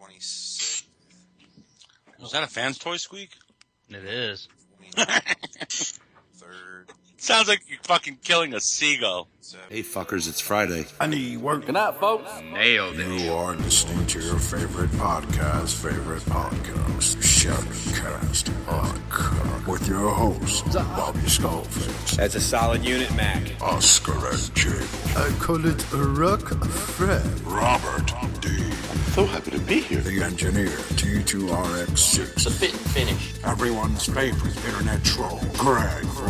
26th. Was that a Fans Toy squeak? It is. 3rd. Sounds like you're fucking killing a seagull. Hey fuckers, it's Friday. I need work. Good night, folks. Nailed it. You are listening to your favorite podcast, Shoutcast Uncut, with your host, Bobby Skullcruncher, That's a solid unit, Mac. Oscar and Jake. I call it a rock friend. Robert D. So happy to be here. The engineer, T2RX6. The fit and finish. Everyone's favorite internet troll, Greg for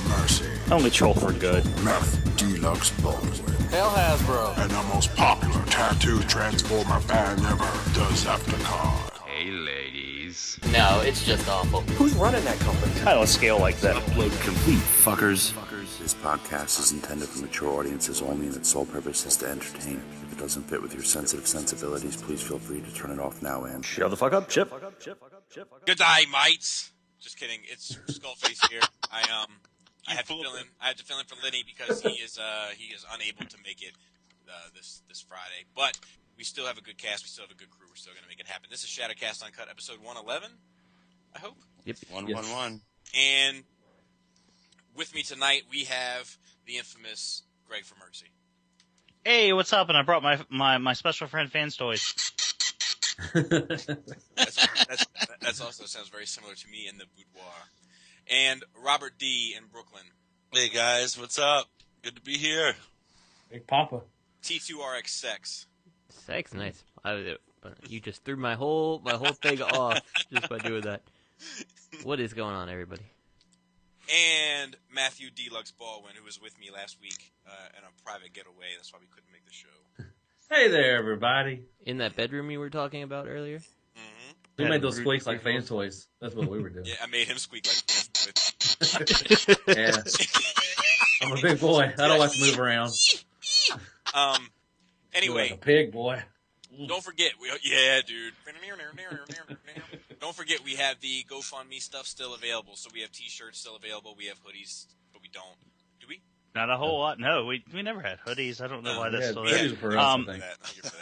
Mercy. Only troll for good. Meth Deluxe Baldwin. Hell Hasbro. And the most popular tattoo transformer band ever, does Takara. Hey, ladies. No, it's just awful. Who's running that company? I don't scale like that. Upload complete, fuckers. This podcast is intended for mature audiences only, and its sole purpose is to entertain. If it doesn't fit with your sensitive sensibilities, please feel free to turn it off now and Shut the fuck up, Chip. Good day, mates. Just kidding. It's Skullface here. I had to fill in for Lenny because he is unable to make it this Friday. But we still have a good cast. We still have a good crew. We're still going to make it happen. This is Shadowcast Uncut, episode 111. I hope. Yep. 111. And with me tonight we have the infamous Greg for Mercy. Hey, what's up? And I brought my special friend Fans Toys. That's also sounds very similar to me in the boudoir. And Robert D. in Brooklyn. Hey, guys. What's up? Good to be here. Big Papa. T2RX Sex. Sex, nice. You just threw my whole thing off just by doing that. What is going on, everybody? And Matthew Deluxe Baldwin, who was with me last week in a private getaway. That's why we couldn't make the show. Hey there, everybody. In that bedroom you were talking about earlier? Mm-hmm. We made those squeaks like fan toys. That's what we were doing. Yeah, I made him squeak like this. Yeah. I'm a big boy. I don't like to move around. Anyway. Like a pig, boy. Don't forget, yeah, dude. Don't forget, we have the GoFundMe stuff still available. So we have T-shirts still available. We have hoodies, but we don't. Do we? Not a whole lot. No, we never had hoodies. I don't know why that's still there. Hoodies for us, I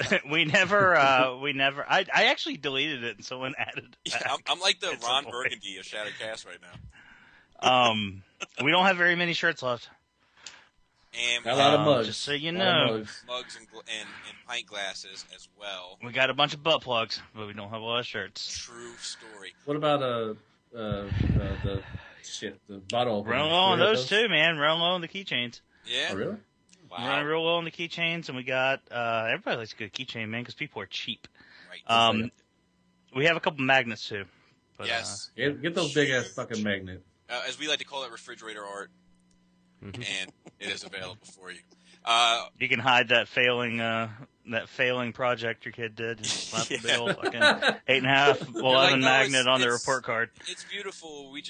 think. we never. I actually deleted it, and someone added it back. Yeah, I'm like the Ron Burgundy of Shadowcast right now. We don't have very many shirts left. And a lot of mugs. Just so you know. Mugs and pint glasses as well. We got a bunch of butt plugs, but we don't have a lot of shirts. True story. What about the bottle opener? Real low on those too, man. Real low on the keychains. Yeah. Oh, really? Wow. We're running real low on the keychains, and we got everybody likes a good keychain, man, because people are cheap. Right. We have a couple magnets too. But, yes. Get those big ass fucking magnets. As we like to call it, refrigerator art. And it is available for you. You can hide that failing project your kid did. Just slap a big old fucking 8.5 11 magnet on the report card. It's beautiful. You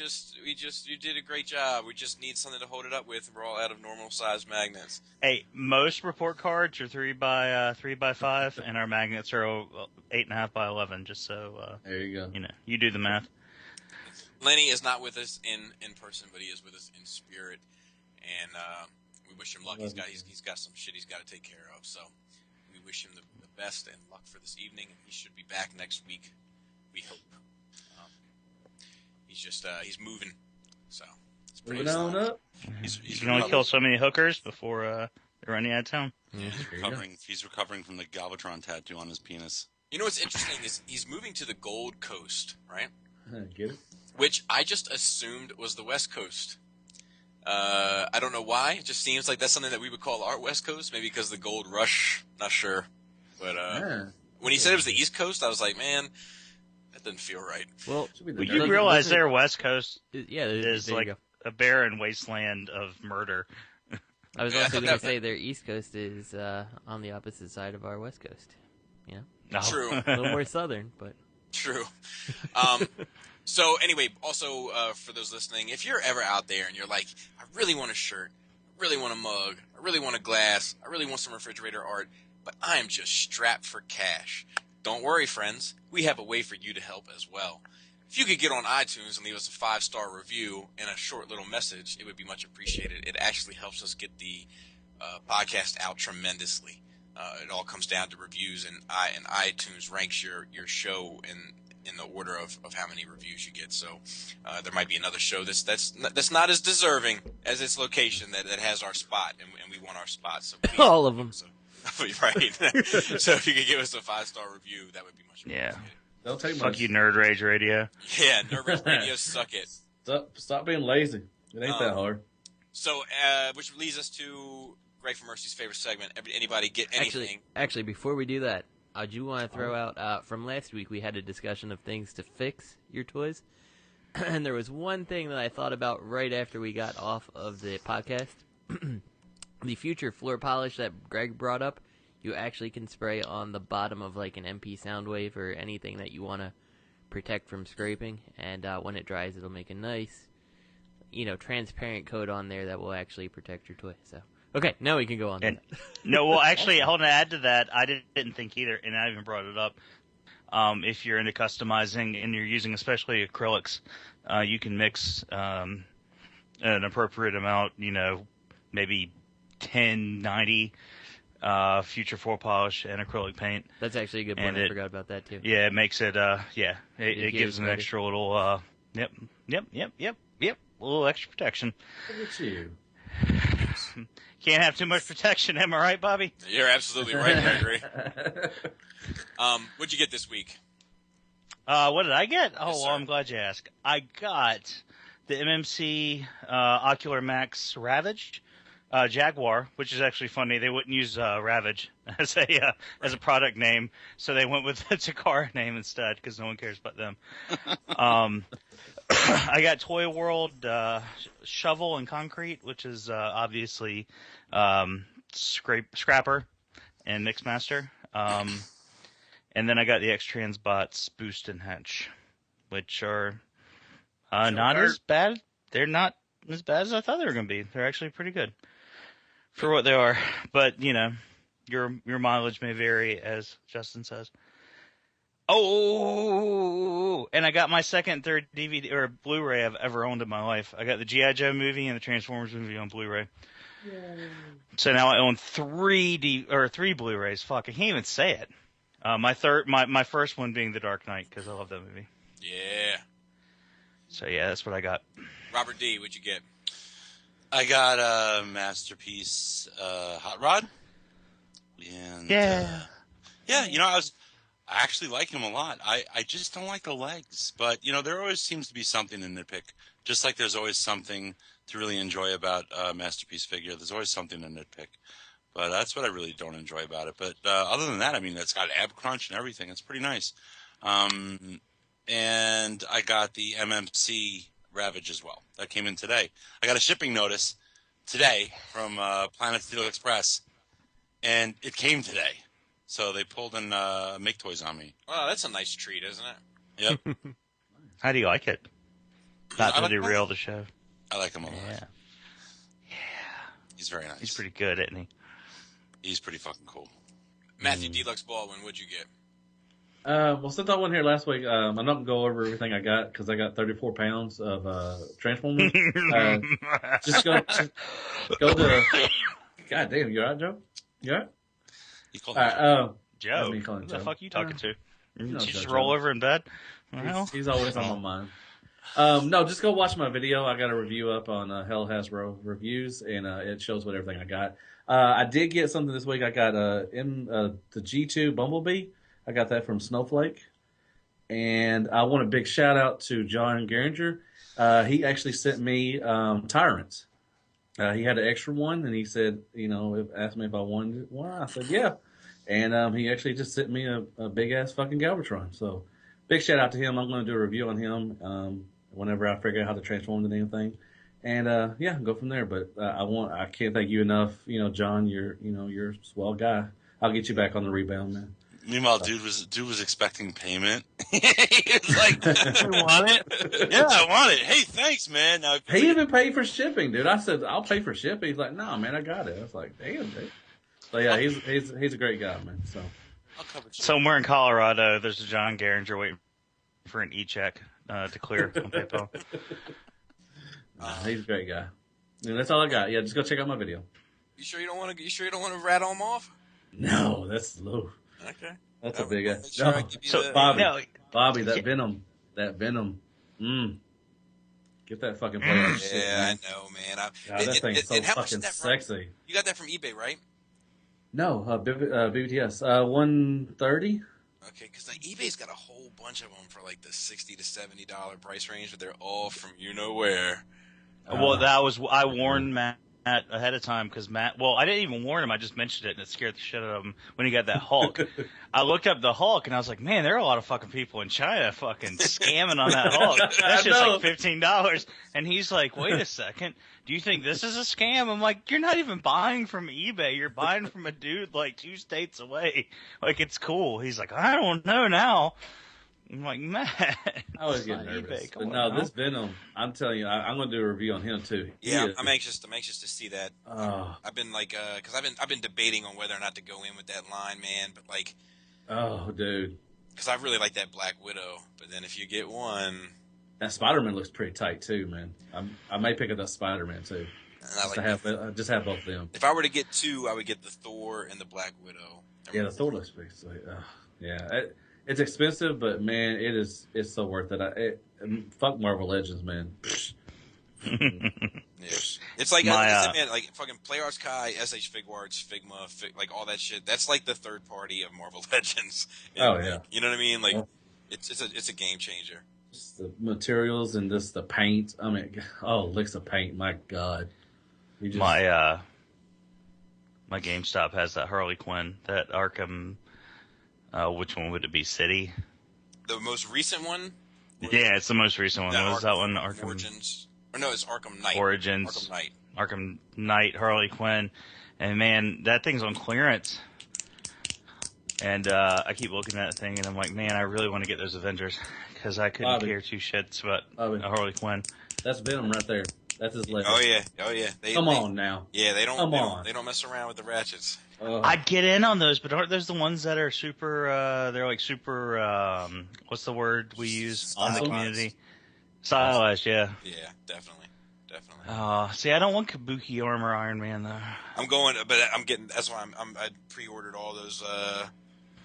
did a great job. We just need something to hold it up with. We're all out of normal size magnets. Hey, most report cards are 3 by 5, and our magnets are 8.5 by 11. Just so there you go. You do the math. Lenny is not with us in person, but he is with us in spirit. And we wish him luck. He's got some shit he's got to take care of. So we wish him the best and luck for this evening. And he should be back next week. We hope. He's moving. So it's pretty moving on up. You can only kill so many hookers before they run you out of town. Yeah, he's recovering from the Galvatron tattoo on his penis. You know what's interesting is he's moving to the Gold Coast, right? Get it? Which I just assumed was the West Coast. I don't know why. It just seems like that's something that we would call our West Coast, maybe because of the gold rush. Not sure. But when he said it was the East Coast, I was like, man, that doesn't feel right. Well, you realize their West Coast is like a barren wasteland of murder. I was also going to say their East Coast is on the opposite side of our West Coast. You know? No. True. A little more southern, but... True. So anyway, also for those listening, if you're ever out there and you're like, I really want a shirt, I really want a mug, I really want a glass, I really want some refrigerator art, but I am just strapped for cash. Don't worry, friends. We have a way for you to help as well. If you could get on iTunes and leave us a 5-star review and a short little message, it would be much appreciated. It actually helps us get the podcast out tremendously. It all comes down to reviews, and iTunes ranks your show in the order of how many reviews you get. So there might be another show that's not as deserving as its location that has our spot, and we want our spot. So please, All of them. right. So if you could give us a 5-star review, that would be much appreciated. Don't take Fuck much. you, Nerd Rage Radio. Yeah, Nerd Rage Radio, suck it. Stop being lazy. It ain't that hard. So, which leads us to Greg for Mercy's favorite segment. Anybody get anything? Actually, before we do that, I do want to throw out, from last week, we had a discussion of things to fix your toys. And there was one thing that I thought about right after we got off of the podcast. The future floor polish that Greg brought up, you actually can spray on the bottom of like an MP Soundwave or anything that you want to protect from scraping. And when it dries, it'll make a nice, transparent coat on there that will actually protect your toy. So, okay, now we can go on. No, well, actually, hold on. To add to that, I didn't think either, and I even brought it up. If you're into customizing and you're using especially acrylics, you can mix an appropriate amount, maybe 10-90 future floor polish and acrylic paint. That's actually a good point. I forgot about that too. Yeah, it makes it. It gives an extra little. Yep. A little extra protection. Look at you. Can't have too much protection, am I right, Bobby? You're absolutely right, Gregory. What'd you get this week? What did I get? Oh, Yes, well, sir. I'm glad you asked. I got the MMC Ocular Max Ravage Jaguar, which is actually funny. They wouldn't use Ravage as a product name, so they went with the Takara name instead because no one cares about them. I got Toy World Shovel and Concrete, which is obviously Scrapper and Mixmaster. And then I got the XTransbots Boost and Hatch, which are not as bad. They're not as bad as I thought they were going to be. They're actually pretty good for what they are. But, your mileage may vary, as Justin says. Oh, and I got my second and third DVD or Blu-ray I've ever owned in my life. I got the G.I. Joe movie and the Transformers movie on Blu-ray. Yay. So now I own three Blu-rays. Fuck, I can't even say it. My first one being The Dark Knight because I love that movie. Yeah. So yeah, that's what I got. Robert D, what'd you get? I got a Masterpiece Hot Rod. And, yeah. I actually like him a lot. I just don't like the legs. But, there always seems to be something to nitpick. Just like there's always something to really enjoy about a Masterpiece figure. There's always something to nitpick. But that's what I really don't enjoy about it. But other than that, it's got ab crunch and everything. It's pretty nice. And I got the MMC Ravage as well. That came in today. I got a shipping notice today from Planet Steel Express. And it came today. So they pulled in Make Toys on me. Well, that's a nice treat, isn't it? Yep. How do you like it? Not to like derail the show. I like him a lot. Yeah. He's very nice. He's pretty good, isn't he? He's pretty fucking cool. Matthew Deluxe Baldwin, what'd you get? Well, since I wasn't here last week, I'm not going to go over everything I got because I got 34 pounds of Transformers. Just go to... God damn, you all right, Joe? You all right? You called him Joe. Who the fuck are you talking to? Did you just roll over in bed? Well, he's always on my mind. No, just go watch my video. I got a review up on Hell Hasbro Reviews, and it shows what everything I got. I did get something this week. I got the G2 Bumblebee. I got that from Snowflake. And I want a big shout out to John Geringer. He actually sent me Tyrants. He had an extra one, and he said, asked me if I wanted one. I said, yeah. And he actually just sent me a big-ass fucking Galvatron. So big shout out to him. I'm going to do a review on him whenever I figure out how to transform the damn thing. And, go from there. But I can't thank you enough. John, you're a swell guy. I'll get you back on the rebound, man. Meanwhile, dude was expecting payment. He was like, "I want it." Yeah, I want it. Hey, thanks, man. Now, he even paid for shipping, dude. I said, "I'll pay for shipping." He's like, "No, man, I got it." I was like, "Damn, dude." So yeah, he's a great guy, man. So I'll cover you. Somewhere in Colorado, there's a John Geringer waiting for an e-check to clear on PayPal. He's a great guy. And that's all I got. Yeah, just go check out my video. You sure you don't want to rattle him off? No, that's low. Okay. That's a big ass. Make sure I give you the- Bobby, that Venom. Get that fucking player shit, Yeah, man. I know, man. God, that thing's so and how much fucking is that from? sexy. You got that from eBay, right? No, BBTS, 130. Okay, because like eBay's got a whole bunch of them for like the $60 to $70 price range, but they're all from you know where. Well, I warned Matt ahead of time because Matt. Well, I didn't even warn him. I just mentioned it, and it scared the shit out of him when he got that Hulk. I looked up the Hulk, and I was like, man, there are a lot of fucking people in China fucking scamming on that Hulk. That's just like $15. And he's like, wait a second. Do you think this is a scam? I'm like, you're not even buying from eBay. You're buying from a dude like 2 states away. Like, it's cool. He's like, I don't know now. I'm like, man. I was getting nervous. But no, this Venom, I'm telling you, I'm going to do a review on him too. Yeah, I'm anxious to see that. I've been like, because I've been debating on whether or not to go in with that line, man. But like, oh, dude, because I really like that Black Widow. But then if you get one, that Spider-Man looks pretty tight too, man. I may pick up that Spider-Man too. Just have both of them. If I were to get 2, I would get the Thor and the Black Widow. Yeah, the Thor looks pretty sweet. Yeah. It's expensive, but man, it's so worth it. Fuck Marvel Legends, man. It's like man, like fucking PlayArts Kai, SH Figuarts, Figma, like all that shit. That's like the third party of Marvel Legends. And, yeah, you know what I mean? Like it's a game changer. Just the materials and just the paint. I mean, licks of paint. My God, my GameStop has that Harley Quinn, that Arkham. Which one would it be? City? The most recent one? Yeah, it's the most recent one. What was that one? Arkham Origins? Or no, it's Arkham Knight. Origins. Arkham Knight, Harley Quinn. And man, that thing's on clearance. And I keep looking at that thing and I'm like, man, I really want to get those Avengers. Because I couldn't care 2 shits about Harley Quinn. That's Venom right there. That's his leg. Oh yeah. Come on now. Yeah, they don't mess around with the ratchets. I'd get in on those, but aren't those the ones that are super, they're like super, what's the word we use in the community? Stylized, yeah. Yeah, definitely. See, I don't want Kabuki armor Iron Man, though. That's why I pre-ordered all those,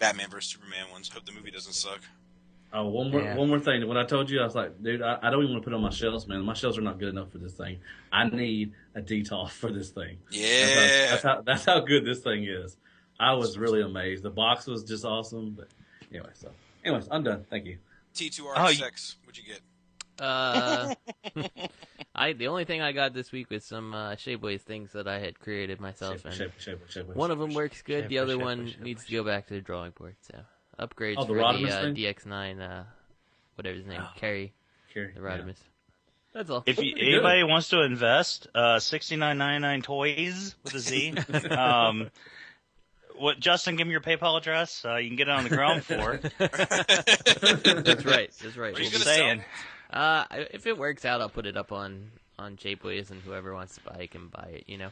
Batman vs. Superman ones. Hope the movie doesn't suck. Oh, one more thing. When I told you, I was like, dude, I don't even want to put it on my shelves, man. My shelves are not good enough for this thing. I need a detox for this thing. Yeah. That's how good this thing is. I was really amazed. The box was just awesome. But anyways, I'm done. Thank you. T2RX, what'd you get? The only thing I got this week was some Shapeways things that I had created myself. Shapeways. One of them works good. The other one needs to go back to the drawing board. So. Upgrades for the DX9, whatever his name, Carry, the Rodimus. Yeah. That's all. If anybody wants to invest, $69.99 toys with a Z. Justin, give me your PayPal address. You can get it on the ground floor. That's right. Just saying. If it works out, I'll put it up on Shapeways, and whoever wants to buy it can buy it. Yeah.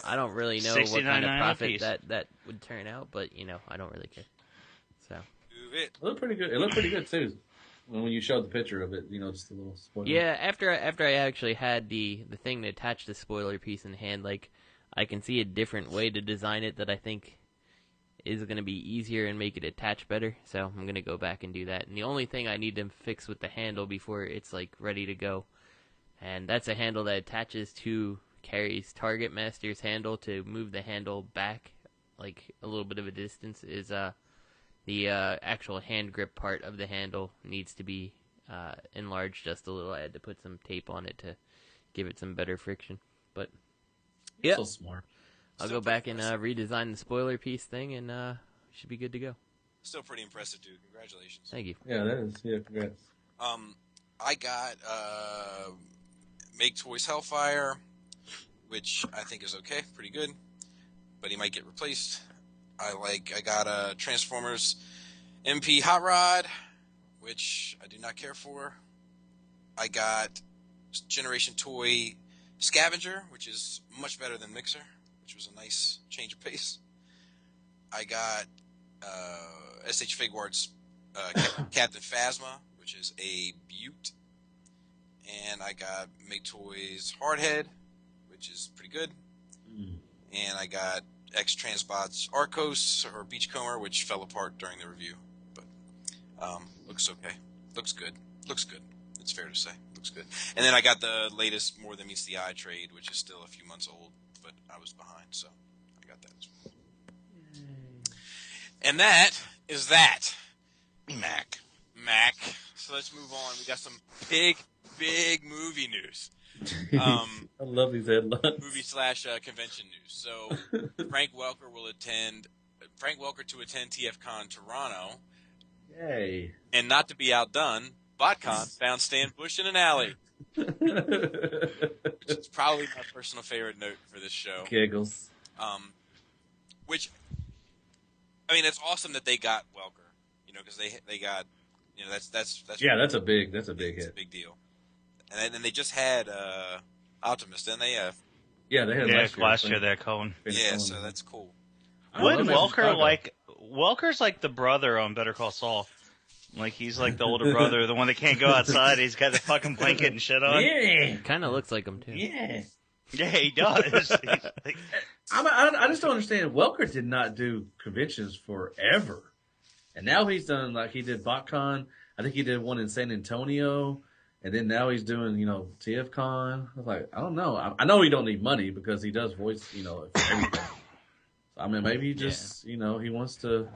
I don't really know what kind of profit that would turn out, but I don't really care. So it looked pretty good. It looked pretty good too. When you showed the picture of it, just a little spoiler. Yeah, after I actually had the thing to attach the spoiler piece in hand, like I can see a different way to design it that I think is going to be easier and make it attach better. So I'm going to go back and do that. And the only thing I need to fix with the handle before it's like ready to go, and that's a handle that attaches to Carrie's Target Master's handle to move the handle back like a little bit of a distance is the actual hand grip part of the handle needs to be enlarged just a little. I had to put some tape on it to give it some better friction. But yeah, so smart. I'll go back and redesign the spoiler piece thing, and should be good to go. Still pretty impressive, dude. Congratulations. Thank you. Yeah, that is. Yeah, congrats. I got Make Toys Hellfire, which I think is okay, pretty good, but he might get replaced. I got Transformers MP Hot Rod, which I do not care for. I got Generation Toy Scavenger, which is much better than Mixer, which was a nice change of pace. I got SH Figuarts Captain Phasma, which is a beaut. And I got Make Toys Hardhead, which is pretty good. And I got XTransbots Arcos or Beachcomber, which fell apart during the review, but looks okay. Looks good. It's fair to say. Looks good. And then I got the latest More Than Meets the Eye trade, which is still a few months old, but I was behind, so I got that as well. And that is that. Mac. So let's move on. We got some big movie news. I love these headlines. Movie/convention news. So Frank Welker to attend TFCon Toronto. Yay. And not to be outdone, Botcon found Stan Bush in an alley. Which is probably my personal favorite note for this show. Giggles. Which, I mean, it's awesome that they got Welker, because they got, that's yeah, that's a big hit. It's a big deal. And then they just had Optimus, didn't they? Yeah, they had last year. They're calling. Yeah, so that's cool. Wouldn't Welker Welker's like the brother on Better Call Saul. Like, he's like the older brother, the one that can't go outside. He's got the fucking blanket and shit on. Yeah. Kind of looks like him, too. Yeah. Yeah, he does. Like, I just don't understand. Welker did not do conventions forever. And now he's done, like, he did Botcon. I think he did one in San Antonio. And then now he's doing, TFCon. I was like, I don't know. I know he don't need money because he does voice, for everything. So, I mean, maybe he just, he wants to,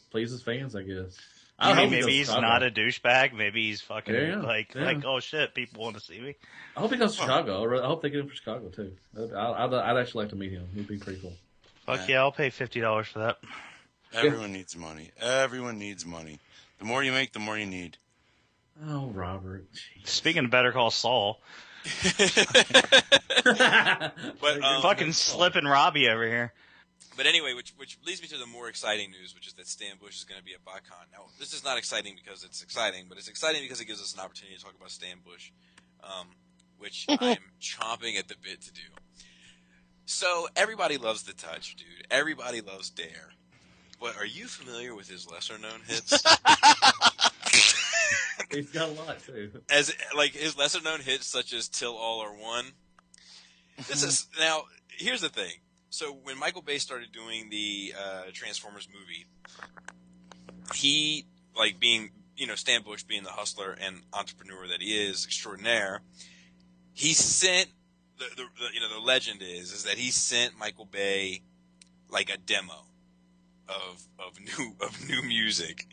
please his fans, I guess. Maybe he's not a douchebag. Maybe he's fucking like, oh shit, people want to see me. I hope he goes to Chicago. I hope they get him for Chicago too. I'd actually like to meet him. He'd be pretty cool. Fuck yeah, I'll pay $50 for that. Everyone needs money. Everyone needs money. The more you make, the more you need. Oh, Robert. Jeez. Speaking of Better Call Saul. But fucking slipping Robbie over here. But anyway, which leads me to the more exciting news, which is that Stan Bush is going to be at Botcon. Now, this is not exciting because it's exciting, but it's exciting because it gives us an opportunity to talk about Stan Bush, which I am chomping at the bit to do. So, everybody loves The Touch, dude. Everybody loves Dare. But are you familiar with his lesser-known hits? He's got a lot, too. His lesser-known hits, such as Till All Are One. Now, here's the thing. So when Michael Bay started doing the Transformers movie, he, being, Stan Bush being the hustler and entrepreneur that he is, extraordinaire, he sent, the legend is that he sent Michael Bay, a demo of new music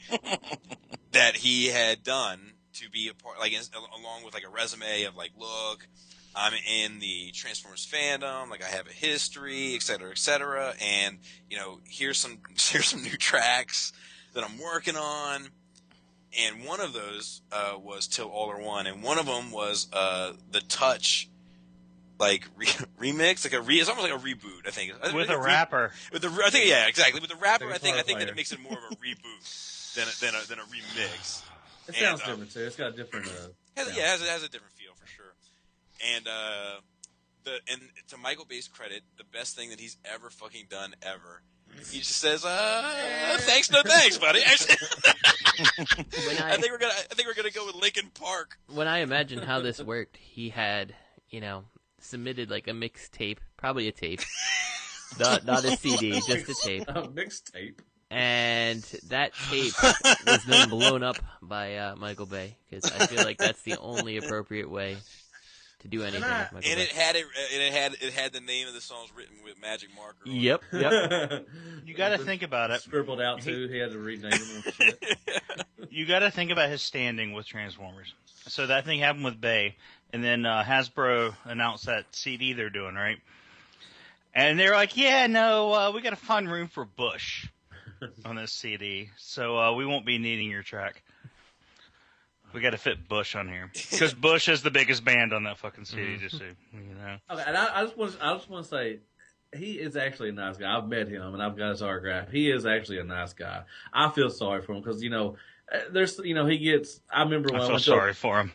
that he had done to be a part, along with, a resume of, look, I'm in the Transformers fandom, I have a history, et cetera, and, here's some new tracks that I'm working on, and one of those, was Till All Are One, and one of them was, The Touch, remix, it's almost like a reboot, I think. With a rapper. I think, yeah, exactly. With the rapper, I think that it makes it more of a reboot than a remix. It sounds different, too. It's got a different, it has a different feel, for sure. And to Michael Bay's credit, the best thing that he's ever fucking done ever. He just says, thanks, no thanks, buddy. I think we're gonna go with Linkin Park. When I imagine how this worked, he had, submitted a mixtape, probably a tape, not a CD, just a tape. A mixtape. And that tape was then blown up by Michael Bay, because I feel like that's the only appropriate way to do anything with Michael Bay. It had the name of the songs written with magic marker. Yep. You got to think about it. Scribbled out too. He had to rename them and shit. You got to think about his standing with Transformers. So that thing happened with Bay, and then Hasbro announced that CD they're doing, right? And they're like, "Yeah, no, we got to find room for Bush on this CD, so we won't be needing your track. We got to fit Bush on here because Bush is the biggest band on that fucking CD." Just so you know. Okay, and I just want to say, he is actually a nice guy. I've met him and I've got his autograph. He is actually a nice guy. I feel sorry for him because there's he gets. I remember when I went sorry for him.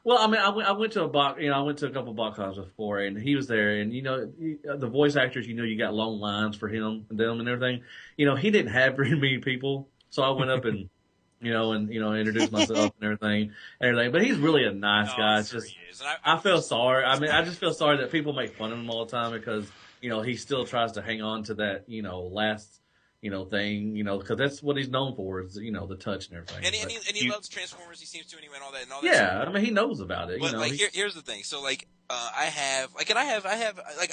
Well, I mean, I went to I went to a couple of Botcons before, and he was there, and the voice actors, you got long lines for him and them and everything. He didn't have very many people, so I went up and introduced myself and everything. But he's really a nice guy. It's just I feel sorry. I mean, I just feel sorry that people make fun of him all the time because he still tries to hang on to that, last, thing, because that's what he's known for is, the touch and everything. And he loves Transformers. He seems to anyway, and all that. Yeah, I mean, he knows about it. But here's the thing. So I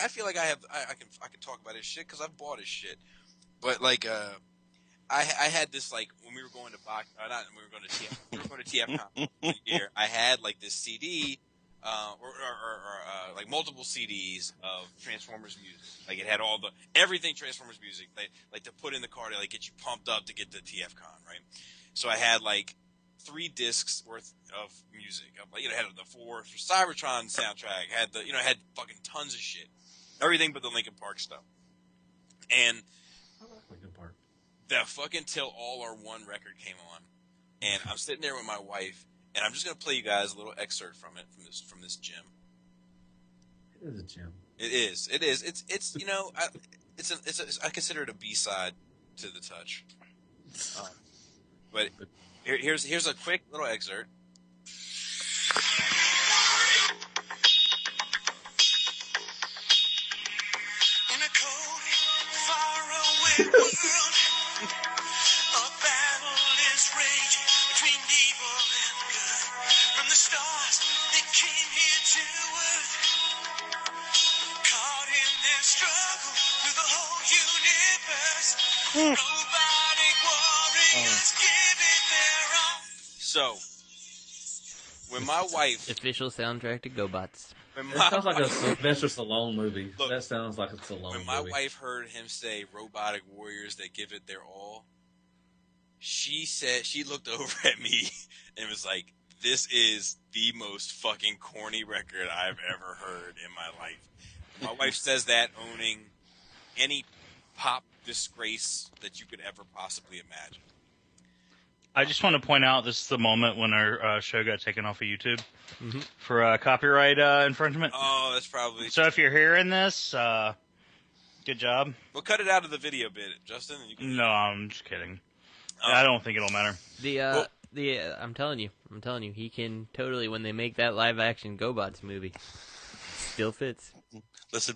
feel like I can talk about his shit because I've bought his shit. But I had this when we were going to we were going to TFCon one year. I had this CD, or multiple CDs of Transformers music. It had everything Transformers music, to put in the car to get you pumped up to get to TFCon, right? So I had 3 discs worth of music. It had the 4 Cybertron soundtrack. Had had fucking tons of shit, everything but the Linkin Park stuff, and. Linkin Park. The fucking Till All Are One record came on, and I'm sitting there with my wife, and I'm just gonna play you guys a little excerpt from this gym. It is a gym. It is. It's I consider it a B-side to the Touch. But here's a quick little excerpt. In a cold, faraway world. Raging between evil and good. From the stars that came here to earth, caught in their struggle through the whole universe. Robotic warriors give it their all. So, when my wife official soundtrack to GoBots. That sounds like a Sylvester Stallone movie. Look, that sounds like a Stallone movie. When my wife heard him say "robotic warriors that give it their all," she looked over at me and was like, "This is the most fucking corny record I've ever heard in my life." My wife says that owning any pop disgrace that you could ever possibly imagine. I just want to point out this is the moment when our show got taken off of YouTube for copyright infringement. Oh, that's probably... So if you're hearing this, good job. We'll cut it out of the video bit, Justin. And you can... No, I'm just kidding. I don't think it'll matter. I'm telling you, he can totally, when they make that live action GoBots movie, still fits. Listen,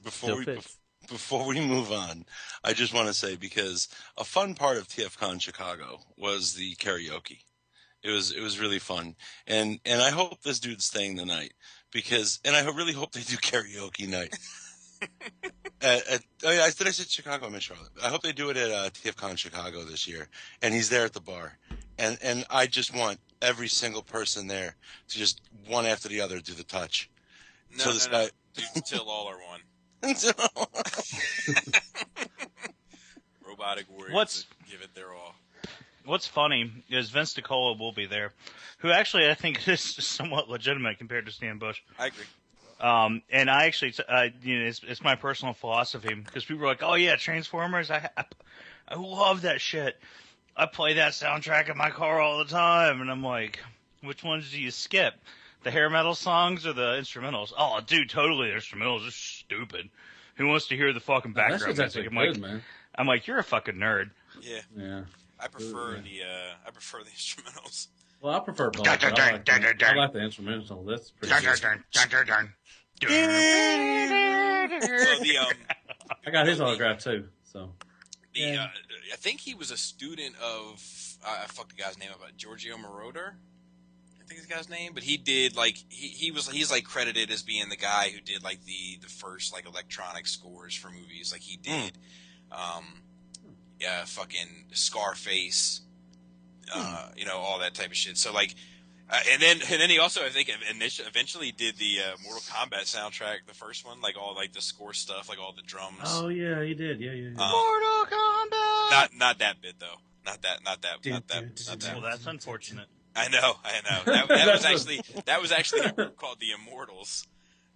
before we move on, I just want to say, because a fun part of TFCon Chicago was the karaoke. It was really fun, and I hope this dude's staying the night, and I really hope they do karaoke night. Did I say Chicago? I meant Charlotte. I hope they do it at TFCon Chicago this year, and he's there at the bar, and I just want every single person there to just one after the other do the touch. No, guy... Till all are one. Robotic warriors give it their all. What's funny is Vince DiCola will be there, who actually I think is somewhat legitimate compared to Stan Bush. I agree. And I actually, it's my personal philosophy, because people are like, "Oh yeah, Transformers, I love that shit. I play that soundtrack in my car all the time." And I'm like, "Which ones do you skip? The hair metal songs or the instrumentals?" "Oh, dude, totally. The instrumentals are stupid. Who wants to hear the fucking background music?" I'm like, "You're a fucking nerd." Yeah. I prefer the instrumentals. Well, I prefer both. I like the instrumental. That's pretty good. I got his autograph too. So I think he was a student of I fucked the guy's name up, Giorgio Moroder. I think is the guy's name, but he did he's credited as being the guy who did the first electronic scores for movies. He did fucking Scarface, all that type of shit. So and then he also, I think, eventually did the Mortal Kombat soundtrack, the first one, all the score stuff, all the drums. Oh yeah, he did. Yeah. Mortal Kombat. Not that bit though. Not that. Well, that's unfortunate. I know. That was actually a group called the Immortals,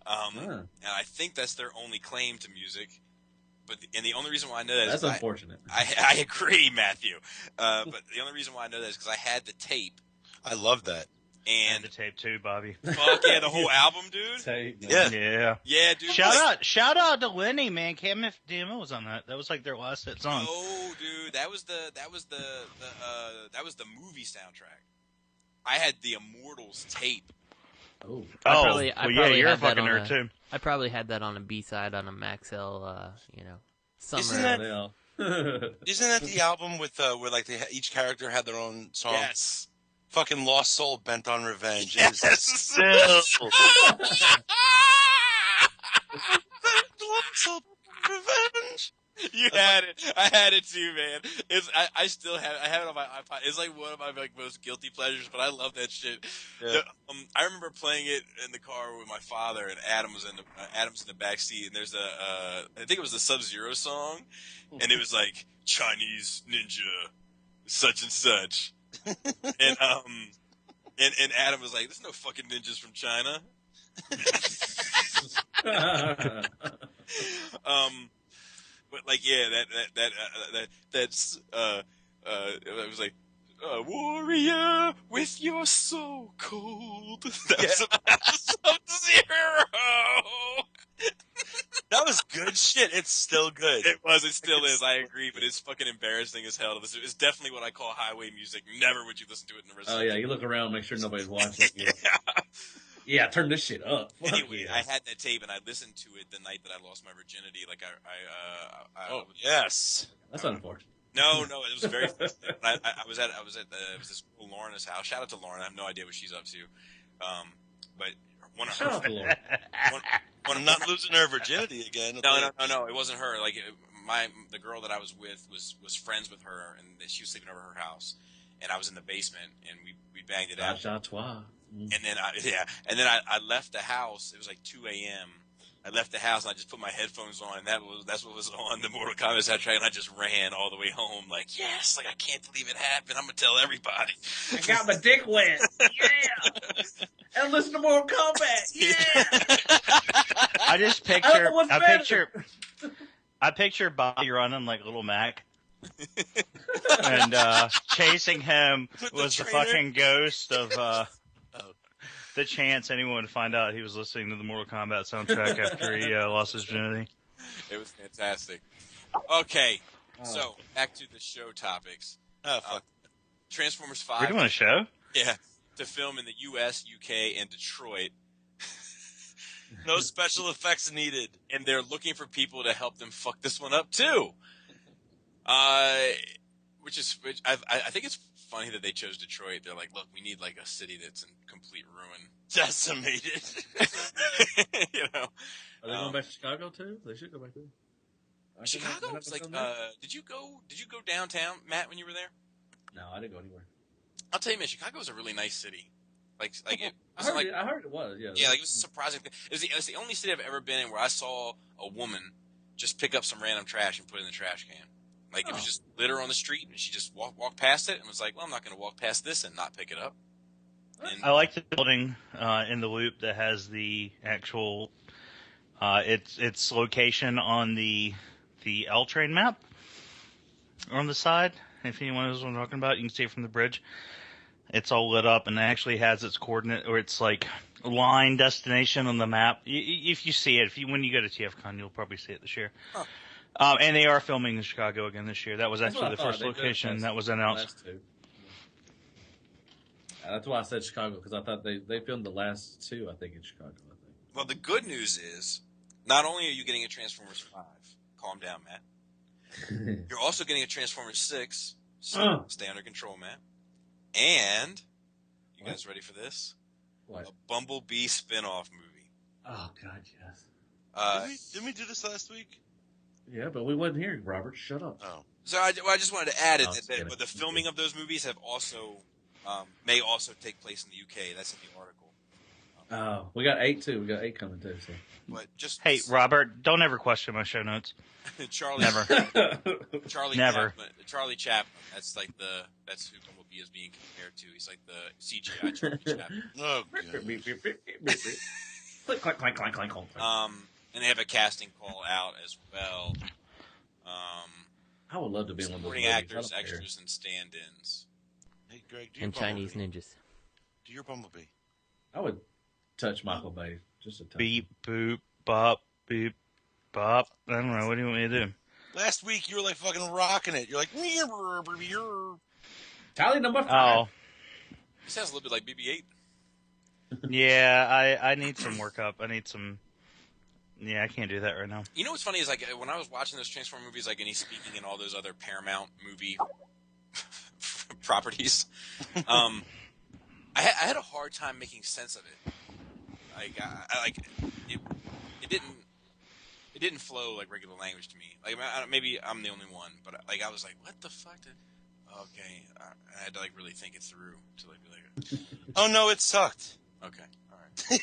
and I think that's their only claim to music. And the only reason why I know that that's unfortunate. I agree, Matthew. But the only reason why I know that is because I had the tape. I love that. And the tape too, Bobby. Fuck yeah, the whole album, dude. Tape, yeah, dude. Shout out to Lenny, man. KMFDMO was on that. That was their last hit song. Oh, dude, that was the movie soundtrack. I had the Immortals tape, Oh, You're a had that fucking on nerd too. I probably had that on a B-side on a Maxell, summer. Isn't that the album with where like each character had their own song? Yes. Fucking Lost Soul Bent on Revenge. Yes. It is still Lost Soul Bent on Revenge. You had it. I had it too, man. I still have. I have it on my iPod. It's like one of my most guilty pleasures, but I love that shit. Yeah. I remember playing it in the car with my father, and Adam's in the back seat, and there's I think it was the Sub-Zero song, and it was like Chinese ninja, such and such, and and Adam was like, "There's no fucking ninjas from China." But like, yeah, that's it was like, warrior with your soul cold. That's Sub-Zero. That was good shit. It's still good. It still is. I agree, but it's fucking embarrassing as hell. It's definitely what I call highway music. Never would you listen to it in the rest. Oh yeah, you look around, make sure nobody's watching. Yeah, turn this shit up. Anyway, I had that tape and I listened to it the night that I lost my virginity. Like yes, that's unfortunate. No, it was very. I was at it was this girl Lauren's house. Shout out to Lauren. I have no idea what she's up to. But one of her. I'm not losing her virginity again. No. It wasn't her. Like the girl that I was with was friends with her, and she was sleeping over her house, and I was in the basement, and we banged it out. And then I left the house. It was like 2 a.m. I left the house and I just put my headphones on, and that's what was on the Mortal Kombat soundtrack, and I just ran all the way home. Like, yes, like I can't believe it happened. I'm gonna tell everybody. I got my dick wet. Yeah. And listen to Mortal Kombat. Yeah. I just picture Bobby running like Little Mac. And chasing him was the fucking ghost of the chance anyone would find out he was listening to the Mortal Kombat soundtrack after he lost his virginity. It was fantastic. Okay, so back to the show topics. Oh, fuck. Transformers 5. We're doing a show? Yeah, to film in the U.S., UK, and Detroit. No special effects needed. And they're looking for people to help them fuck this one up, too. Which I think it's funny that they chose Detroit. They're like, look, we need like a city that's in complete ruin. Decimated. You know. Are they going back to Chicago too? They should go back there. Chicago was like, did you go downtown, Matt, when you were there? No, I didn't go anywhere. I'll tell you, man, Chicago was a really nice city. Like it. I heard it was. Yeah. Yeah, like it was a surprising thing. It was the only city I've ever been in where I saw a woman just pick up some random trash and put it in the trash can. Like, it was just litter on the street, and she just walked past it and was like, well, I'm not going to walk past this and not pick it up. And I like the building in the loop that has the actual its location on the L train map on the side. If anyone knows what I'm talking about, you can see it from the bridge. It's all lit up, and it actually has its coordinate, or its like line destination on the map. If you see it, when you go to TFCon, you'll probably see it this year. Huh. And they are filming in Chicago again this year. That was actually the first location that was announced. That's why I said Chicago, because I thought they filmed the last two, I think, in Chicago. I think. Well, the good news is, not only are you getting a Transformers 5, calm down, Matt, you're also getting a Transformers 6, so stay under control, Matt. And, you guys ready for this? What? A Bumblebee spin-off movie. Oh, God, yes. Didn't we do this last week? Yeah, but we wasn't here, Robert. Shut up. Oh. So I just wanted to add but the filming of those movies have also may also take place in the UK. That's in the article. We got 8 too. We got 8 coming too. So. But just hey, Robert, don't ever question my show notes. Charlie, never. Charlie Chaplin. That's who Bumblebee is being compared to. He's like the CGI Charlie Chaplin. Oh, God. Clank, clank, clank, clank, clank, clank. And they have a casting call out as well. I would love to be one of those supporting actors, extras, and stand-ins. Hey, Greg, and Chinese ninjas. Do your Bumblebee. I would touch Michael Bay. Just a touch. Beep, boop, bop, beep, bop. I don't know. What do you want me to do? Last week, you were like fucking rocking it. You're like, tally number 5. Oh. He sounds a little bit like BB-8. Yeah, I need some workup. I need some. Yeah, I can't do that right now. You know what's funny is, like, when I was watching those Transform movies, like, and he's speaking in all those other Paramount movie properties, I had a hard time making sense of it. Like, I like it. It didn't flow like regular language to me. Like, maybe I'm the only one, but like, I was like, what the fuck? Okay, I had to like really think it through to like be like, Oh no, it sucked. okay, all right.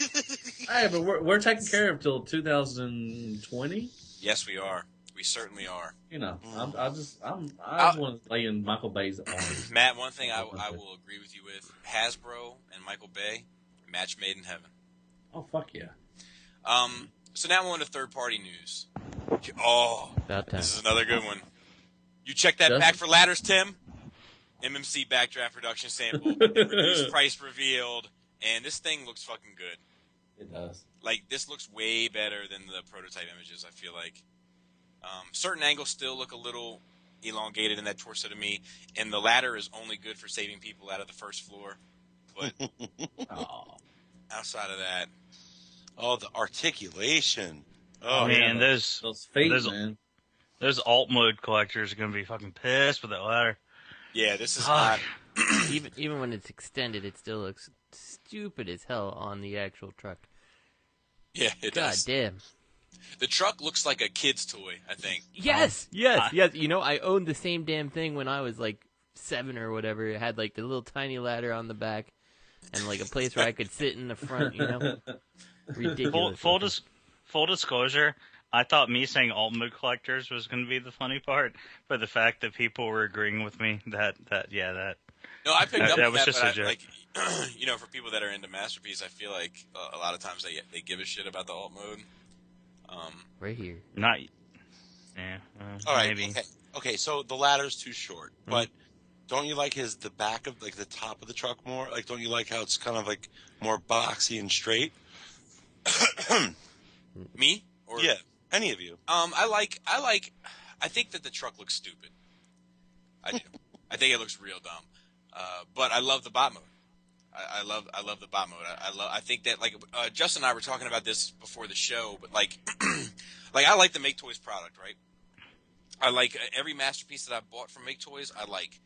Hey, but we're taking care of till 2020. Yes, we are. We certainly are. You know, I just want to lay in Michael Bay's arms. Matt, one thing I will agree with you with: Hasbro and Michael Bay, match made in heaven. Oh fuck yeah! So now we're on to third-party news. Oh, About time. this is another good one. You check that Justin? back for ladders, Tim? MMC Backdraft production sample, reduced price revealed, and this thing looks fucking good. It does. Like, this looks way better than the prototype images, I feel like. Certain angles still look a little elongated in that torso to me, and the ladder is only good for saving people out of the first floor. But outside of that... Oh, the articulation. Oh man, yeah, those feet, those, man. those alt mode collectors are gonna be fucking pissed with that ladder. Yeah, this is hot. Even when it's extended, it still looks stupid as hell on the actual truck. Yeah, it God does. damn. The truck looks like a kid's toy, I think. Yes. You know, I owned the same damn thing when I was like 7 or whatever. It had like the little tiny ladder on the back and like a place where I could sit in the front, you know? Ridiculous. Full disclosure, I thought me saying alt mode collectors was going to be the funny part, but the fact that people were agreeing with me that. No, I picked up that on was that, just but a joke. like, you know, for people that are into Masterpiece, I feel like a lot of times they give a shit about the alt mode. Right here. Not. Yeah. All right. Maybe. Okay. So the ladder's too short, but don't you like the back of like the top of the truck more? Like, don't you like how it's kind of like more boxy and straight? Me? Or Yeah. Any of you? I think that the truck looks stupid. I do. I think it looks real dumb. But I love the bot mode. I love the bot mode. I think that, like, Justin and I were talking about this before the show, but like, like, I like the Make Toys product, right? I like every Masterpiece that I've bought from Make Toys. I like,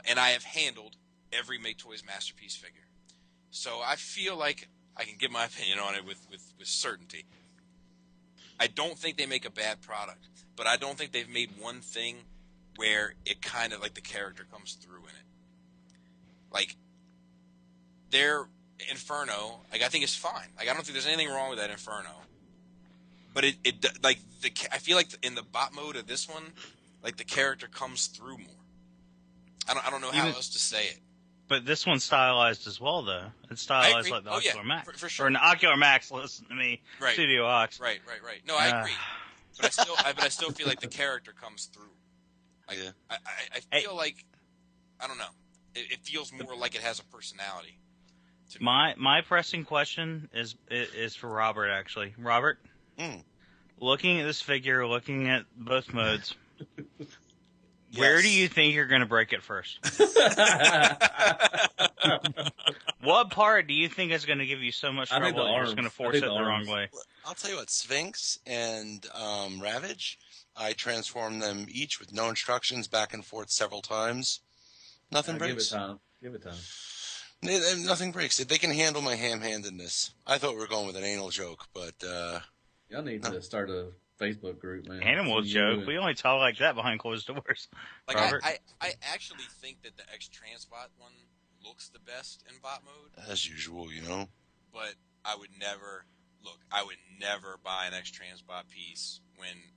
and I have handled every Make Toys Masterpiece figure. So I feel like I can give my opinion on it with certainty. I don't think they make a bad product, but I don't think they've made one thing where it kind of, like, the character comes through in it. Like, their Inferno, like, I think it's fine. Like, I don't think there's anything wrong with that Inferno. But I feel like in the bot mode of this one, like, the character comes through more. I don't know how else to say it. But this one's stylized as well, though. It's stylized like the Ocular Max. For sure. Or an Ocular Max, listen to me, Right. Studio Ox. Right. No, I agree. But I still feel like the character comes through. Like, Yeah. I feel like, I don't know. It feels more like it has a personality. To me. My pressing question is for Robert, actually. Robert, looking at this figure, looking at both modes, where do you think you're going to break it first? What part do you think is going to give you so much trouble that you're just going to force it the wrong way? I'll tell you what, Sphinx and Ravage, I transformed them each with no instructions back and forth several times. Nothing breaks. Give it time. Nothing breaks. They can handle my ham-handedness. I thought we were going with an anal joke, but... Y'all need to start a Facebook group, man. Animal joke. We only talk like that behind closed doors. Like, Robert. I actually think that the XTransbot one looks the best in bot mode. As usual, you know? But I would never buy an XTransbot piece when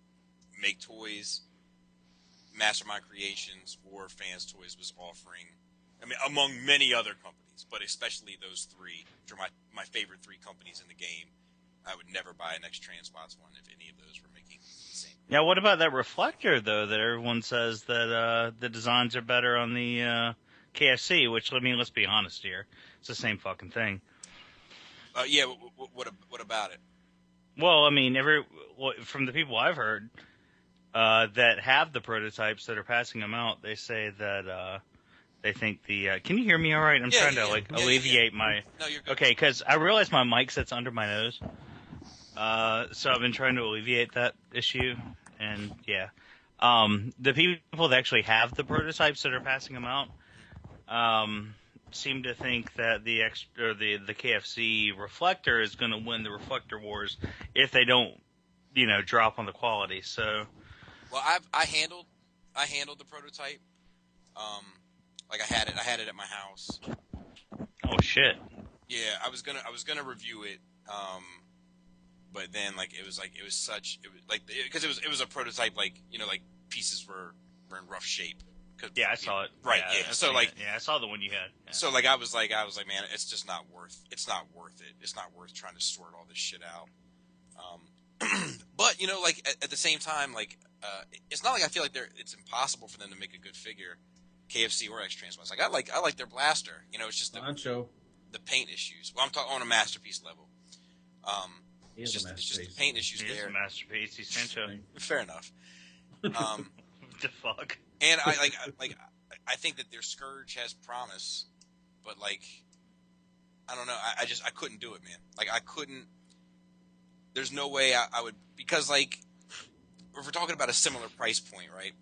Make Toys, Mastermind Creations, or Fans Toys was offering, I mean, among many other companies, but especially those three, which are my favorite three companies in the game. I would never buy an XTransbots one if any of those were making the same. Now, what about that reflector, though, that everyone says that the designs are better on the KFC, which, I mean, let's be honest here. It's the same fucking thing. Yeah, what about it? Well, I mean, from the people I've heard that have the prototypes that are passing them out, they say that They think the. Can you hear me all right? I'm trying to alleviate my. No, you're good. Okay, because I realize my mic sits under my nose. So I've been trying to alleviate that issue, and yeah, the people that actually have the prototypes that are passing them out, seem to think that the KFC reflector is going to win the reflector wars if they don't, drop on the quality. So, well, I handled the prototype. Like I had it at my house. Oh shit. Yeah, I was gonna review it. But then it was a prototype, like pieces were in rough shape. Yeah, I saw it. Right. Yeah, Yeah. So I saw the one you had. Yeah. So I was like, man, it's just not worth it. It's not worth trying to sort all this shit out. But at the same time, it's not like I feel like it's impossible for them to make a good figure, KFC or XTransbots. I like their blaster. It's just the paint issues. Well, I'm talking on a masterpiece level. It's just the paint issues there. He's a masterpiece. He's Sancho. Fair enough. The fuck. And I think that their Scourge has promise, but I don't know. I couldn't do it, man. I couldn't. There's no way I would, because if we're talking about a similar price point, right?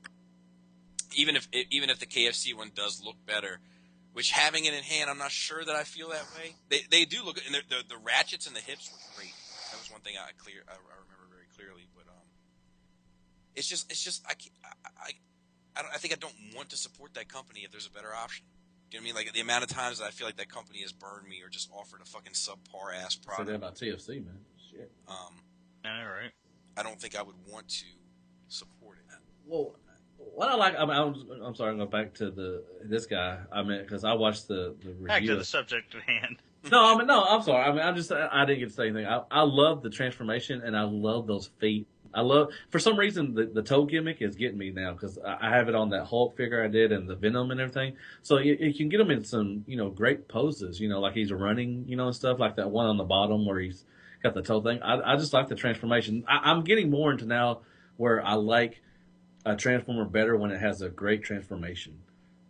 Even if the KFC one does look better, which having it in hand, I'm not sure that I feel that way. They do look, and the ratchets and the hips were great. That was one thing I remember very clearly. But it's just I think I don't want to support that company if there's a better option. Do you know what I mean? The amount of times that I feel like that company has burned me or just offered a fucking subpar ass product. Say that about TFC, man. Shit. All right. I don't think I would want to support it. Well, what I like, I'm sorry, I'm going back to this guy. Because I watched the review. Back to the subject at hand. No, I'm sorry. I didn't get to say anything. I love the transformation, and I love those feet. For some reason, the toe gimmick is getting me now, because I have it on that Hulk figure I did and the Venom and everything. So you can get him in some, great poses, like he's running, and stuff, like that one on the bottom where he's got the toe thing. I just like the transformation. I'm getting more into now where I like a Transformer better when it has a great transformation.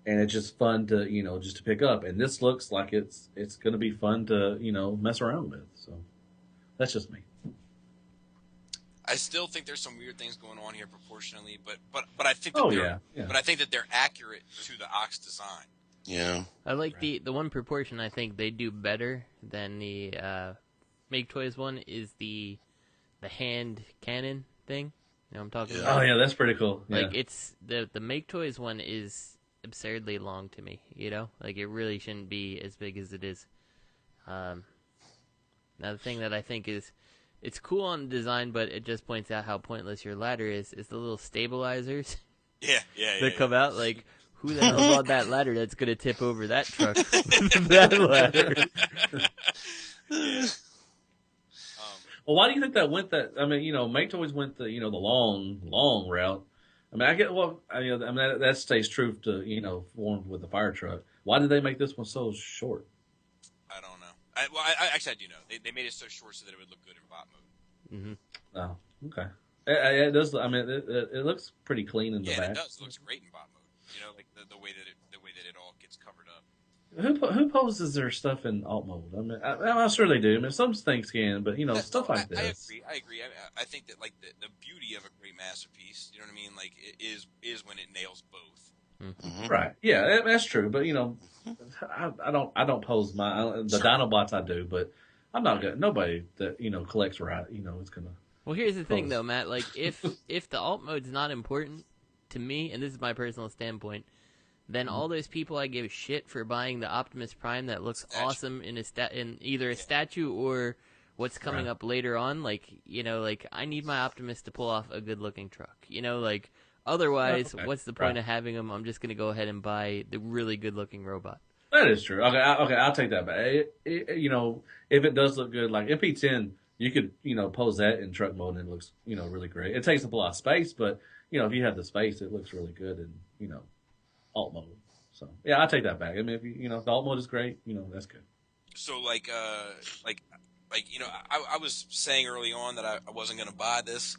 And it's just fun to, just to pick up. And this looks like it's going to be fun to, mess around with. So that's just me. I still think there's some weird things going on here proportionally, but I think that but I think that they're accurate to the Ox design. Yeah. I like the one proportion I think they do better than the Make Toys one is the hand cannon thing. You know what I'm talking about? Oh yeah, that's pretty cool. Yeah. It's the Make Toys one is absurdly long to me, it really shouldn't be as big as it is. Now the thing that I think is it's cool on design, but it just points out how pointless your ladder is the little stabilizers that come out. Who the hell bought that ladder that's gonna tip over that truck? That ladder. Well, why do you think that went that? I mean, Make Toys went the the long route. I mean, that stays true to formed with the fire truck. Why did they make this one so short? I don't know. I actually do know. They made it so short so that it would look good in bot mode. Mm-hmm. Oh, okay. It does. I mean, it looks pretty clean in the back. Yeah, it does. It looks great in bot mode. The way that it all gets covered up. Who poses their stuff in alt mode? I mean, I'm sure they do. I mean, some things can, but stuff like this. I agree. I think that the beauty of a great masterpiece, you know what I mean? Is when it nails both. Mm-hmm. Right. Yeah, that's true. But I don't pose the Dinobots I do, but I'm not good. Nobody that collects right, is gonna. Well, here's the thing, though, Matt. If the alt mode's not important to me, and this is my personal standpoint, then all those people I give shit for buying the Optimus Prime that looks awesome in either a statue or what's coming up later on. I need my Optimus to pull off a good looking truck. Otherwise, what's the point of having them? I'm just gonna go ahead and buy the really good looking robot. That is true. Okay, I'll take that back. If it does look good, like MP10, you could pose that in truck mode and it looks really great. It takes up a lot of space, but if you have the space, it looks really good in alt mode. So yeah, I'll take that back. I mean, if if the alt mode is great, that's good. So I was saying early on that I wasn't going to buy this,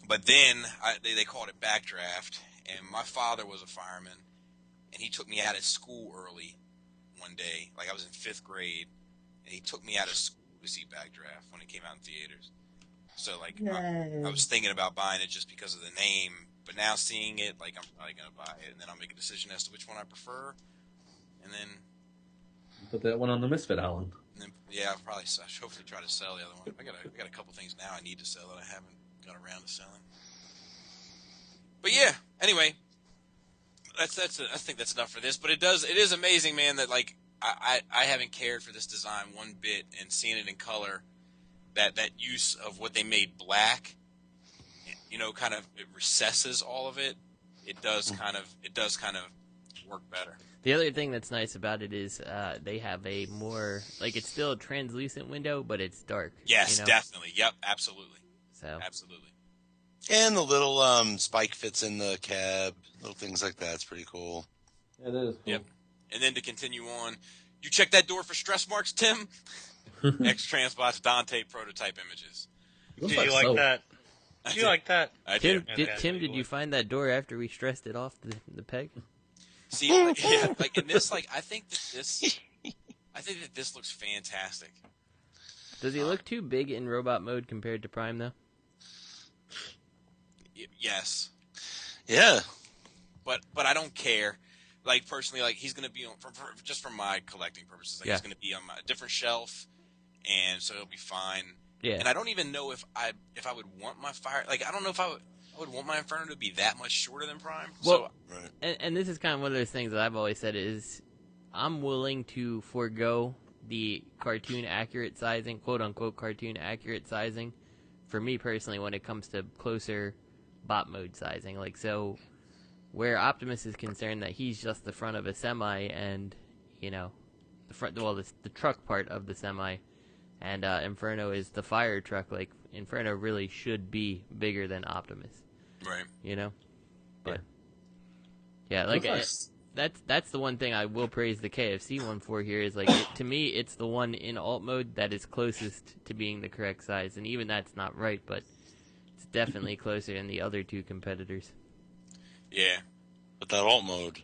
but then they called it Backdraft, and my father was a fireman, and he took me out of school early one day. Like, I was in 5th grade, and he took me out of school to see Backdraft when it came out in theaters. So, like, I was thinking about buying it just because of the name, but now seeing it, like, I'm probably going to buy it, and then I'll make a decision as to which one I prefer, and then... Put that one on the Misfit Island. And then, yeah, I'll probably hopefully try to sell the other one. I got a couple things now I need to sell that I haven't got around to selling. But yeah, anyway, I think that's enough for this. But it is amazing, man, that like I haven't cared for this design one bit, and seeing it in color, that use of what they made black, you know, kind of it recesses all of it. It does kind of work better. The other thing that's nice about it is they have a more, like, it's still a translucent window, but it's dark. Yes, you know? definitely. Yep, absolutely. So absolutely. And the little spike fits in the cab, little things like that. It's pretty cool. It is cool. Yep. And then to continue on, you check that door for stress marks, Tim? XTransbots Dante prototype images. Did you like that? Did you like that? I Tim, did. did you find that door after we stressed it off the peg? See, like in this, like I think that this looks fantastic. Does he look too big in robot mode compared to Prime, though? Yes. Yeah. But I don't care. Like, personally, like, he's going to be on, just for my collecting purposes, like, he's going to be on a different shelf, and so he'll be fine. Yeah. And I don't even know if I would want my fire, like, I don't know if I would want my Inferno to be that much shorter than Prime. Well, so, and this is kind of one of those things that I've always said is I'm willing to forego the cartoon accurate sizing, quote unquote cartoon accurate sizing, for me personally when it comes to closer bot mode sizing. Like, so where Optimus is concerned that he's just the front of a semi and, you know, the truck part of the semi, and Inferno is the fire truck, like, Inferno really should be bigger than Optimus. Right. You know? But, yeah, like, that's the one thing I will praise the KFC one for here is, like, to me, it's the one in alt mode that is closest to being the correct size, and even that's not right, but it's definitely closer than the other two competitors. Yeah. But that alt mode.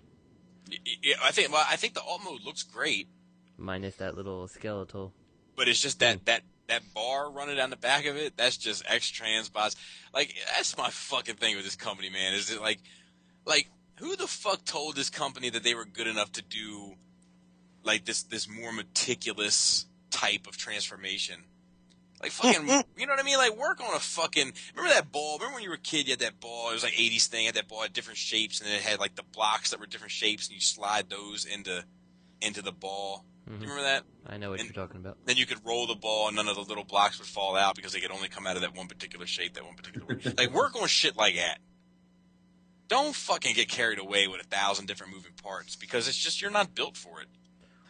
Yeah, I think the alt mode looks great. Minus that little skeletal. But it's just that bar running down the back of it, that's just XTransbots. Like, that's my fucking thing with this company, man. Is it like who the fuck told this company that they were good enough to do like this more meticulous type of transformation? Like, fucking, you know what I mean? Like, work on a fucking, remember that ball? Remember when you were a kid, you had that ball, it was like 80s thing, had that ball had different shapes, and then it had like the blocks that were different shapes, and you slide those into the ball. Mm-hmm. You remember that? I know what you're talking about. Then you could roll the ball, and none of the little blocks would fall out because they could only come out of that one particular shape, that one particular way. Like, work on shit like that. Don't fucking get carried away with 1,000 different moving parts, because it's just, you're not built for it.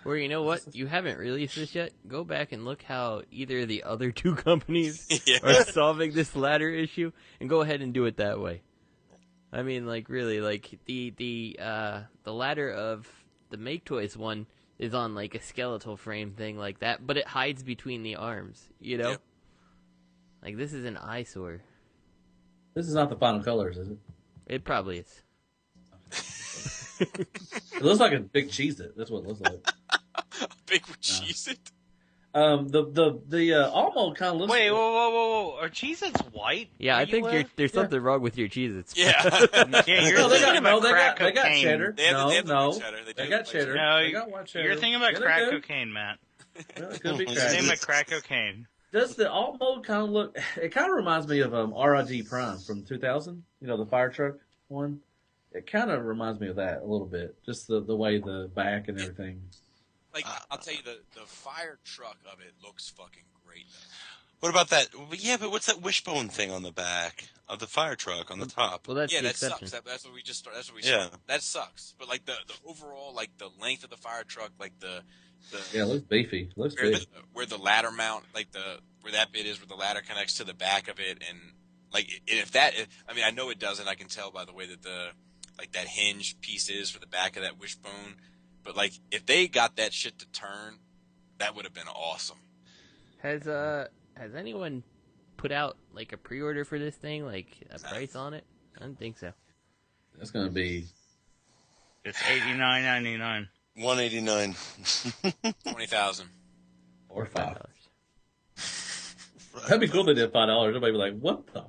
Or, you know what? You haven't released this yet. Go back and look how either of the other two companies are solving this ladder issue, and go ahead and do it that way. I mean, like, really, like, the ladder of the Make Toys one is on, like, a skeletal frame thing like that, but it hides between the arms, you know? Yep. Like, this is an eyesore. This is not the final colors, is it? It probably is. It looks like a big Cheez-It. That's what it looks like. Big Cheez-It? The alt mode kind of looks... Wait, whoa. Are Cheez-Its white? Yeah, I think there's something wrong with your Cheez-Its. Yeah. You're thinking about crack they got cocaine. cheddar. They got cheddar. No, they got white cheddar. You're thinking about crack cocaine, Matt. Well, it could be You're crack. thinking about crack cocaine. Does the alt mode kind of look... It kind of reminds me of RIG Prime from 2000. You know, the fire truck one. It kind of reminds me of that a little bit. Just the way the back and everything. Like, I'll tell you, the fire truck of it looks fucking great. What about that? Yeah, but what's that wishbone thing on the back of the fire truck on the top? Well, that's the that exception. sucks. That's what we just started. That's what we saw. That sucks. But like the overall, like the length of the fire truck, like the yeah, it looks beefy. It looks big. Where the ladder mount, like where that bit is, where the ladder connects to the back of it, and like I mean, I know it doesn't. I can tell by the way that that hinge piece is for the back of that wishbone. But like, if they got that shit to turn, that would have been awesome. Has anyone put out like a pre-order for this thing, like a price on it? I don't think so. That's gonna be It's $89.99. $189. 20,000. Or $5. That'd be cool if they did $5. Everybody would be like, what the?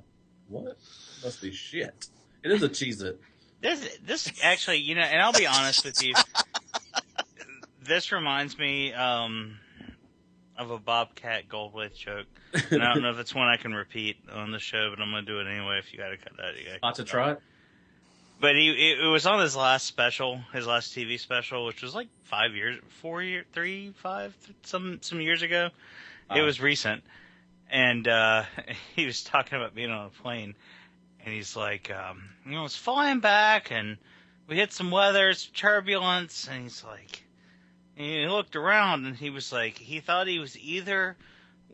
What? Must be shit. It is a Cheez-It. This actually, you know, and I'll be honest with you. This reminds me of a Bobcat Goldthwait joke. And I don't know if it's one I can repeat on the show, but I'm going to do it anyway. If you got to cut that, you got to try it. But it was on his last special, his last TV special, which was like some years ago. It was recent. And he was talking about being on a plane. And he's like, you know, it's flying back, and we hit some weather, some turbulence. And he's like, and he looked around, and he was like, he thought he was either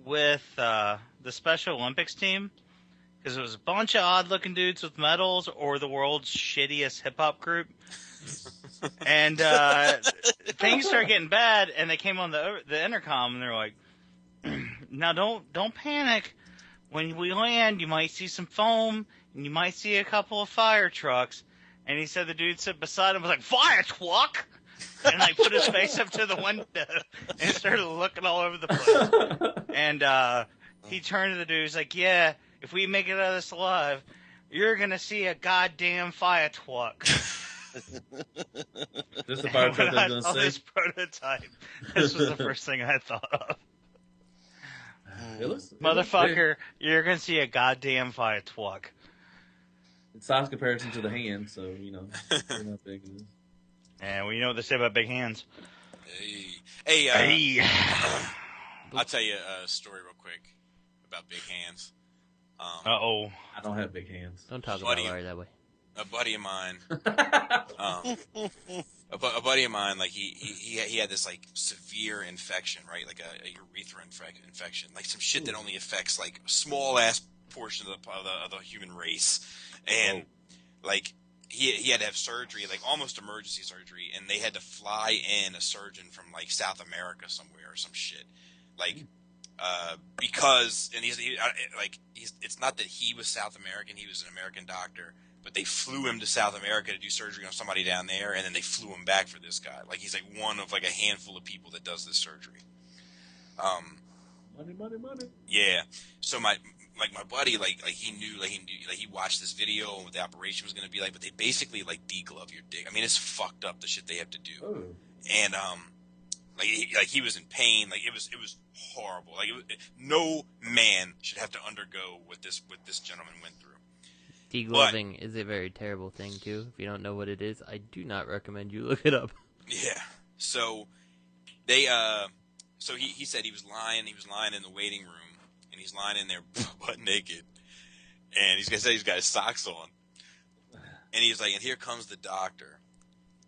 with the Special Olympics team, because it was a bunch of odd-looking dudes with medals, or the world's shittiest hip-hop group. And things started getting bad, and they came on the intercom, and they're like, now don't panic. When we land, you might see some foam, and you might see a couple of fire trucks. And he said the dude sitting beside him was like, fire truck? And like put his face up to the window and started looking all over the place. And he turned to the dude, he's like, yeah, if we make it out of this alive, you're going to see a goddamn fire truck. This the fire truck they're going to see? This prototype, this was the first thing I thought of. Motherfucker, you're going to see a goddamn fire truck. It's size comparison to the hand, so, you know, they're not big. And we know what they say about big hands. Hey. I'll tell you a story real quick about big hands. I don't have big hands. Don't talk about Larry that way. A buddy of mine, a buddy of mine, like he had this like severe infection, right? Like a urethra infection, like some shit that only affects like a small ass portion of the human race, and like he had to have surgery, like almost emergency surgery, and they had to fly in a surgeon from like South America somewhere or some shit, like because it's not that he was South American, he was an American doctor. But they flew him to South America to do surgery on somebody down there, and then they flew him back for this guy. Like he's like one of like a handful of people that does this surgery. Money. Yeah. So my buddy he watched this video and what the operation was going to be like, but they basically like deglove your dick. I mean, it's fucked up the shit they have to do. Oh. And he was in pain. Like it was horrible. Like no man should have to undergo what this gentleman went through. Degloving is a very terrible thing, too. If you don't know what it is, I do not recommend you look it up. Yeah. So they so he said he was lying in the waiting room, and he's lying in there butt naked. And he's got his socks on. And he's like, and here comes the doctor.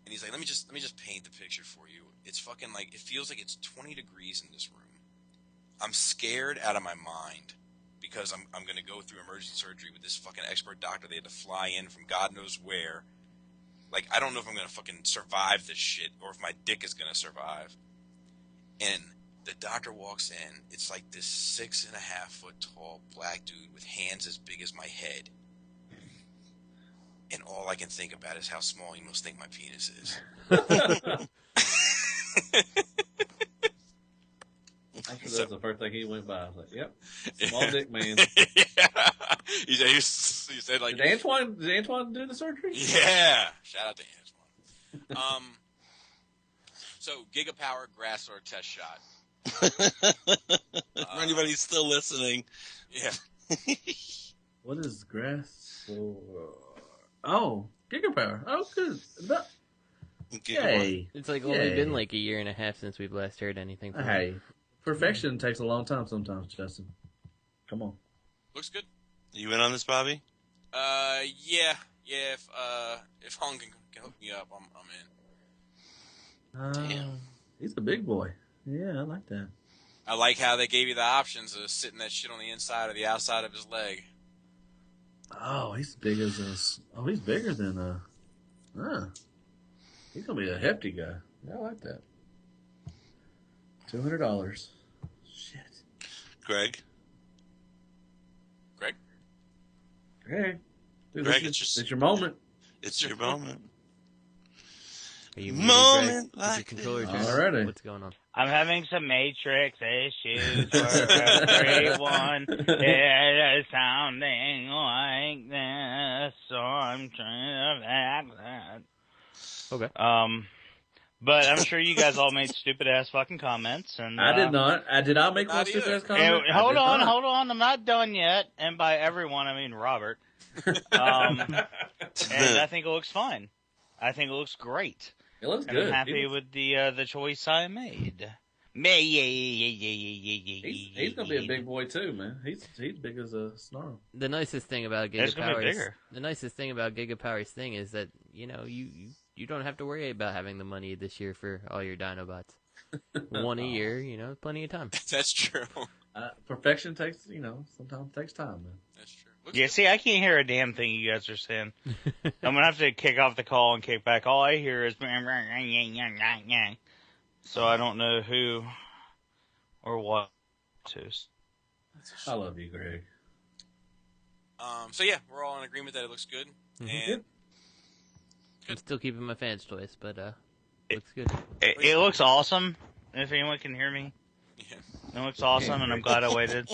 And he's like, let me just paint the picture for you. It's fucking like, it feels like it's 20 degrees in this room. I'm scared out of my mind. Because I'm going to go through emergency surgery with this fucking expert doctor. They had to fly in from God knows where. Like, I don't know if I'm going to fucking survive this shit or if my dick is going to survive. And the doctor walks in. It's like this 6.5-foot tall black dude with hands as big as my head. And all I can think about is how small he must think my penis is. Actually, that's the first thing he went by. I was like, yep. Small dick man. Yeah. He said like... Did Antoine do the surgery? Yeah. Shout out to Antoine. So, Gigapower Grassor test shot. For anybody who's still listening. Yeah. What is Grassor? Oh, Gigapower. Oh, good. Yay. It's like only been like a year and a half since we've last heard anything from him. Perfection takes a long time sometimes, Justin. Come on. Looks good. You in on this, Bobby? Yeah. If Hung can hook me up, I'm in. Damn. He's a big boy. Yeah, I like that. I like how they gave you the options of sitting that shit on the inside or the outside of his leg. Oh, he's big as this. Oh, he's bigger than he's gonna be a hefty guy. Yeah, I like that. $200. Shit. Greg. Dude, Greg, it's your moment. It's your moment. Are you muted, Moment Greg? Is your like controller this. turned on? Alrighty. What's going on? I'm having some Matrix issues where everyone is sounding like this, so I'm trying to fix that. Okay. But I'm sure you guys all made stupid ass fucking comments, and I did not. Did I make one Not stupid either. ass comment? I hold did on, not. I'm not done yet. And by everyone, I mean Robert. And I think it looks fine. I think it looks great. It looks And good. I'm happy with the choice I made. He's gonna be a big boy too, man. He's big as a snarl. The nicest thing about It's gonna be Gigapower's bigger. thing is that you don't have to worry about having the money this year for all your Dinobots. One a year, plenty of time. That's true. Perfection takes, sometimes takes time, man. That's true. Looks Yeah, good. see, I can't hear a damn thing you guys are saying. I'm gonna have to kick off the call and kick back. All I hear is so I don't know who or what to. I love you, Greg. So yeah, we're all in agreement that it looks good. And I'm still keeping my fans' choice, but looks good. It looks awesome. If anyone can hear me, yeah. it looks awesome, and I'm glad I waited.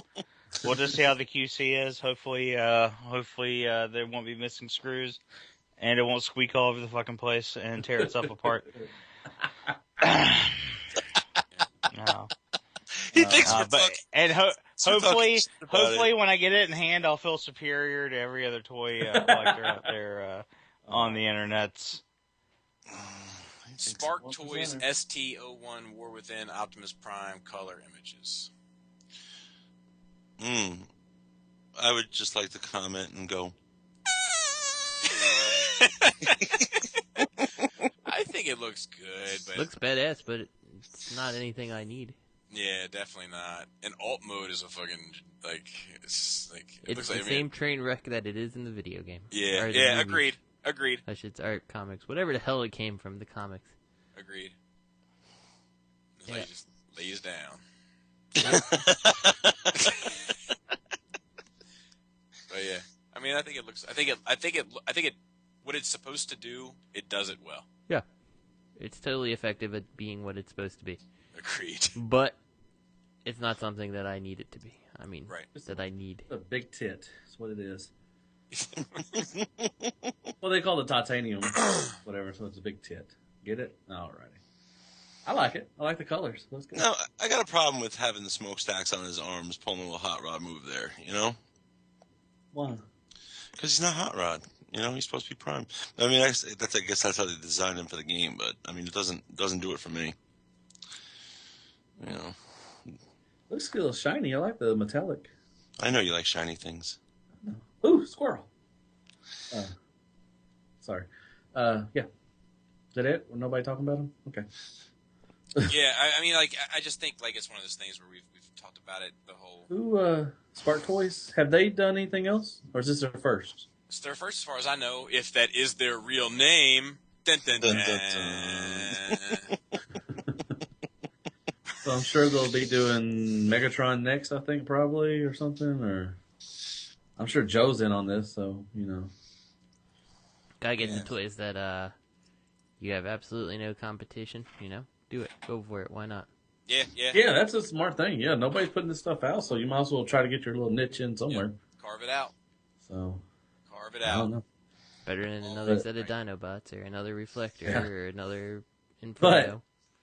We'll just see how the QC is. Hopefully, there won't be missing screws, and it won't squeak all over the fucking place and tear itself apart. No. He thinks we're But talking. and hopefully, shit about it. when I get it in hand, I'll feel superior to every other toy collector out there on the internets. Spark Toys ST01 War Within Optimus Prime color images. I would just like to comment and go. I think it looks good, but Looks badass, but it's not anything I need. yeah, definitely not. And alt mode is a fucking it's It's looks the like same train wreck that it is in the video game. Yeah, Or the yeah, movie. agreed, I should art comics, whatever the hell it came from, the comics. agreed. Yeah. Lays down. But yeah, I mean, I think it looks. I think it. What it's supposed to do, it does it well. Yeah, it's totally effective at being what it's supposed to be. Agreed. But it's not something that I need it to be. I mean, Right. that I need. A big tit. That's what it is. Well, they call it titanium, whatever. So it's a big tit. Get it? Alrighty. I like it. I like the colors. Looks good. No, I got a problem with having the smokestacks on his arms, pulling a little hot rod move there. Why? Because he's not hot rod. He's supposed to be Prime. I mean, I guess that's how they designed him for the game, but I mean, it doesn't do it for me. Looks a little shiny. I like the metallic. I know you like shiny things. Ooh, squirrel. Sorry. Yeah. Is that it? Nobody talking about him? Okay. Yeah, I mean, I just think it's one of those things where we've talked about it the whole. Who, Spark Toys, have they done anything else? Or is this their first? It's their first, as far as I know, if that is their real name. Dun, dun, dun. Dun, dun, So I'm sure they'll be doing Megatron next, I think, probably, or something, or... I'm sure Joe's in on this, so, Gotta get the toys that you have absolutely no competition. Do it. Go for it. Why not? Yeah. Yeah, that's a smart thing. Yeah, nobody's putting this stuff out, so you might as well try to get your little niche in somewhere. Carve it out. So, Carve it I don't out. know. Better than another But- set of Dinobots or another Reflector Yeah. or another Inferno.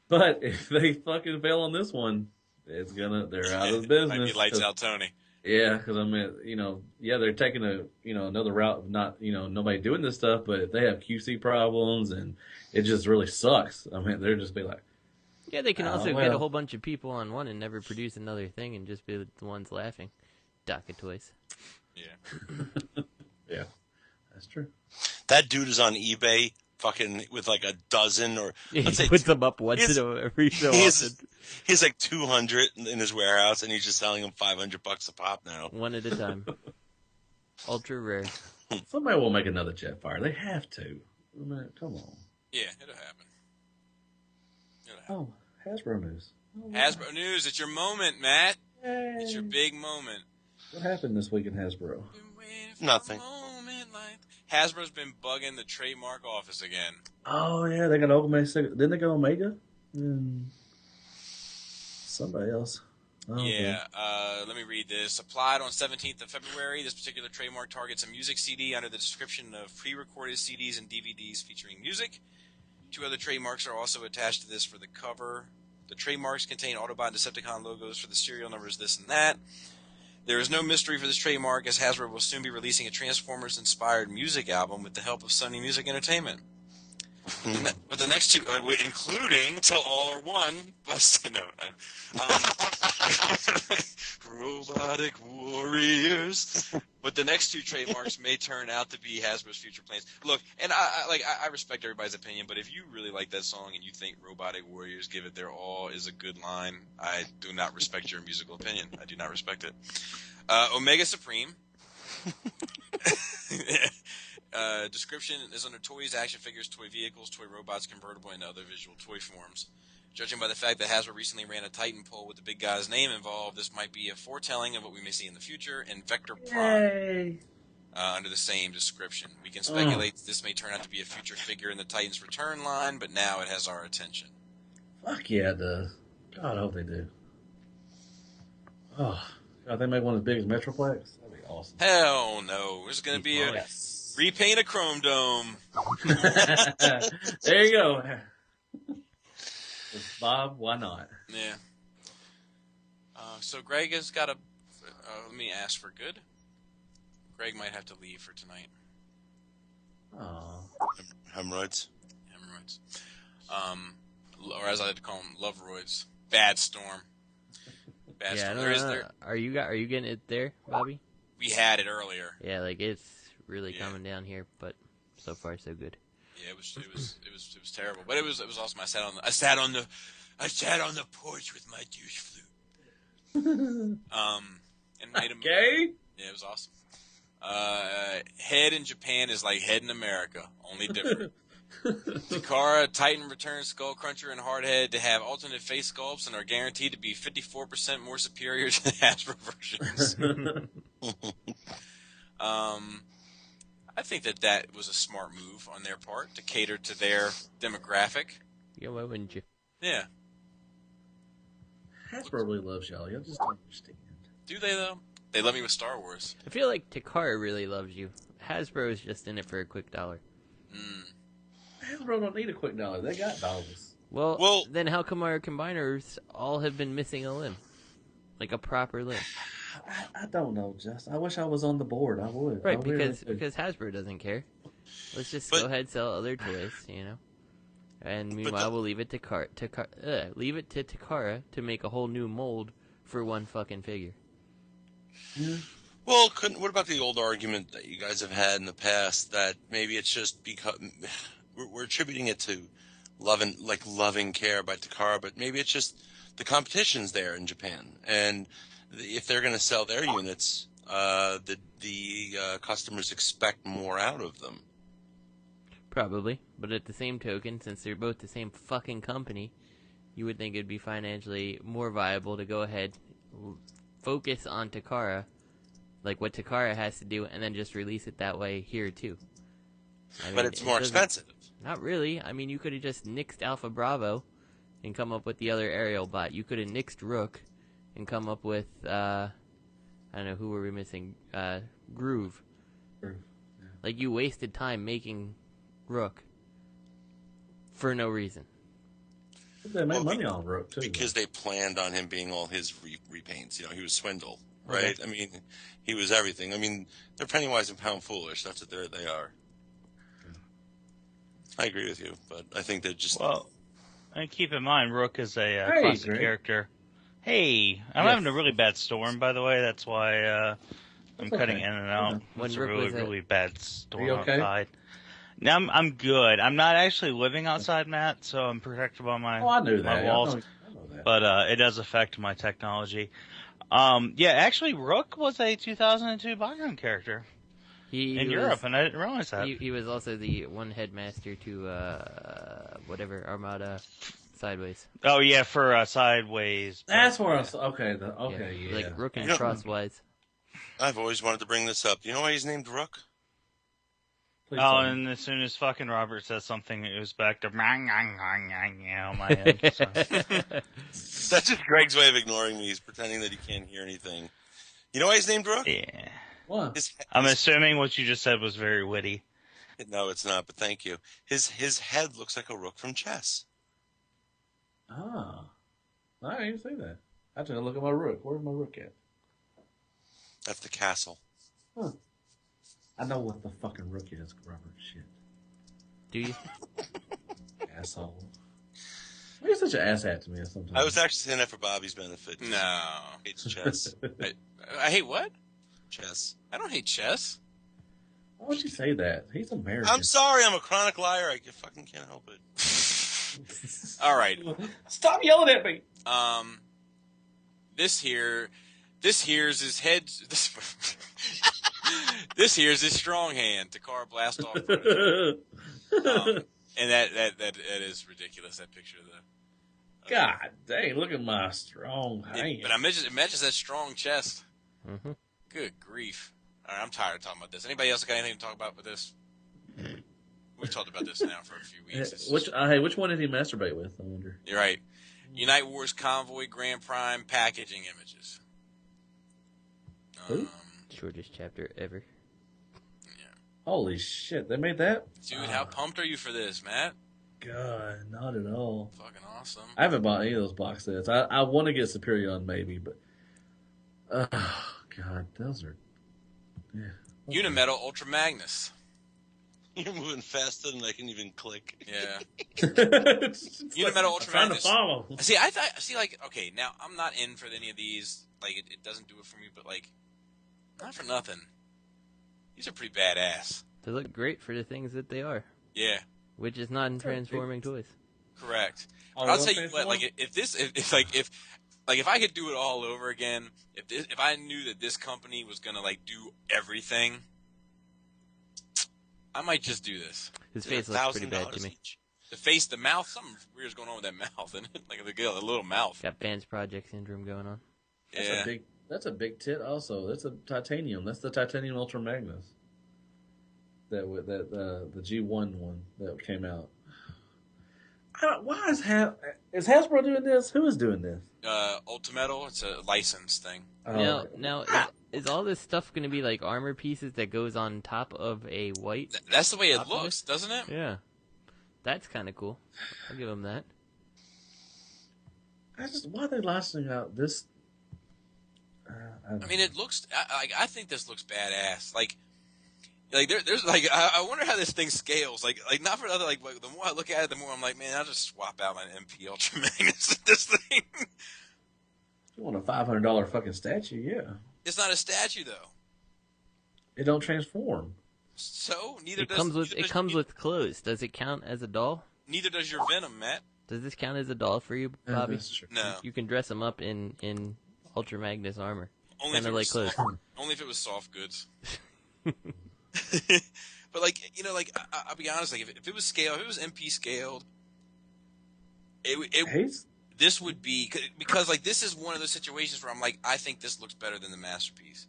But if they fucking fail on this one, they're out of business. Might be lights out, Tony. Yeah, because I mean, they're taking another route of not, nobody doing this stuff, but if they have QC problems and it just really sucks, I mean, they're just be like, Yeah, they can also get well. a whole bunch of people on one and never produce another thing and just be the ones laughing. Docket toys. Yeah. yeah, that's true. That dude is on eBay, fucking with like a dozen or He let's say puts them up once he's- every so he often. has like 200 in his warehouse, and he's just selling them $500 a pop now. One at a time. Ultra rare. Somebody will make another Jetfire. They have to. I mean, come on. Yeah, it'll happen. Oh, Hasbro news. Oh, wow. Hasbro News, it's your moment, Matt. Yay. It's your big moment. What happened this week in Hasbro? Nothing. Hasbro's been bugging the trademark office again. Oh yeah, they got Omega. Didn't they get Omega? Somebody else. Oh, Yeah, let me read this. Applied on 17th of February, this particular trademark targets a music CD under the description of pre-recorded CDs and DVDs featuring music. 2 other trademarks are also attached to this for the cover. The trademarks contain Autobot and Decepticon logos for the serial numbers, this and that. There is no mystery for this trademark, as Hasbro will soon be releasing a Transformers-inspired music album with the help of Sony Music Entertainment. But the next 2, including Till All Are One, Robotic Warriors. But the next 2 trademarks may turn out to be Hasbro's future plans. Look, and I respect everybody's opinion, but if you really like that song and you think Robotic Warriors Give It Their All is a good line, I do not respect your musical opinion. I do not respect it. Omega Supreme. Description is under toys, action figures, toy vehicles, toy robots convertible into other visual toy forms. Judging by the fact that Hasbro recently ran a Titan poll with the big guy's name involved, this might be a foretelling of what we may see in the future. And Vector Prime, under the same description. We can speculate this may turn out to be a future figure in the Titans Return line, but now it has our attention. Fuck yeah, it does. God, I hope they do. Oh, God, they make one as big as Metroplex? That'd be awesome. Hell no. There's going to be a repaint a Chrome Dome. There you go. Bob, why not? Yeah. So Greg has got a... let me ask for good. Greg might have to leave for tonight. Oh. Hemorrhoids. Or as I like to call them, love-roids. Bad storm. Bad storm. Are you getting it there, Bobby? We had it earlier. Yeah, like it's really coming down here, but so far so good. Yeah, it was terrible, but it was awesome. I sat on the porch with my douche flute. And made him. Okay. Yeah, it was awesome. Head in Japan is like head in America, only different. Takara, Titan returns Skullcruncher and Hardhead to have alternate face sculpts and are guaranteed to be 54% more superior to the Hasbro versions. I think that was a smart move on their part to cater to their demographic. Yeah, why wouldn't you? Yeah. Hasbro really loves y'all. Y'all just don't understand. Do they, though? They love me with Star Wars. I feel like Takara really loves you. Hasbro is just in it for a quick dollar. Hasbro don't need a quick dollar. They got dollars. Well, then how come our combiners all have been missing a limb? Like a proper limb? I don't know, Justin. I wish I was on the board. I would. Right, because Hasbro doesn't care. Let's just go ahead and sell other toys, you know? And meanwhile, we'll leave it to Takara to make a whole new mold for one fucking figure. Yeah. Well, what about the old argument that you guys have had in the past that maybe it's just because we're attributing it to loving care by Takara, but maybe it's just the competition's there in Japan, and if they're going to sell their units, the customers expect more out of them. Probably, but at the same token, since they're both the same fucking company, you would think it'd be financially more viable to go ahead, focus on Takara, like what Takara has to do, and then just release it that way here too. But it's more expensive. Not really. I mean, you could have just nixed Alpha Bravo and come up with the other aerial bot. You could have nixed Rook and come up with, I don't know, who were we missing? Groove. Yeah. Like, you wasted time making Rook for no reason. They made money on Rook, too. Because they planned on him being all his repaints. You know, he was Swindle, right? Okay. I mean, he was everything. I mean, they're penny wise and pound foolish. That's what they are. I agree with you, but I think they're just... Well, and keep in mind, Rook is a classic character. Hey, I'm having a really bad storm, by the way. That's why I'm cutting in and out. It's a really bad storm outside. Now, I'm good. I'm not actually living outside, Matt, so I'm protected by my walls. I know that. But it does affect my technology. Actually, Rook was a 2002 Buggin character. In Europe, and I didn't realize that. He was also the one headmaster to whatever Armada Sideways. Oh yeah, for Sideways. That's where I was. Okay, Like Rook and Crosswise. I've always wanted to bring this up. Do you know why he's named Rook? Please Oh, tell me. and as soon as fucking Robert says something, it was back to on my head. So. That's just Greg's way of ignoring me. He's pretending that he can't hear anything. You know why he's named Rook? Yeah. What? I'm assuming what you just said was very witty. No, it's not, but thank you. His head looks like a rook from chess. Ah. I didn't even say that. I have to look at my rook. Where's my rook at? That's the castle. Huh. I know what the fucking rook is, Robert. Shit. Do you? Asshole. Why are you such an asshat to me sometimes? I was actually saying that for Bobby's benefit. No. He hates chess. I hate what? Chess. I don't hate chess. Why would you say that? He's American. I'm sorry, I'm a chronic liar. I fucking can't help it. All right. Stop yelling at me. This here's his head. This here's his strong hand. Takara blast off. And that is ridiculous. That picture of the. God dang! Look at my strong hand. But it matches that strong chest. Mm-hmm. Good grief! All right, I'm tired of talking about this. Anybody else got anything to talk about with this? We've talked about this now for a few weeks. Which one did he masturbate with? I wonder. You're right. Unite Wars Convoy Grand Prime packaging images. Who? Shortest chapter ever. Holy shit! They made that. Dude, how pumped are you for this, Matt? God, not at all. Fucking awesome. I haven't bought any of those box sets. I want to get Superion maybe, but God, those are. Yeah. Unimetal Ultra Magnus. You're moving faster than I can even click. Yeah. Unimetal Unimetal Ultra trying to Magnus. follow. See, like, okay, now I'm not in for any of these. Like, it doesn't do it for me, but like, not for nothing. These are pretty badass. They look great for the things that they are. Yeah. Which is non-transforming toys. Correct. Oh, But I'll they'll tell you what, transform? like, if I could do it all over again, if I knew that this company was gonna like do everything, I might just do this. His face looks pretty bad to me. Each. The face, the mouth, something weird's going on with that mouth, isn't it? Like a little mouth. Got Band's Project Syndrome going on. Yeah. That's a big tit. Also, that's a titanium. That's the titanium Ultra Magnus. The G1 one that came out. Why is Hasbro doing this? Who is doing this? Ultimetal, it's a license thing. Now, is all this stuff going to be like armor pieces that goes on top of a white? That's the way it Optimus? looks, doesn't it? Yeah, that's kind of cool. I'll give them that. Why are they licensing out this? I mean, it looks. I think this looks badass. Like there's like I wonder how this thing scales. Like not for other. Like the more I look at it, the more I'm like, man, I'll just swap out my MP Ultra Magnus with this thing. If you want a $500 fucking statue, yeah. It's not a statue though. It don't transform. So neither It does. comes with clothes. Does it count as a doll? Neither does your Venom, Matt. Does this count as a doll for you, Bobby? That's true. No. You can dress him up in Ultra Magnus armor. Only if Kind it of was like clothes. soft, only if it was soft goods. But like I'll be honest. Like if it was scaled, if it was MP scaled, this would be because like this is one of those situations where I'm like, I think this looks better than the masterpiece.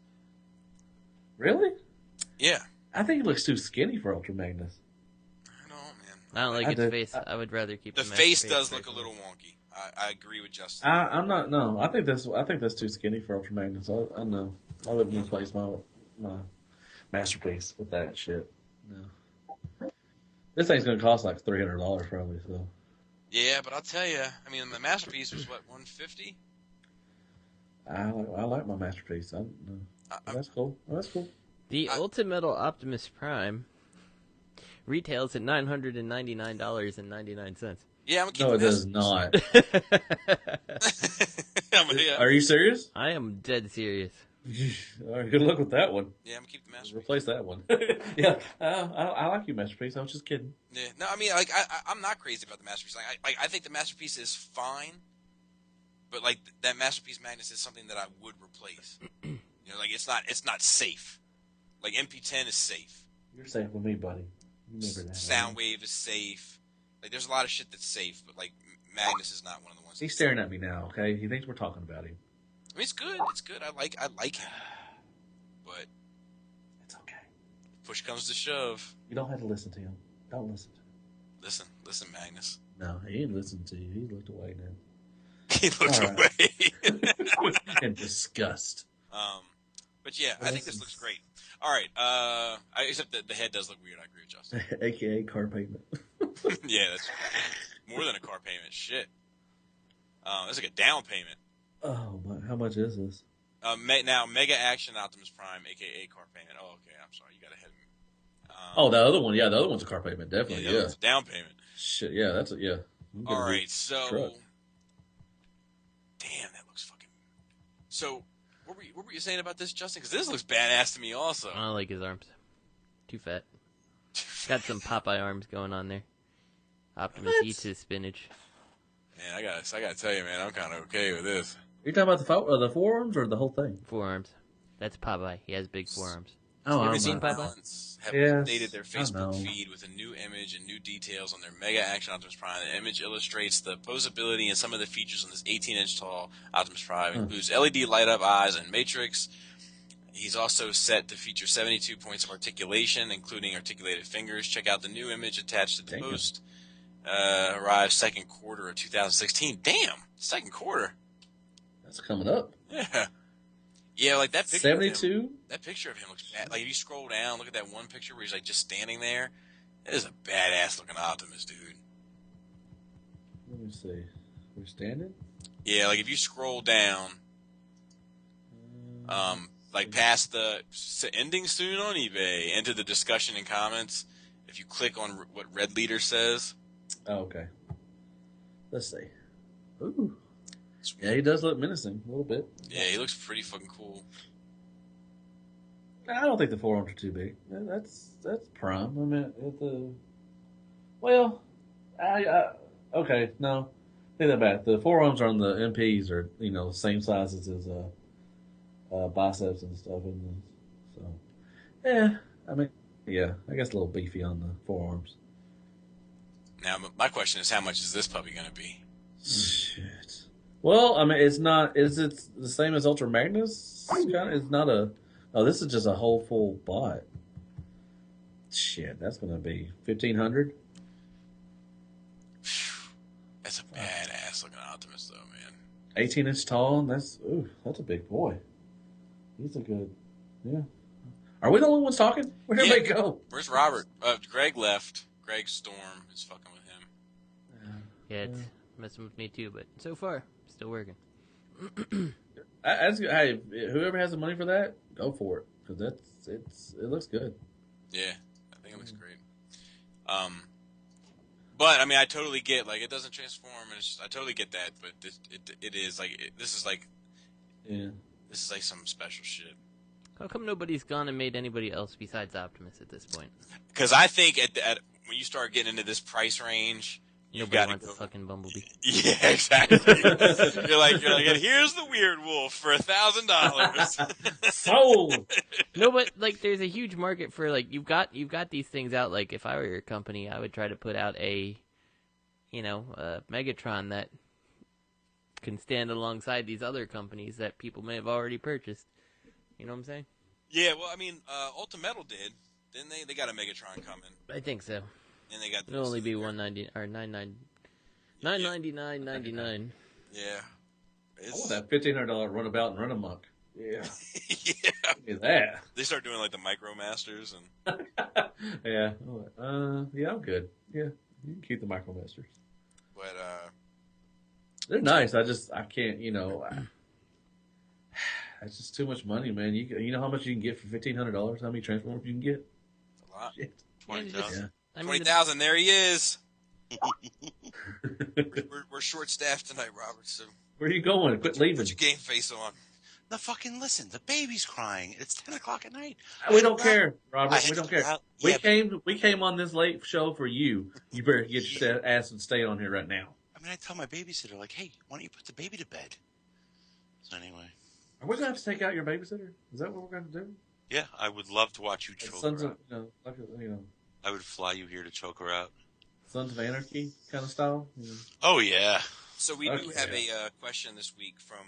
Really? Yeah. I think it looks too skinny for Ultra Magnus. I know, man. I don't like I its did- face. I would rather keep The the face master does face look a right little wonky. I agree with Justin. I'm not. No, I think that's too skinny for Ultra Magnus. I know. I wouldn't replace my masterpiece with that shit. No. This thing's gonna cost like $300 probably. So. Yeah, but I'll tell you. I mean, the masterpiece was what, $150? I like my masterpiece. That's cool. That's cool. The Ultimetal Optimus Prime retails at $999.99. Yeah, I'm gonna keep No, it this. does not. Yeah. Are you serious? I am dead serious. All right, good luck with that one. Yeah, I'm gonna keep the masterpiece. Replace that one. Yeah, I like you, masterpiece. I was just kidding. Yeah, no, I mean, like, I'm not crazy about the masterpiece. Like, I think the masterpiece is fine, but like that masterpiece Magnus is something that I would replace. You know, like it's not safe. Like MP10 is safe. You're safe with me, buddy. Remember that. Soundwave is safe. Like, there's a lot of shit that's safe, but like Magnus is not one of the ones. He's staring at me now. Okay, he thinks we're talking about him. I mean, it's good. It's good. I like him. but It's okay. push comes to shove. You don't have to listen to him. Don't listen to him. Listen, Magnus. No, he ain't listening to you. He looked away now. He looked All right. away. In disgust. But yeah, I think this looks great. All right, except that the head does look weird. I agree with Justin. AKA car payment. Yeah, that's more than a car payment. Shit. That's like a down payment. Oh, my, how much is this? Now, Mega Action Optimus Prime, a.k.a. car payment. Oh, okay, I'm sorry. You got ahead of me. The other one. Yeah, the other one's a car payment. Definitely, yeah. It's a down payment. Shit, yeah, that's it, yeah. All right, so... truck. Damn, that looks fucking... So, what were you saying about this, Justin? Because this looks badass to me also. I don't like his arms. Too fat. Got some Popeye arms going on there. Optimus eats his spinach. Man, I gotta tell you, man, I'm kind of okay with this. Are you talking about the forearms or the whole thing? Forearms. That's Popeye. He has big forearms. Oh, you ever I'm seen not- Popeye? Have Yes, updated their I know. Facebook feed with a new image and new details on their Mega Action Optimus Prime. The image illustrates the posability and some of the features on this 18-inch tall Optimus Prime. It includes LED light-up eyes and matrix. He's also set to feature 72 points of articulation, including articulated fingers. Check out the new image attached to the Damn. post. Arrives second quarter of 2016. Damn, second quarter. That's coming up. Yeah. Yeah, like that picture. 72? That picture of him looks bad. Like if you scroll down, look at that one picture where he's like just standing there. That is a badass looking Optimus, dude. Let me see. We're standing? Yeah, like if you scroll down, like past the ending soon on eBay, into the discussion and comments. If you click on what Red Leader says, Oh, okay. Let's see. Ooh. Yeah, he does look menacing a little bit. yeah, he looks pretty fucking cool. I don't think the forearms are too big. That's prime. I mean, okay, no, take that back. The forearms on the MPs are the same size as his biceps and stuff, and so yeah. I mean, yeah, I guess a little beefy on the forearms. Now, my question is, how much is this puppy going to be? Shit. Well, I mean, it's not. Is it the same as Ultra Magnus? It's not a. Oh, this is just a whole full bot. Shit, that's going to be 1,500. That's a badass looking Optimus, though, man. 18-inch tall. That's a big boy. He's a good. Yeah. Are we the only ones talking? Where'd everybody go? Where's Robert? Greg left. Greg Storm is fucking with him. Yeah, it's messing with me too, but so far, still working. Hey, whoever has the money for that, go for it, because it looks good. Yeah, I think it looks great. But I mean, I totally get it doesn't transform, and it's just, I totally get that. But it is this is like some special shit. How come nobody's gone and made anybody else besides Optimus at this point? Because I think at when you start getting into this price range, you've Nobody got to wants go. a fucking Bumblebee. Yeah, exactly. you're like, and here's the Weird Wolf for $1,000. Sold. No, but there's a huge market for you've got these things out. Like if I were your company, I would try to put out a Megatron that can stand alongside these other companies that people may have already purchased. You know what I'm saying? Yeah, well, I mean, Ultimetal did, didn't they? They got a Megatron coming, I think so. and they got. It'll only be $190 or $999.99. Yeah. I want that $1,500 runabout and run amok. Yeah. Yeah. Give me that. They start doing the Micromasters and. Yeah. Yeah, I'm good. Yeah, you can keep the Micromasters. But They're nice. I can't. That's just too much money, man. You know how much you can get for $1,500? How many Transformers you can get? a lot. Shit. 20,000. I mean, 20,000. There he is. we're short staffed tonight, Robert. So Where are you going? Quit leaving. put your game face on. The fucking listen, the baby's crying. It's 10 o'clock at night. We don't care, I Robert. had We don't to care. go out. We came on this late show for you. You better get your ass and stay on here right now. I mean, I tell my babysitter, hey, why don't you put the baby to bed? So anyway. Are we gonna have to take out your babysitter? Is that what we're gonna do? Yeah, I would love to watch you choke Sons her of out. like I would fly you here to choke her out. Sons of Anarchy kind of style. Oh, yeah. So we do Okay. have a question this week from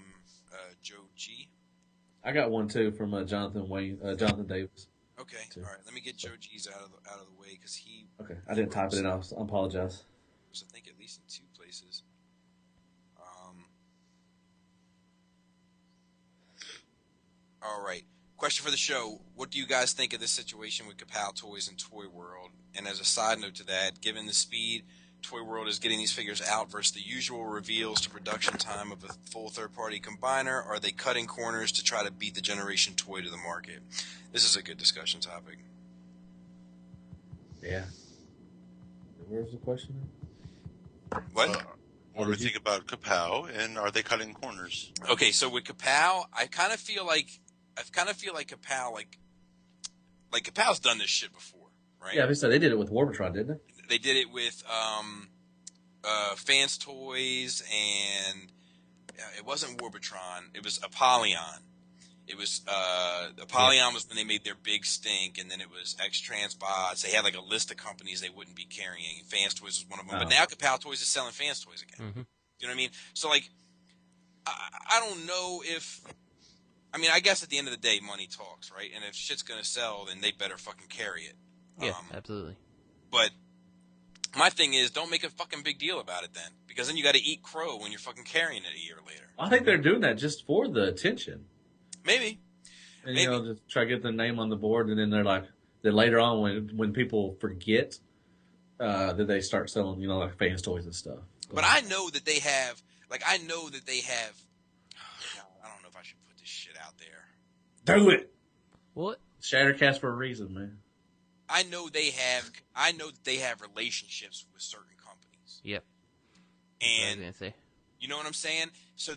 Joe G. I got one too from Jonathan Davis. Okay, too. all right. Let me get Joe G's out of the way because he. Okay, I didn't type it in. I apologize. I think at least in 2 places. All right. Question for the show: what do you guys think of this situation with Kapow Toys and Toy World? And as a side note to that, given the speed Toy World is getting these figures out versus the usual reveals to production time of a full third-party combiner, are they cutting corners to try to beat the Generation Toy to the market? This is a good discussion topic. Yeah. Where's the question? What? What do we think about Kapow, and are they cutting corners? Okay, so with Kapow, I kind of feel like Kapow, like Kapow's done this shit before, right? Yeah, they did it with Warbotron, didn't they? They did it with Fans Toys, and it wasn't Warbotron. It was Apollyon. It was Apollyon was when they made their big stink, and then it was XTransbots. They had like a list of companies they wouldn't be carrying. Fans Toys was one of them. But now Kapow Toys is selling Fans Toys again. Mm-hmm. You know what I mean? So like, I don't know if. I mean, I guess at the end of the day, money talks, right? And if shit's gonna sell, then they better fucking carry it. Yeah, absolutely. But my thing is, don't make a fucking big deal about it then, because then you got to eat crow when you're fucking carrying it a year later. I think they're doing that just for the attention. Maybe. And just try to get their name on the board, and then they're like, then later on when people forget, that they start selling, like Fans Toys and stuff. But I know that they have, I don't know if I should put this shit out there. Do it. What? Shattercast for a reason, man. I know they have relationships with certain companies. Yep. And I was gonna say. You know what I'm saying? So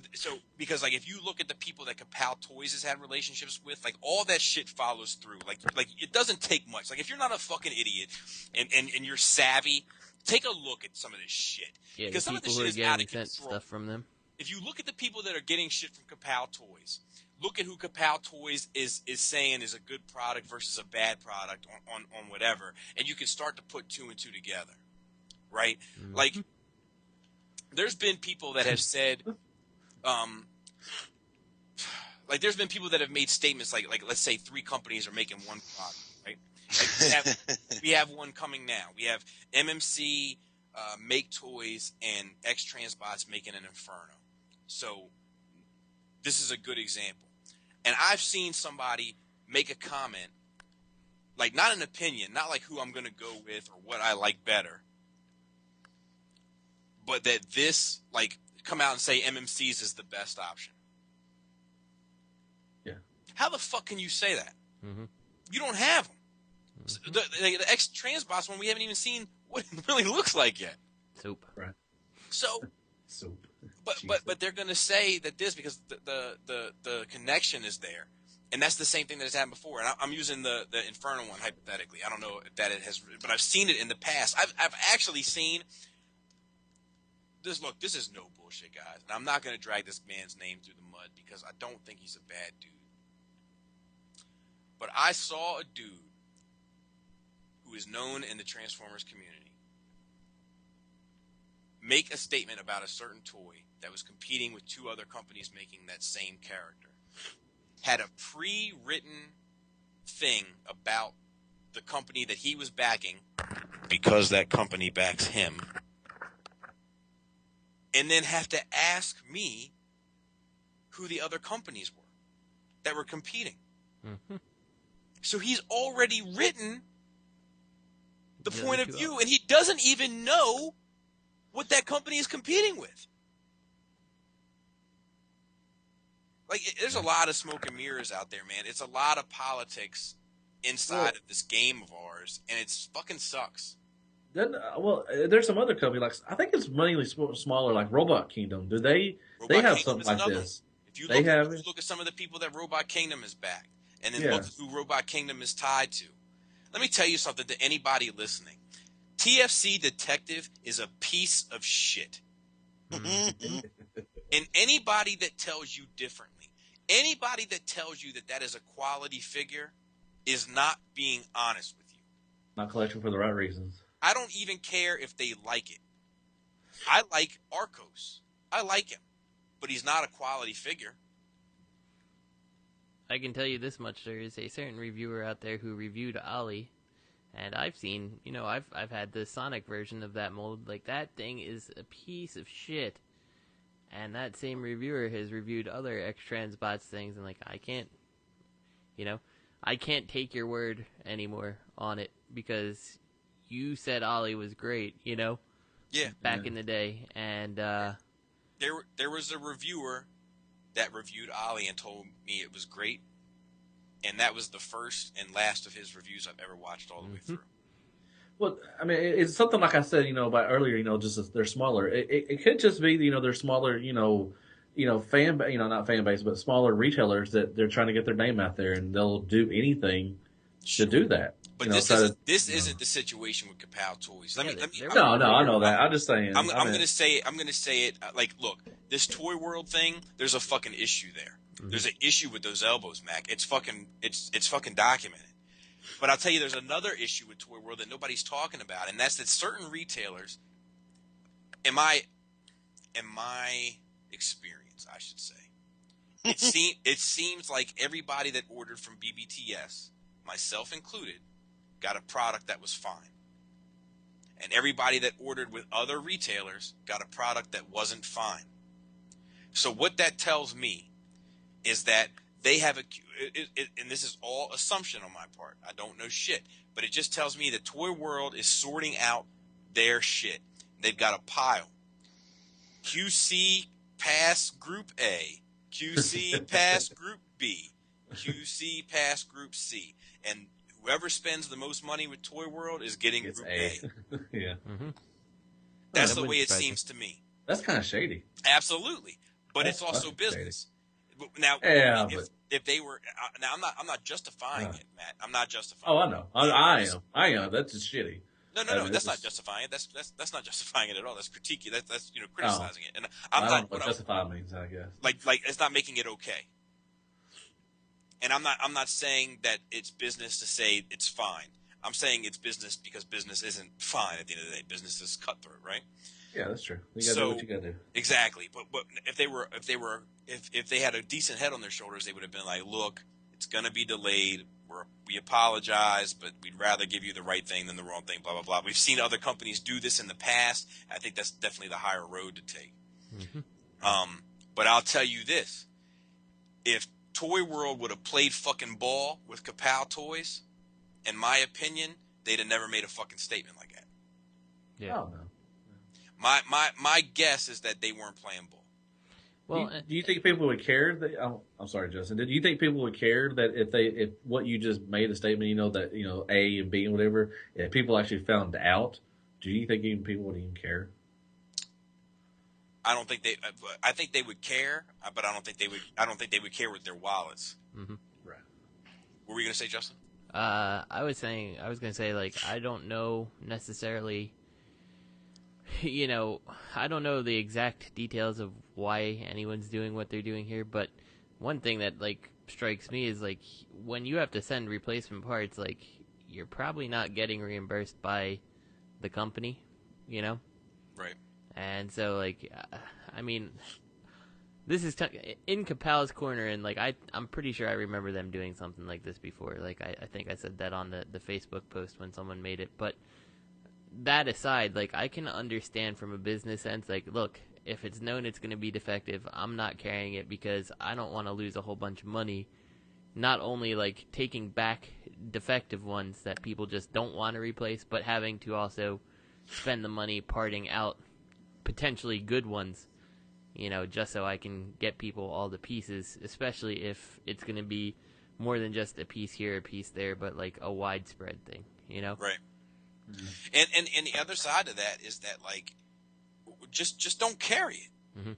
because if you look at the people that Kapow Toys has had relationships with, all that shit follows through. Like it doesn't take much. Like if you're not a fucking idiot and you're savvy, take a look at some of this shit. Yeah, because some of this who shit are is out getting of sent control. stuff from them. If you look at the people that are getting shit from Kapow Toys, look at who Kapow Toys is saying is a good product versus a bad product on whatever, and you can start to put 2 and 2 together, right? Mm-hmm. Like, there's been people that have said, there's been people that have made statements like let's say 3 companies are making one product, right? We have one coming now. We have MMC, Make Toys, and XTransbots making an Inferno. So this is a good example. And I've seen somebody make a comment, not an opinion, not like who I'm going to go with or what I like better, but that this, come out and say MMC's is the best option. Yeah. How the fuck can you say that? Mm-hmm. You don't have them. Mm-hmm. The X-Transbots one, we haven't even seen what it really looks like yet. Soup. Right. So. Soup. But they're going to say that this because the connection is there, and that's the same thing that has happened before. And I'm using the Inferno one hypothetically. I don't know if that it has, but I've seen it in the past. I've actually seen this. Look, this is no bullshit, guys. And I'm not going to drag this man's name through the mud because I don't think he's a bad dude. But I saw a dude who is known in the Transformers community make a statement about a certain toy that was competing with 2 other companies making that same character. Had a pre-written thing about the company that he was backing because that company backs him. And then have to ask me who the other companies were that were competing. Mm-hmm. So he's already written the point of view, and he doesn't even know what that company is competing with. There's a lot of smoke and mirrors out there, man. It's a lot of politics inside of this game of ours, and it fucking sucks. Then, there's some other company, I think it's mainly smaller, like Robot Kingdom. Do they have something like this? If you look at some of the people that Robot Kingdom is backed, and then look at who Robot Kingdom is tied to. Let me tell you something to anybody listening. TFC Detective is a piece of shit. And anybody that tells you differently, anybody that tells you that is a quality figure is not being honest with you. Not collecting for the right reasons. I don't even care if they like it. I like Arcos. I like him. But he's not a quality figure. I can tell you this much: there is a certain reviewer out there who reviewed Ollie, and I've seen, I've had the Sonic version of that mold. Like, that thing is a piece of shit. And that same reviewer has reviewed other XTransbots things, and I can't, I can't take your word anymore on it because you said Ollie was great, Yeah. back in the day, and there was a reviewer that reviewed Ollie and told me it was great, and that was the first and last of his reviews I've ever watched all the way through. Well, I mean, it's something like I said, about earlier, just as they're smaller. It could just be, they're smaller, not fan base, but smaller retailers that they're trying to get their name out there, and they'll do anything to do that. But this isn't the situation with Kapow Toys. Let me. No, I know that. I'm just saying. I'm gonna say it. Look, this Toy World thing. There's a fucking issue there. Mm-hmm. There's an issue with those elbows, Mac. It's fucking documented. But I'll tell you, there's another issue with Toy World that nobody's talking about, and that's that certain retailers, in my experience, I should say, it seems like everybody that ordered from BBTS, myself included, got a product that was fine. And everybody that ordered with other retailers got a product that wasn't fine. So what that tells me is that they have and this is all assumption on my part. I don't know shit. But it just tells me that Toy World is sorting out their shit. They've got a pile. QC pass Group A. QC pass Group B. QC pass Group C. And whoever spends the most money with Toy World is getting Group A. Yeah. Mm-hmm. That's the way it seems to me. That's kind of shady. Absolutely. But it's also business. Shady. Now, if they were now, I'm not justifying it, Matt. I'm not justifying. Oh, I know. I am. That's just shitty. No. That's not justifying it. That's not justifying it at all. That's critiquing. That's criticizing it. And I'm not. What justify means, I guess. Like it's not making it okay. And I'm not saying that it's business to say it's fine. I'm saying it's business because business isn't fine at the end of the day. Business is cutthroat, right? Yeah, that's true. You gotta do what you gotta do. Exactly. But if they had a decent head on their shoulders, they would have been like, look, it's gonna be delayed. We apologize, but we'd rather give you the right thing than the wrong thing, blah, blah, blah. We've seen other companies do this in the past. I think that's definitely the higher road to take. Mm-hmm. But I'll tell you this. If Toy World would have played fucking ball with Kapow Toys, in my opinion, they'd have never made a fucking statement like that. Yeah. Oh, no. My guess is that they weren't playing ball. Well, do you think people would care? I'm sorry, Justin. Do you think people would care that if what you just made a statement, that A and B and whatever, if people actually found out, do you think even people would even care? I don't think I think they would care, but I don't think they would care with their wallets. Mm-hmm. Right. What were you gonna say, Justin? I was gonna say, I don't know necessarily. I don't know the exact details of why anyone's doing what they're doing here, but one thing that, strikes me is, when you have to send replacement parts, you're probably not getting reimbursed by the company, Right. And so, I mean, this is in Kapow's corner, and, I'm pretty sure I remember them doing something like this before. I think I said that on the Facebook post when someone made it, but that aside, I can understand from a business sense, look, if it's known it's going to be defective, I'm not carrying it because I don't want to lose a whole bunch of money. Not only, taking back defective ones that people just don't want to replace, but having to also spend the money parting out potentially good ones, just so I can get people all the pieces, especially if it's going to be more than just a piece here, a piece there, but, a widespread thing, Right. And the other side of that is that just don't carry it. Mm-hmm.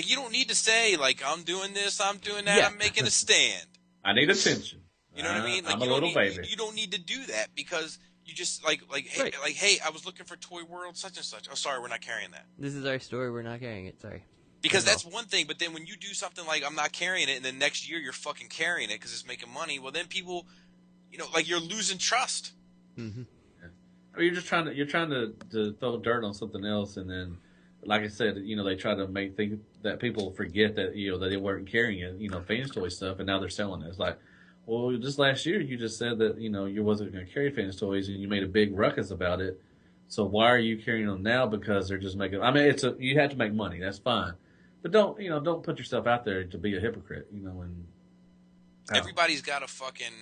You don't need to say I'm doing this, I'm doing that, I'm making a stand. I need attention. You know what I mean? I'm a little baby. You don't need to do that because you just hey, I was looking for Toy World such and such. Oh, sorry, we're not carrying that. This is our store, we're not carrying it. Sorry. Because that's one thing, but then when you do something like I'm not carrying it, and then next year you're fucking carrying it because it's making money, well then people, you're losing trust. Mm-hmm. Or you're trying to throw dirt on something else, and then, like I said, they try to that people forget that that they weren't carrying it, Fans Toy stuff, and now they're selling it. It's like, well, just last year you just said that you wasn't going to carry Fans Toys, and you made a big ruckus about it. So why are you carrying them now? Because they're just making. I mean, you have to make money. That's fine, but don't put yourself out there to be a hypocrite. And everybody's got a fucking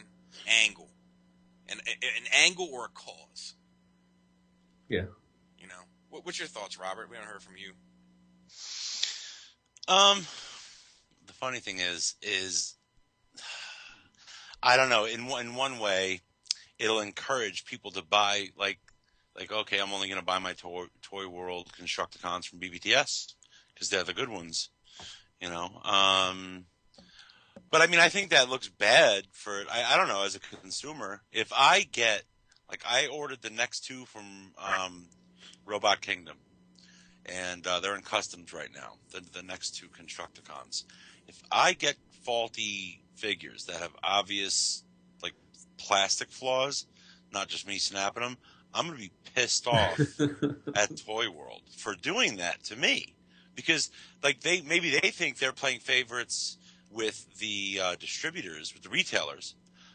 angle, an angle or a cause. Yeah. What's your thoughts, Robert? We haven't heard from you. The funny thing is I don't know. In one way, it'll encourage people to buy like okay, I'm only going to buy my Toy World Constructicons from BBTS because they're the good ones, But I mean, I think that looks bad for I don't know, as a consumer. If I get I ordered the next two from Robot Kingdom, and they're in customs right now. The next two Constructicons. If I get faulty figures that have obvious plastic flaws, not just me snapping them, I'm gonna be pissed off at Toy World for doing that to me, because they think they're playing favorites with the distributors, with the retailers.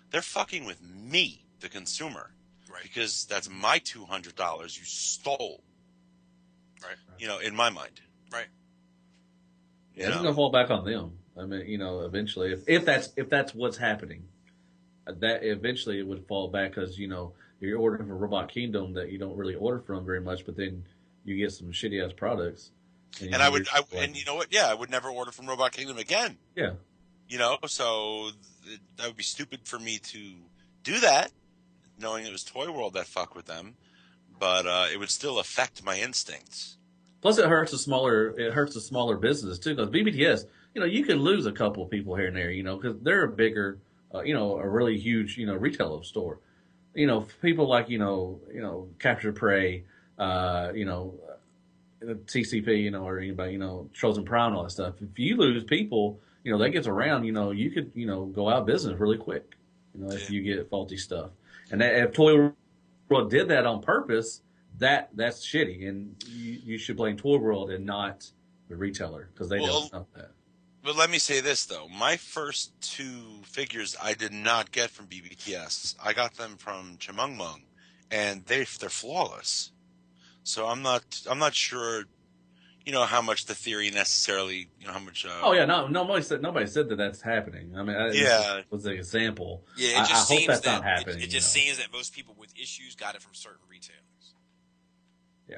They're fucking with me, the consumer. Right. Because that's my $200 you stole. Right. In my mind. Right. Yeah, it's gonna fall back on them. I mean, eventually, if that's what's happening, that eventually it would fall back because you're ordering from Robot Kingdom that you don't really order from very much, but then you get some shitty ass products. And you know what? Yeah, I would never order from Robot Kingdom again. Yeah. So that would be stupid for me to do that, knowing it was Toy World that fucked with them, but it would still affect my instincts. Plus, it hurts the smaller businesses too. Because BBTS, you could lose a couple of people here and there, because they're a bigger, a really huge, retail store. People like Capture Prey, TCP, or anybody, Chosen Prime, all that stuff. If you lose people, that gets around. You could, go out of business really quick. If you get faulty stuff. And if Toy World did that on purpose, that's shitty, and you should blame Toy World and not the retailer because they don't know that. But let me say this though: my first two figures I did not get from BBTS. I got them from Chemungmung, and they're flawless. So I'm not sure, how much the theory necessarily, how much. Oh yeah, nobody said that that's happening. I mean, yeah, was an example. Yeah, I hope that's not happening. It just seems that most people with issues got it from certain retailers. Yeah,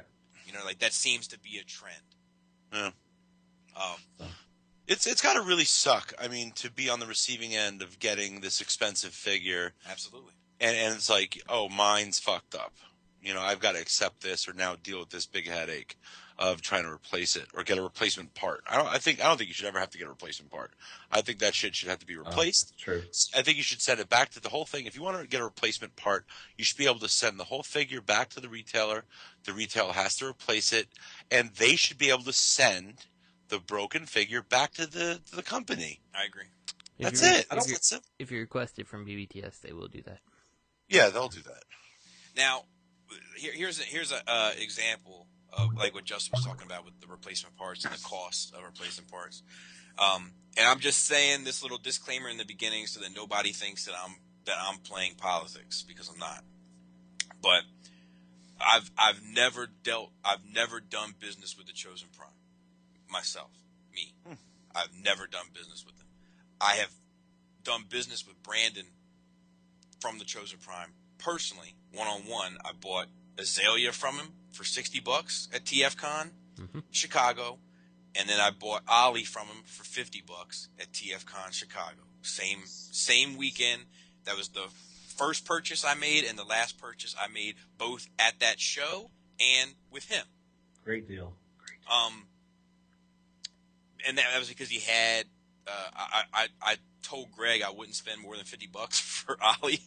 that seems to be a trend. Yeah. It's got to really suck. I mean, to be on the receiving end of getting this expensive figure. Absolutely. And it's like, oh, mine's fucked up. I've got to accept this or now deal with this big headache of trying to replace it or get a replacement part. I don't think you should ever have to get a replacement part. I think that shit should have to be replaced. True. I think you should send it back to the whole thing. If you want to get a replacement part, you should be able to send the whole figure back to the retailer. The retailer has to replace it, and they should be able to send the broken figure back to the company. I agree. That's it. If you request it from BBTS, they will do that. Yeah, they'll do that. Now, here's a example of what Justin was talking about with the replacement parts and the cost of replacement parts. And I'm just saying this little disclaimer in the beginning so that nobody thinks that I'm playing politics, because I'm not. But I've never done business with the Chosen Prime myself. Me. I've never done business with them. I have done business with Brandon from the Chosen Prime personally, one-on-one. I bought Azalea from him for $60 at TFCon, Chicago, and then I bought Ollie from him for $50 at TFCon Chicago. Same weekend. That was the first purchase I made and the last purchase I made, both at that show and with him. Great deal. And that was because he had. I told Greg I wouldn't spend more than $50 for Ollie.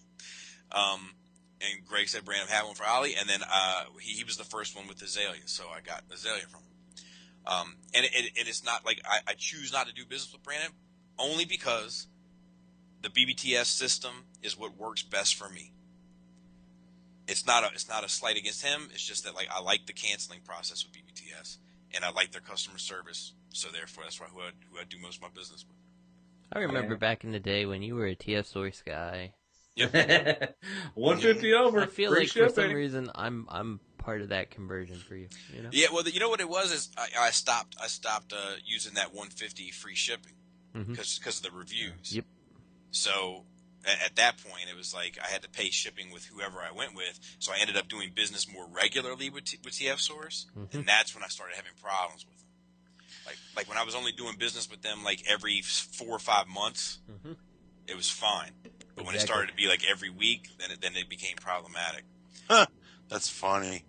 And Greg said Brandon had one for Ollie, and then he was the first one with Azalea, so I got Azalea from him. And it's not like I choose not to do business with Brandon, only because the BBTS system is what works best for me. It's not a slight against him. It's just that I like the canceling process with BBTS, and I like their customer service So therefore, that's who I do most of my business with. I remember back in the day when you were a TF Source guy. Yep. 150 over. I feel free like shipping. for some reason I'm part of that conversion for you. You know? Yeah, well, you know what it was is I stopped using that 150 free shipping because of the reviews. Yep. So at that point, it was like I had to pay shipping with whoever I went with. So I ended up doing business more regularly with TF Source, and that's when I started having problems with them. Like when I was only doing business with them like every 4 or 5 months, it was fine. But when it started to be like every week, then it became problematic. Huh. That's funny.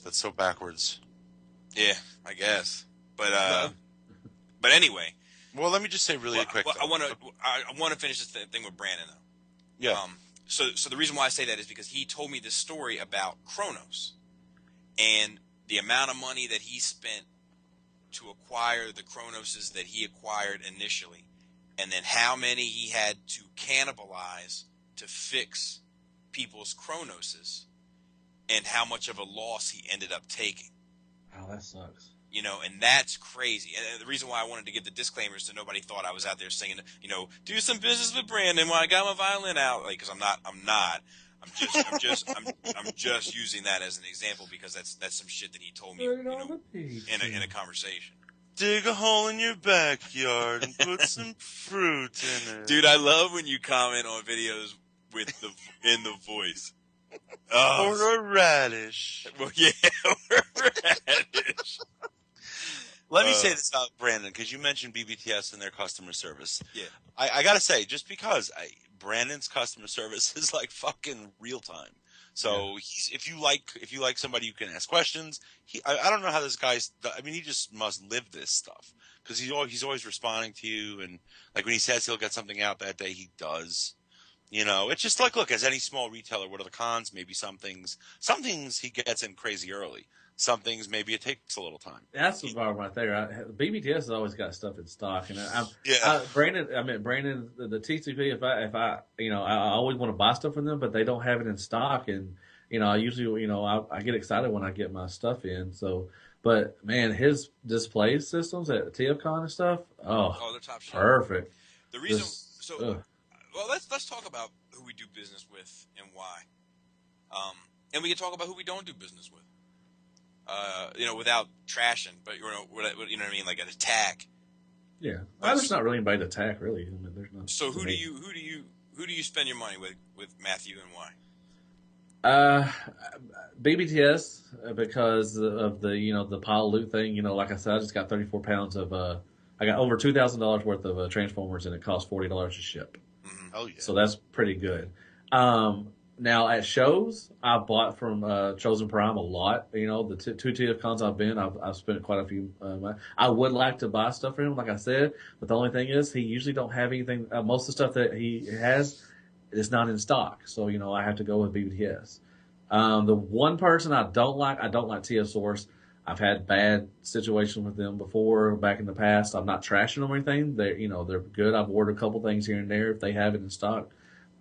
That's so backwards. Yeah, I guess. But anyway. Well, let me just say really quick. I want to finish this thing with Brandon though. Yeah. So the reason why I say that is because he told me this story about Kronos and the amount of money that he spent to acquire the Kronoses that he acquired initially, and then how many he had to cannibalize to fix people's Kronoses, and how much of a loss he ended up taking. Oh, that sucks. You know, and that's crazy. And the reason why I wanted to give the disclaimers so nobody thought I was out there singing, you know, do some business with Brandon while I got my violin out, like, because I'm not. I'm just using that as an example because that's some shit that he told me, you know, in a conversation. Dig a hole in your backyard and put some fruit in it. Dude, I love when you comment on videos with in the voice. Or a radish. Well, yeah, or a radish. Let me say this about Brandon, because you mentioned BBTS and their customer service. Yeah. I got to say, just because Brandon's customer service is like fucking real time. So if you like somebody you can ask questions, I don't know how this guy's. I mean, he just must live this stuff because he's always responding to you, and like when he says he'll get something out that day, he does. You know, it's just like, look, as any small retailer, what are the cons? Maybe some things he gets in crazy early. Some things maybe it takes a little time. That's the problem right there. BBTS has always got stuff in stock, and Brandon, the TCP. If I you know, I always want to buy stuff from them, but they don't have it in stock, and you know, I usually, you know, I get excited when I get my stuff in. So, but man, his display systems at TFCon and stuff, they're top shit. Perfect. The reason, well, let's talk about who we do business with and why, and we can talk about who we don't do business with. You know, without trashing, but you know what I mean, like an attack. Yeah, there's not really anybody to attack, really. I mean, there's not. So who do you spend your money with Matthew, and why? BBTS because of the, you know, the pile loot thing. You know, like I said, I just got 34 pounds of I got over $2,000 worth of Transformers, and it cost $40 to ship. Oh yeah. So that's pretty good. Now at shows, I bought from Chosen Prime a lot. You know, the two TFCons I've been, I've spent quite a few. I would like to buy stuff for him, like I said, but the only thing is he usually don't have anything. Most of the stuff that he has is not in stock, so you know I have to go with BBTS. The one person I don't like TF Source. I've had bad situations with them before back in the past. I'm not trashing them or anything. They're good. I've ordered a couple things here and there if they have it in stock,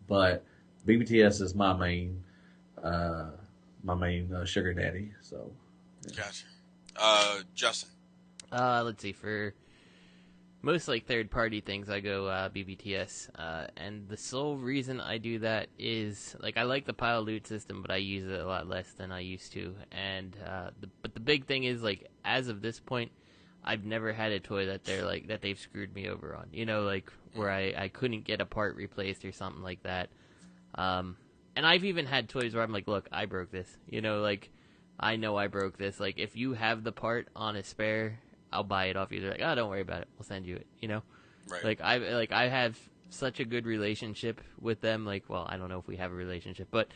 but BBTS is my main sugar daddy. So, yeah. Gotcha. Justin. Let's see. For most like third-party things, I go BBTS, and the sole reason I do that is like I like the pile loot system, but I use it a lot less than I used to. And but the big thing is like as of this point, I've never had a toy that they've screwed me over on. You know, like where I couldn't get a part replaced or something like that. And I've even had toys where I'm like, look, I broke this. You know, like I know I broke this. Like if you have the part on a spare, I'll buy it off you. They're like, oh, don't worry about it. We'll send you it. You know, right. I have such a good relationship with them. Like, well, I don't know if we have a relationship, but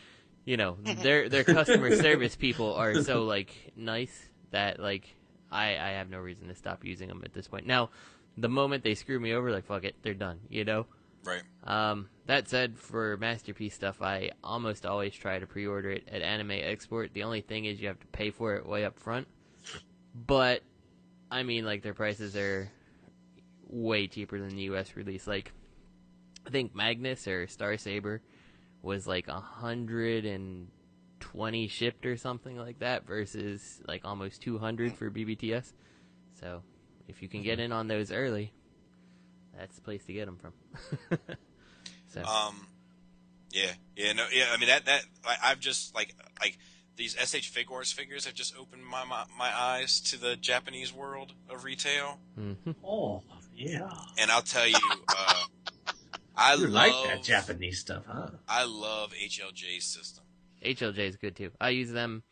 you know, their customer service people are so like nice that like I have no reason to stop using them at this point. Now, the moment they screw me over, like fuck it, they're done. You know. Right. That said, for Masterpiece stuff, I almost always try to pre-order it at Anime Export. The only thing is you have to pay for it way up front. But, I mean, like, their prices are way cheaper than the U.S. release. Like, I think Magnus or Star Saber was like 120 shipped or something like that versus like almost 200 for BBTS. So, if you can get in on those early, that's the place to get them from. So. I mean I've just like these SH Figuarts figures have just opened my eyes to the Japanese world of retail. Mm-hmm. Oh yeah. And I'll tell you, You like that Japanese stuff, huh? I love HLJ's system. HLJ is good too. I use them.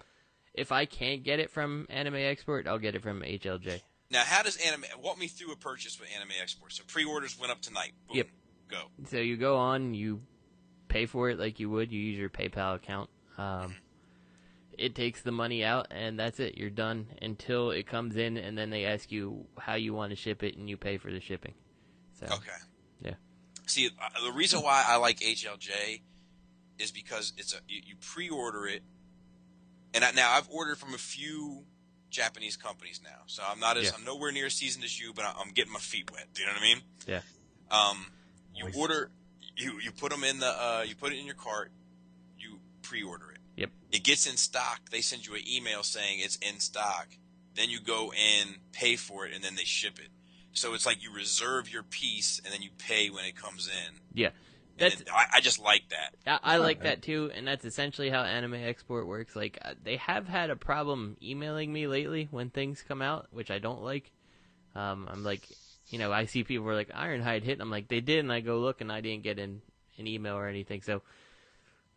If I can't get it from Anime Export, I'll get it from HLJ. Now, how does walk me through a purchase with Anime Export? So pre-orders went up tonight. Boom. Yep. Go. So you go on, you pay for it like you would. You use your PayPal account. It takes the money out, and that's it. You're done until it comes in, and then they ask you how you want to ship it, and you pay for the shipping. So, okay. Yeah. See, the reason why I like HLJ is because you pre-order it, and now I've ordered from a few Japanese companies now, so I'm nowhere near as seasoned as you, but I'm getting my feet wet. Do you know what I mean? Yeah. You order, you put them in you put it in your cart, you pre-order it. Yep. It gets in stock. They send you an email saying it's in stock. Then you go in, pay for it, and then they ship it. So it's like you reserve your piece, and then you pay when it comes in. Yeah. I just like that. I like that too, and that's essentially how Anime Export works. Like, they have had a problem emailing me lately when things come out, which I don't like. I'm like, I see people were like, Ironhide hit, and I'm like, they did, and I go look, and I didn't get an email or anything. So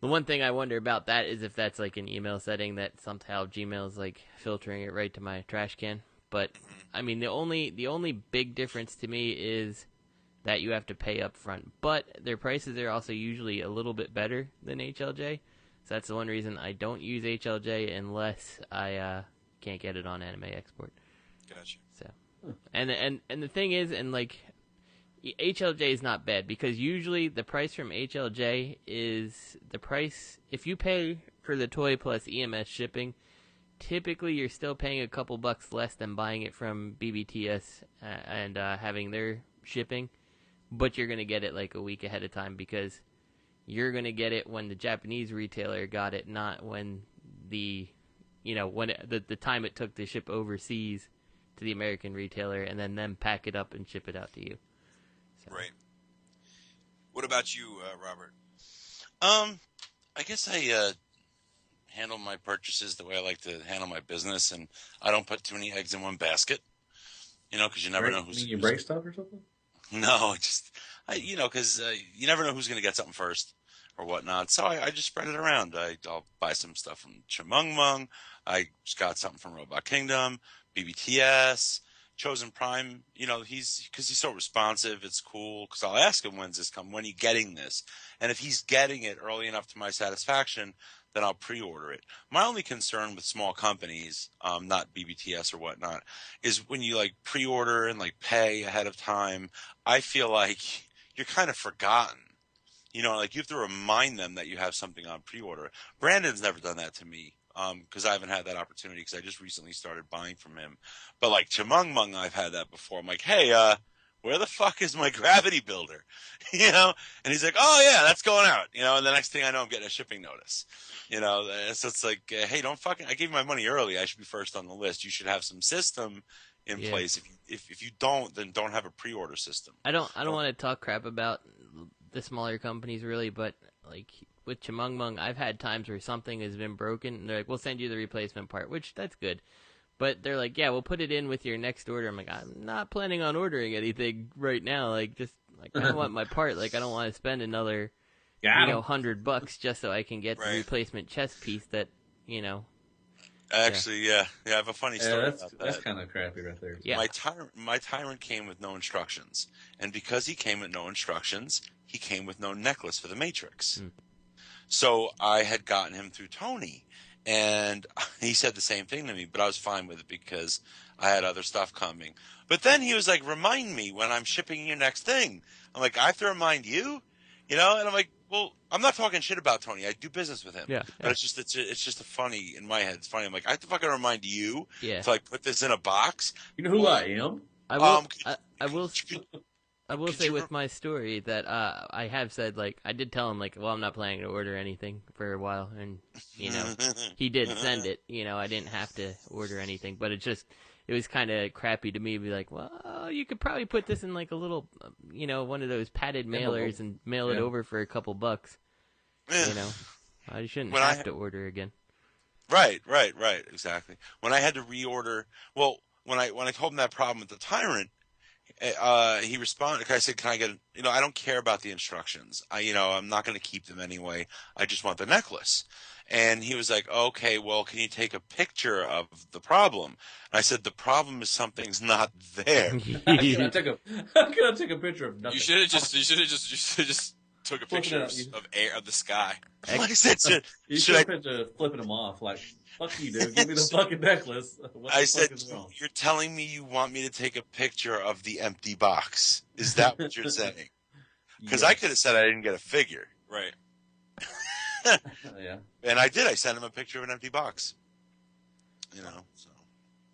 the one thing I wonder about that is if that's like an email setting that somehow Gmail's like filtering it right to my trash can. But I mean, the only big difference to me is that you have to pay up front. But their prices are also usually a little bit better than HLJ. So that's the one reason I don't use HLJ unless I can't get it on Anime Export. Gotcha. So, and the thing is, and like, HLJ is not bad because usually the price from HLJ is the price if you pay for the toy plus EMS shipping. Typically, you're still paying a couple bucks less than buying it from BBTS and having their shipping, but you're gonna get it like a week ahead of time because you're gonna get it when the Japanese retailer got it, not when the time it took to ship overseas to the American retailer and then them pack it up and ship it out to you. So. Right. What about you, Robert? I guess I handle my purchases the way I like to handle my business, and I don't put too many eggs in one basket. Because you never know who's. You break stuff or something? No, because you never know who's going to get something first or whatnot. So I just spread it around. I'll buy some stuff from Chimung. I just got something from Robot Kingdom, BBTS. Chosen Prime, because he's so responsive, it's cool, because I'll ask him, when's this come? When are you getting this? And if he's getting it early enough to my satisfaction, then I'll pre-order it. My only concern with small companies, not BBTS or whatnot, is when you, pre-order and, pay ahead of time, I feel like you're kind of forgotten. You have to remind them that you have something on pre-order. Brandon's never done that to me. Because I haven't had that opportunity because I just recently started buying from him. But Chimung, I've had that before. I'm like, hey, where the fuck is my gravity builder? And he's like, oh yeah, that's going out. And the next thing I know, I'm getting a shipping notice. So it's like, hey, I gave you my money early. I should be first on the list. You should have some system in place. If you don't, then don't have a pre-order system. I don't want to talk crap about the smaller companies really, but with Chimung, I've had times where something has been broken, and they're like, we'll send you the replacement part, which that's good. But they're like, yeah, we'll put it in with your next order. I'm like, I'm not planning on ordering anything right now. I want my part. I don't want to spend another, $100 just so I can get the replacement chest piece that, Actually, yeah. I have a funny story about that. That's kind of crappy right there. Yeah. My tyrant came with no instructions. And because he came with no instructions, he came with no necklace for the Matrix. So I had gotten him through Tony, and he said the same thing to me, but I was fine with it because I had other stuff coming. But then he was like, remind me when I'm shipping your next thing. I'm like, I have to remind you? And I'm like, well, I'm not talking shit about Tony. I do business with him. Yeah. But it's just a funny, in my head, it's funny. I'm like, I have to fucking remind you to put this in a box. You know who I am? I will say with my story that I have said, I did tell him, well, I'm not planning to order anything for a while, and, he did send it, I didn't have to order anything, but it's just, it was kind of crappy to me to be like, well, you could probably put this in like a little, one of those padded mailers and mail it over for a couple bucks. You know, I shouldn't have to order again. Right, exactly. When I had to reorder, well, when I told him that problem with the Tyrant, he responded. I said, "Can I get? I don't care about the instructions. I'm not going to keep them anyway. I just want the necklace." And he was like, "Okay, well, can you take a picture of the problem?" And I said, "The problem is something's not there." Can I take a picture of nothing? You should have just took a picture of the sky. I said, you should have picture flipping them off like, "Fuck you, dude! Give me the fucking necklace." I said, "You're telling me you want me to take a picture of the empty box? Is that what you're saying?" Because I could have said I didn't get a figure. Right. Yeah. And I did. I sent him a picture of an empty box. So,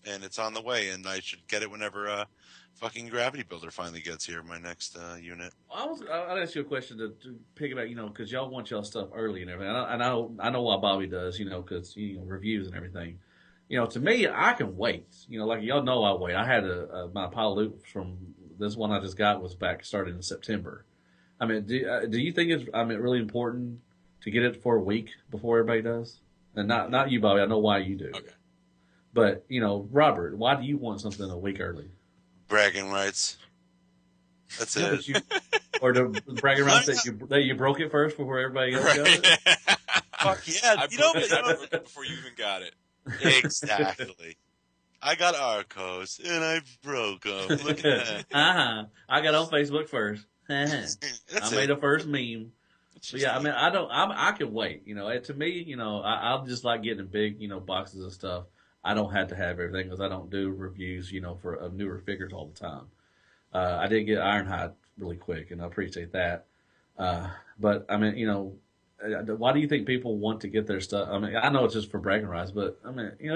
and it's on the way, and I should get it whenever fucking Gravity Builder finally gets here, my next unit. I'll ask you a question to pick about, because y'all want y'all stuff early and everything. And I know why Bobby does, because reviews and everything. To me, I can wait. Like y'all know I wait. I had my pile loop from this one I just got was started in September. I mean, do you think it's really important to get it for a week before everybody does? And not you, Bobby. I know why you do. Okay. But Robert, why do you want something a week early? Bragging rights. That's it. Or the bragging rights that you broke it first before everybody else got it? Fuck yeah. I broke it before you even got it. Exactly. I got Arcos, and I broke them. Look at that. I got on Facebook first. I made a first meme. But yeah, I can wait. To me, I'll just like getting big, boxes of stuff. I don't have to have everything because I don't do reviews, for newer figures all the time. I did get Ironhide really quick, and I appreciate that. But why do you think people want to get their stuff? I know it's just for bragging rights, but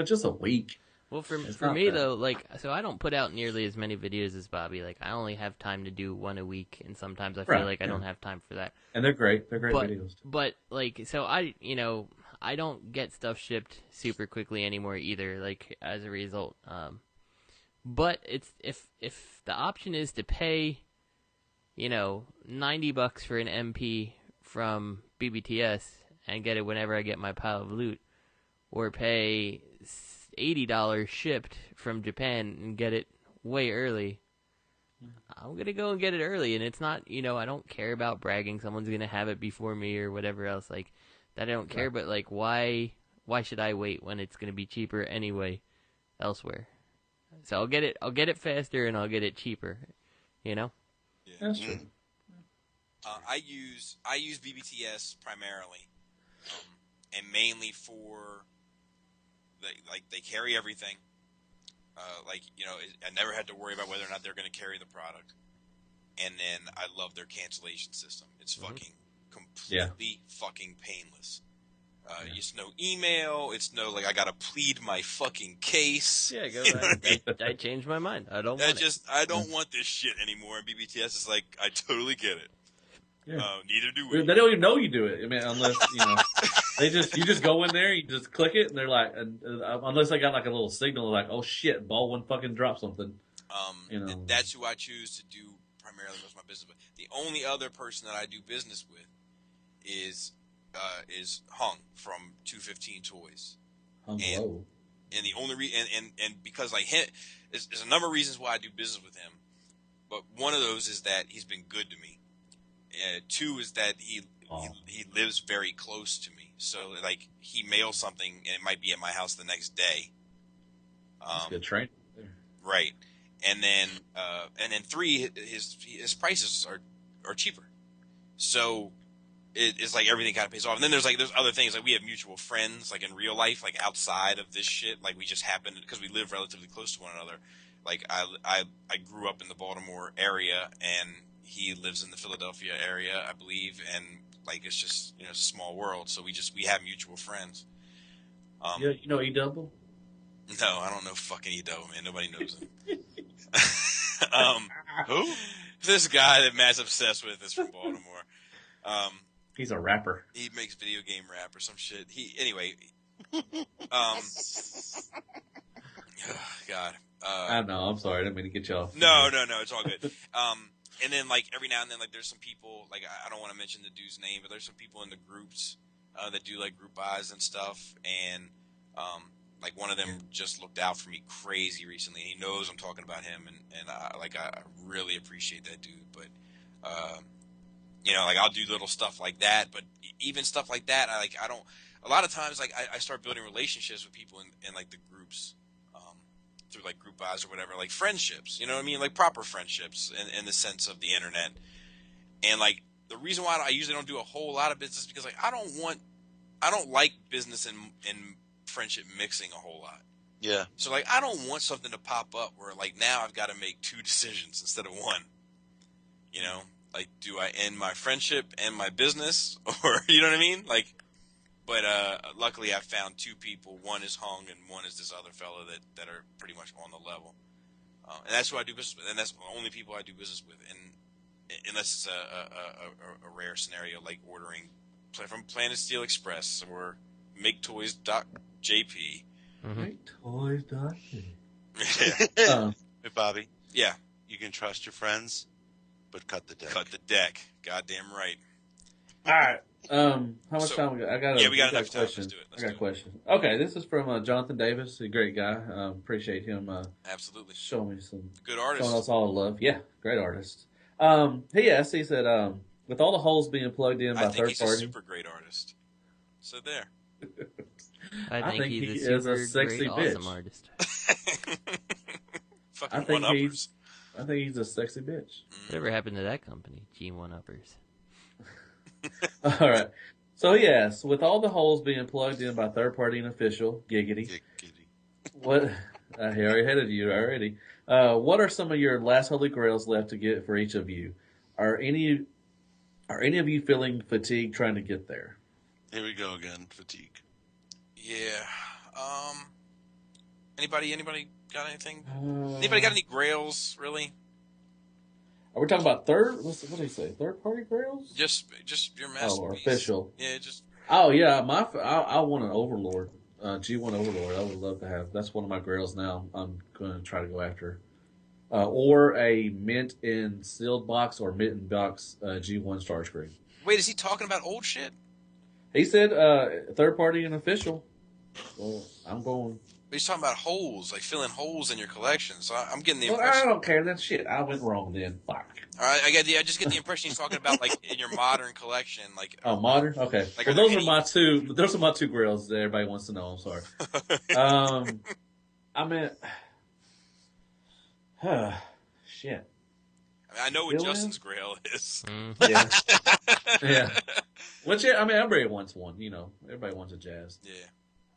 just a week. Well, for me though, so I don't put out nearly as many videos as Bobby. Like, I only have time to do one a week, and sometimes I feel like I don't have time for that. And they're great. They're great videos. But so I don't get stuff shipped super quickly anymore either. Like, as a result, but it's if the option is to pay, $90 for an MP from BBTS and get it whenever I get my pile of loot, or pay $80 shipped from Japan and get it way early, I'm gonna go and get it early. And it's not, I don't care about bragging. Someone's gonna have it before me or whatever else like that. I don't care. But like, why should I wait when it's gonna be cheaper anyway elsewhere? So I'll get it faster and I'll get it cheaper. Yeah. That's true. I use BBTS primarily, and mainly for they carry everything. I never had to worry about whether or not they're going to carry the product. And then I love their cancellation system. It's fucking completely fucking painless. It's no email. It's no I gotta plead my fucking case. Yeah, go ahead. I changed my mind. I don't want it. I don't want this shit anymore. And BBTS is like, I totally get it. Yeah. Neither do we. They don't even know you do it. Unless you just go in there, you just click it, and they're like, unless they got like a little signal, like, oh shit, Baldwin fucking dropped something. That's who I choose to do primarily most of my business with. The only other person that I do business with is Hung from 215 Toys. And the only and because there's a number of reasons why I do business with him, but one of those is that he's been good to me. Two is that he lives very close to me, so he mails something and it might be at my house the next day. That's a good train. Right, and then three, his prices are cheaper, so it's like everything kind of pays off. And then there's other things, we have mutual friends in real life, outside of this shit. We just happen because we live relatively close to one another. I grew up in the Baltimore area and he lives in the Philadelphia area, I believe, and it's just it's a small world, so we have mutual friends. E-Double? No, I don't know fucking E-Double, man. Nobody knows him. Who? This guy that Matt's obsessed with is from Baltimore. He's a rapper. He makes video game rap or some shit. Anyway. God. I know. I'm sorry. I didn't mean to get you off. No, it's all good. And then like every now and then, like there's some people, like I don't want to mention the dude's name, but there's some people in the groups that do like group buys and stuff, and like one of them just looked out for me crazy recently. He knows I'm talking about him, and I really appreciate that dude. But you know, like I'll do little stuff like that, but even stuff like that, I don't. A lot of times, like I start building relationships with people in like the groups. Through like group buys or whatever, like friendships, you know what I mean? Like proper friendships in the sense of the internet. And like the reason why I usually don't do a whole lot of business is because like I don't like business and friendship mixing a whole lot. Yeah. So like I don't want something to pop up where like now I've got to make 2 decisions instead of 1. You know? Like do I end my friendship and my business, or you know what I mean? Like, but luckily I found 2 people. One is Hung and one is this other fella that are pretty much on the level. And that's who I do business with, and that's the only people I do business with. And unless it's a rare scenario like ordering from Planet Steel Express or MakeToys.jp. MakeToys.jp. Hey, Bobby. Yeah. You can trust your friends, but cut the deck. Cut the deck. Goddamn right. All right. How much time we got? We got enough time. Let's do it. I got a question. Okay, this is from Jonathan Davis, a great guy. Appreciate him. Absolutely. Showing me some good artist. Showing us all the love. Yeah, great artist. He asked. He said, with all the holes being plugged in by third party, I think he's a super great artist. So there. I think he is a sexy bitch. Awesome artist. I think he's a sexy bitch. Whatever happened to that company? G1-uppers. All right. So he asks, with all the holes being plugged in by third party and official, giggity. What? He already ahead of you already. What are some of your last holy grails left to get for each of you? Are any of you feeling fatigued trying to get there? Here we go again. Fatigue. Yeah. Anybody got anything? Anybody got any grails, really? Are we talking about third? What did he say? Third party grails? Just your masterpiece. Or official. Yeah, just. Oh yeah, I want an Overlord, G1 Overlord. I would love to have. That's one of my grails now. I'm going to try to go after, or a mint in sealed box or mint in box G1 Starscream. Wait, is he talking about old shit? He said third party and official. Well, I'm going. But he's talking about holes, like filling holes in your collection. So I'm getting the Well, impression. I don't care. That's shit. I went wrong then. Fuck. All right, I just get the impression he's talking about like in your modern collection, like. Oh, modern. Okay. Like, well, those are my two. Those are my 2 grails that everybody wants to know. I'm sorry. I mean, shit. I know what Justin's grail is. Yeah. Yeah. Which I mean, everybody wants one. You know, everybody wants a Jazz. Yeah.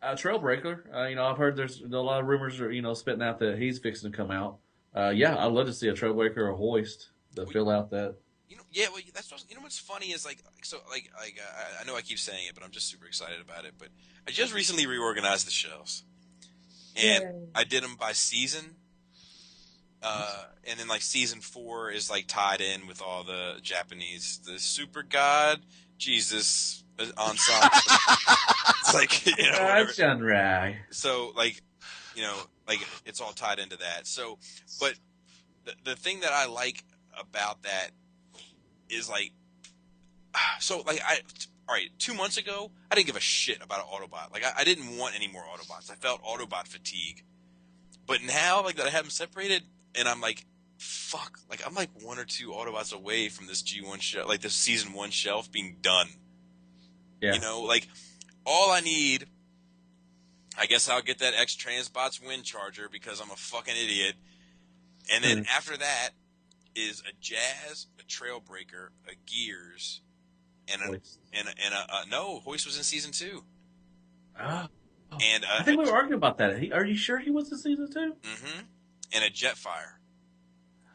Trailbreaker. You know, I've heard there's a lot of rumors are spitting out that he's fixing to come out. Yeah, I'd love to see a Trailbreaker or Hoist to fill out that. You know, yeah. Well, that's what's funny is like I know I keep saying it, but I'm just super excited about it. But I just recently reorganized the shelves, and I did them by season. And then like season 4 is like tied in with all the Japanese, the Super God, Jesus ensemble. It's like, you know, so like, you know, like it's all tied into that. So, but the thing that I like about that is like, so like all right, 2 months ago, I didn't give a shit about an Autobot. Like I didn't want any more Autobots. I felt Autobot fatigue. But now, like that I have them separated, and I'm like, fuck, like I'm like 1 or 2 Autobots away from this G1 shelf, like this season 1 shelf being done. Yeah. You know, like all I need, I guess I'll get that XTransbots wind charger because I'm a fucking idiot. And then after that is a Jazz, a Trailbreaker, a Gears, and no, Hoist was in season 2. And I think we were arguing about that. Are you sure he was in season 2? Mm-hmm. And a Jetfire.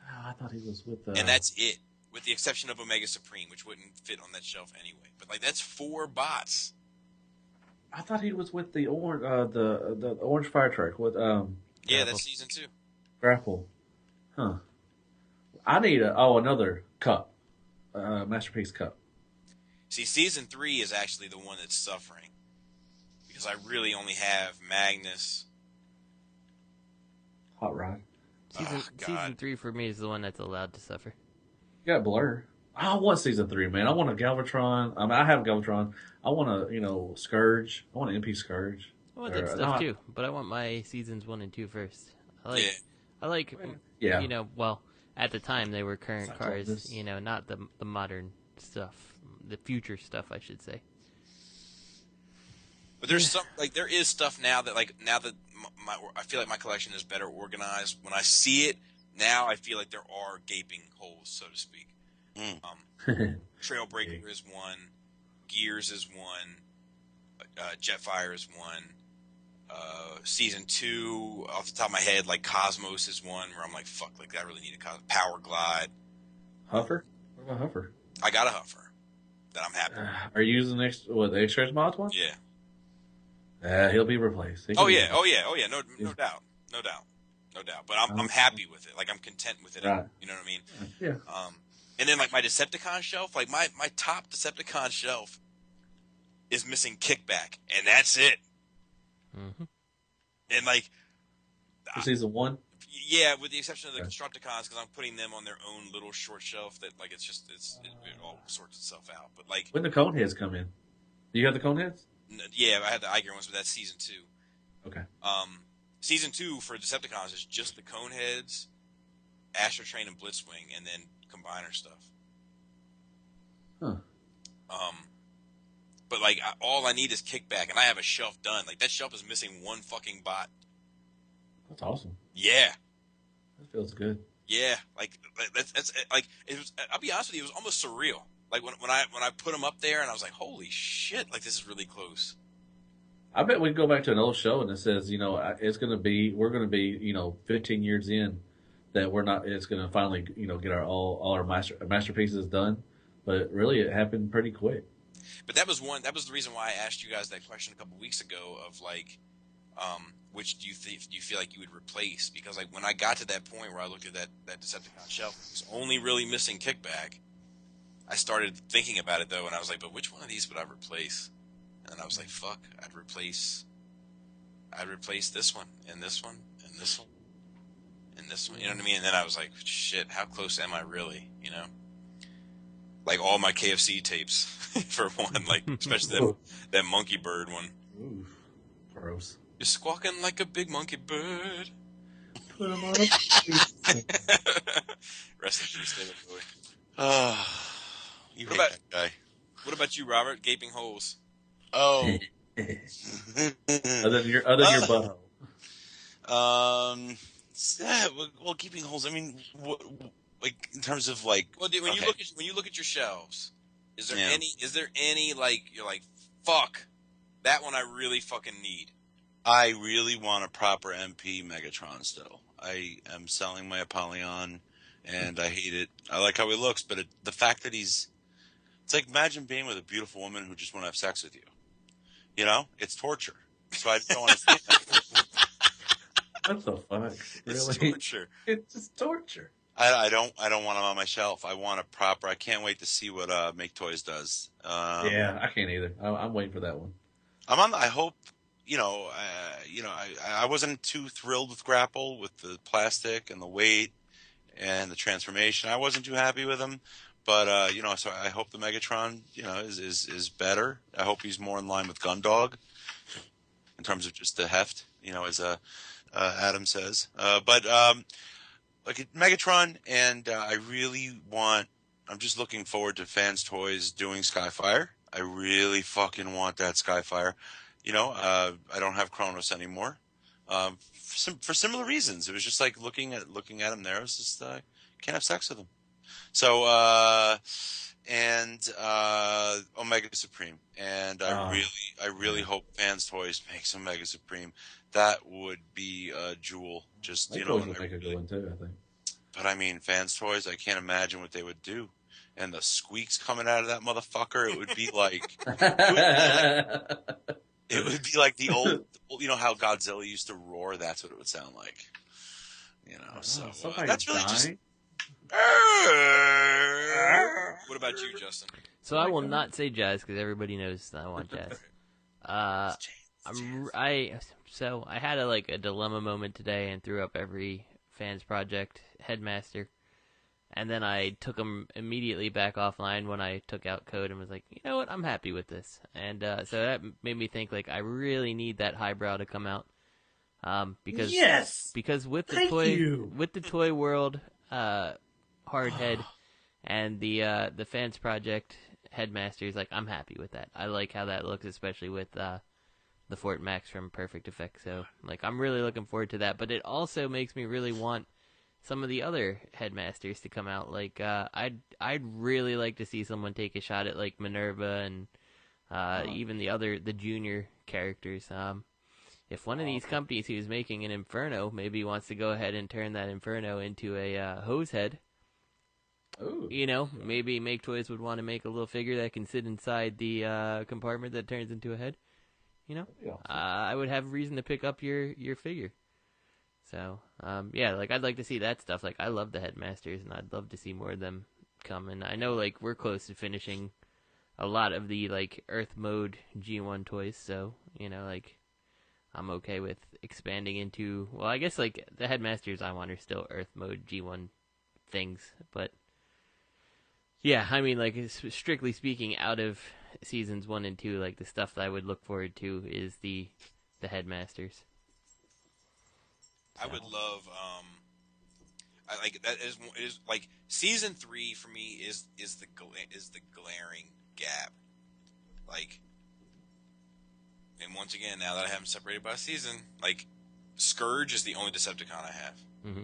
Oh, I thought he was with and that's it, with the exception of Omega Supreme, which wouldn't fit on that shelf anyway. But like that's 4 bots. I thought he was with the orange, the orange fire truck with Yeah, that's season 2. Grapple. Huh. I need another cup, Masterpiece Cup. See, season 3 is actually the one that's suffering because I really only have Magnus, Hot Rod. Season 3 for me is the one that's allowed to suffer. You got Blur. I want season 3, man. I want a Galvatron. I mean, I have a Galvatron. I want a, Scourge. I want an MP Scourge. I want that stuff too, but I want my seasons 1 and 2 first. I like, well, at the time they were current cars, not the modern stuff, the future stuff, I should say. But there's there is stuff now that I feel like my collection is better organized. When I see it now, I feel like there are gaping holes, so to speak. Trailbreaker is one, Gears is one, Jetfire is one. Season 2, off the top of my head, like Cosmos is one where I'm like, fuck, like I really need a Power Glide. Huffer? What about Huffer? I got a Huffer that I'm happy with. Are you using the XTransbots one? Yeah. He'll be replaced. Oh yeah. No doubt. But I'm happy with it. Like I'm content with it. Right. You know what I mean? Yeah. And then like my Decepticon shelf, like my top Decepticon shelf is missing Kickback, and that's it. Mm-hmm. And like For season 1? Yeah, with the exception of the Constructicons, because I'm putting them on their own little short shelf that like it all sorts itself out. But like when the Coneheads come in, do you have the Coneheads? Yeah, I had the Iger ones, but that's season 2. Okay. Season 2 for Decepticons is just the Coneheads, Astro Train, and Blitzwing, and then Combiner stuff. Huh. But like all I need is Kickback, and I have a shelf done. Like that shelf is missing one fucking bot. That's awesome. Yeah. That feels good. Yeah, like that's like it was. I'll be honest with you, it was almost surreal. Like when I put them up there, and I was like, holy shit! Like this is really close. I bet we can go back to an old show and it says, we're going to be, 15 years in that it's going to finally, get all our masterpieces done. But really, it happened pretty quick. But that was the reason why I asked you guys that question a couple weeks ago of like, which do you feel like you would replace? Because like when I got to that point where I looked at that Decepticon shelf, it was only really missing Kickback. I started thinking about it though, and I was like, but which one of these would I replace? And I was like, fuck, I'd replace this one, and this one, and this one, and this one. You know what I mean? And then I was like, shit, how close am I really? Like all my KFC tapes for one, like especially that monkey bird one. Ooh, gross. You're squawking like a big monkey bird. Put him on Rest in peace, David Bowie. You hate that guy. What about you, Robert? Gaping holes. Oh. other than your butthole. Well, gaping holes. I mean, like in terms of like. Well, dude, when you look at your shelves, is there any like you're like, fuck, that one I really fucking need. I really want a proper MP Megatron still. I am selling my Apollyon, and I hate it. I like how he looks, but the fact that it's like imagine being with a beautiful woman who just want to have sex with you. It's torture. So I don't want to see that. What the fuck? Really? It's torture. It's just torture. I don't want him on my shelf. I want a proper. I can't wait to see what Make Toys does. Yeah, I can't either. I'm waiting for that one. I hope. I wasn't too thrilled with Grapple with the plastic and the weight and the transformation. I wasn't too happy with him. But, so I hope the Megatron, is better. I hope he's more in line with Gundog in terms of just the heft, as Adam says. But Megatron, and I'm just looking forward to Fans Toys doing Skyfire. I really fucking want that Skyfire. I don't have Kronos anymore. For similar reasons. It was just like looking at him there. It was just, can't have sex with him. So, Omega Supreme, and I really hope Fans Toys makes Omega Supreme. That would be a jewel. Just make a good one too, I think. But I mean, Fans Toys, I can't imagine what they would do. And the squeaks coming out of that motherfucker, it would be like, it would be like the old, how Godzilla used to roar. That's what it would sound like. So that's really just. What about you, Justin? So I will not say Jazz because everybody knows I want Jazz. I had a dilemma moment today and threw up every Fans Project Headmaster, and then I took them immediately back offline when I took out code and was like, you know what, I'm happy with this, and so that made me think like I really need that highbrow to come out, because with the toy world, Hardhead, and the Fans Project Headmasters, like I'm happy with that. I like how that looks, especially with the Fort Max from Perfect Effect. So like I'm really looking forward to that. But it also makes me really want some of the other Headmasters to come out. Like I'd really like to see someone take a shot at like Minerva and even the junior characters. If one of these companies who's making an Inferno maybe wants to go ahead and turn that Inferno into a hose head. Ooh. You know, maybe Make Toys would want to make a little figure that can sit inside the compartment that turns into a head. You know, I would have reason to pick up your figure. So, yeah, like I'd like to see that stuff. Like I love the Headmasters, and I'd love to see more of them come. And I know like we're close to finishing a lot of the like Earth Mode G1 toys. So you know, like I'm okay with expanding into. Well, I guess like the Headmasters I want are still Earth Mode G1 things, but. Yeah, I mean, like, strictly speaking, out of seasons 1 and 2, like, the stuff that I would look forward to is the Headmasters. I would love, I like, that is like, season 3 for me is the glaring gap. Like, and once again, now that I have them separated by season, like, Scourge is the only Decepticon I have. Mm-hmm.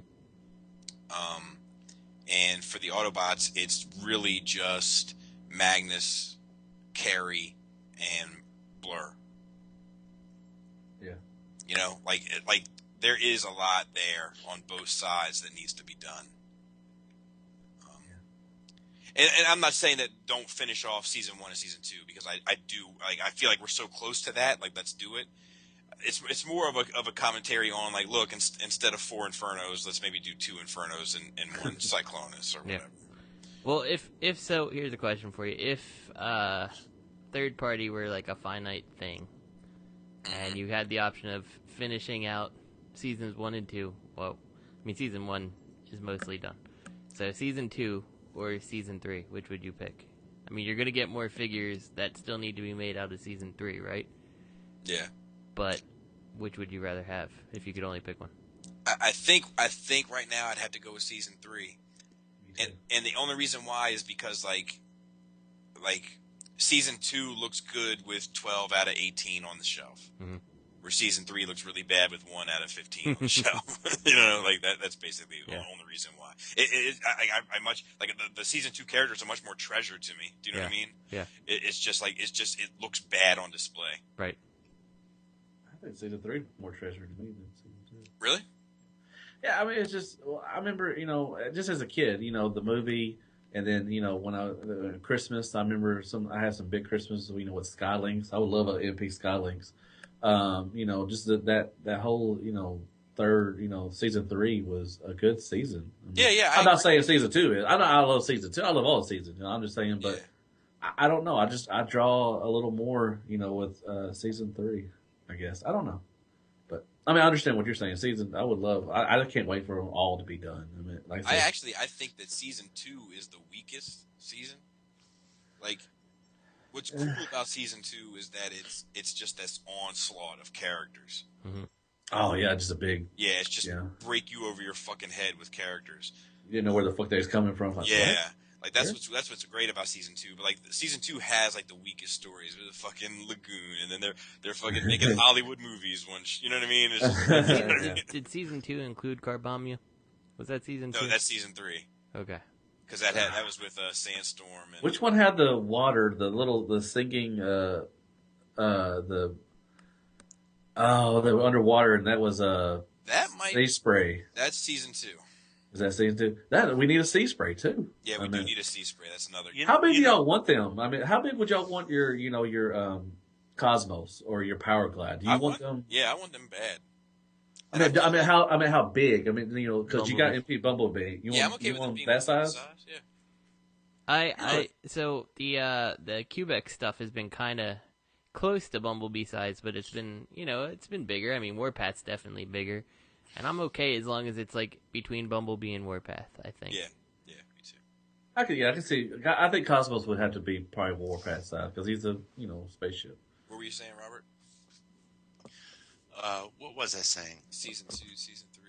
And for the Autobots, it's really just Magnus, Carrie, and Blur. Yeah. You know, like there is a lot there on both sides that needs to be done. And I'm not saying that don't finish off season 1 and season 2 because I do like I feel like we're so close to that. Like let's do it. It's more of a commentary on like look instead of 4 Infernos, let's maybe do 2 Infernos and 1 Cyclonus or whatever. Well, if so, here's a question for you: if third party were like a finite thing, and you had the option of finishing out seasons 1 and 2, well, I mean season 1 is mostly done, so season 2 or season 3, which would you pick? I mean, you're gonna get more figures that still need to be made out of season 3, right? Yeah. But which would you rather have if you could only pick one? I think right now I'd have to go with season 3, and the only reason why is because like season 2 looks good with 12 out of 18 on the shelf, where season 3 looks really bad with 1 out of 15 on the shelf. You know, like that's basically the only reason why. I much like the season 2 characters are much more treasure to me. Do you know what I mean? Yeah. It's just it looks bad on display. Right. I think season 3 more treasure to me than season 2. Really? Yeah, I mean, it's just, I remember, you know, just as a kid, you know, the movie, and then, you know, when Christmas, I remember I had some big Christmas, you know, with Skylinks. I would love an MP Skylinks. You know, just that whole, you know, third, you know, season 3 was a good season. I mean, Yeah. I'm not saying season 2 is. I love season 2. I love all the seasons. You know, I'm just saying, but I don't know. I draw a little more, you know, with season 3. I guess. I don't know. But, I mean, I understand what you're saying. I would love, I can't wait for them all to be done. I mean, like I think that season 2 is the weakest season. Like, what's cool about season 2 is that it's just this onslaught of characters. Mm-hmm. Oh, yeah, just a big. Yeah, it's just break you over your fucking head with characters. You didn't know where the fuck they was coming from. Like, yeah. What? Like that's what's great about season 2. But like season 2 has like the weakest stories with the fucking lagoon, and then they're fucking making Hollywood movies. You know what I mean? It's just, you know what I mean? Did season 2 include Carbomia? Was that season 2? No, that's season 3. Okay. Because that was with Sandstorm. And, which one had the water? The singing the underwater, and that was sea spray. That's season 2. Is that season 2? That we need a sea spray too. Yeah, we do need a sea spray. That's another. How big do y'all want them? I mean, how big would y'all want your Cosmos or your Power Glide? Do you want them? Yeah, I want them bad. I mean, how big? I mean, you know, because you got MP Bumblebee. I'm okay with them being that size. Yeah. So the Cubex stuff has been kind of close to Bumblebee size, but it's been bigger. I mean, Warpath's definitely bigger, and I'm okay as long as it's like between Bumblebee and Warpath. I think. Yeah, me too. I can see. I think Cosmos would have to be probably Warpath size because he's a spaceship. What were you saying, Robert? What was I saying? Season 2, Season 3.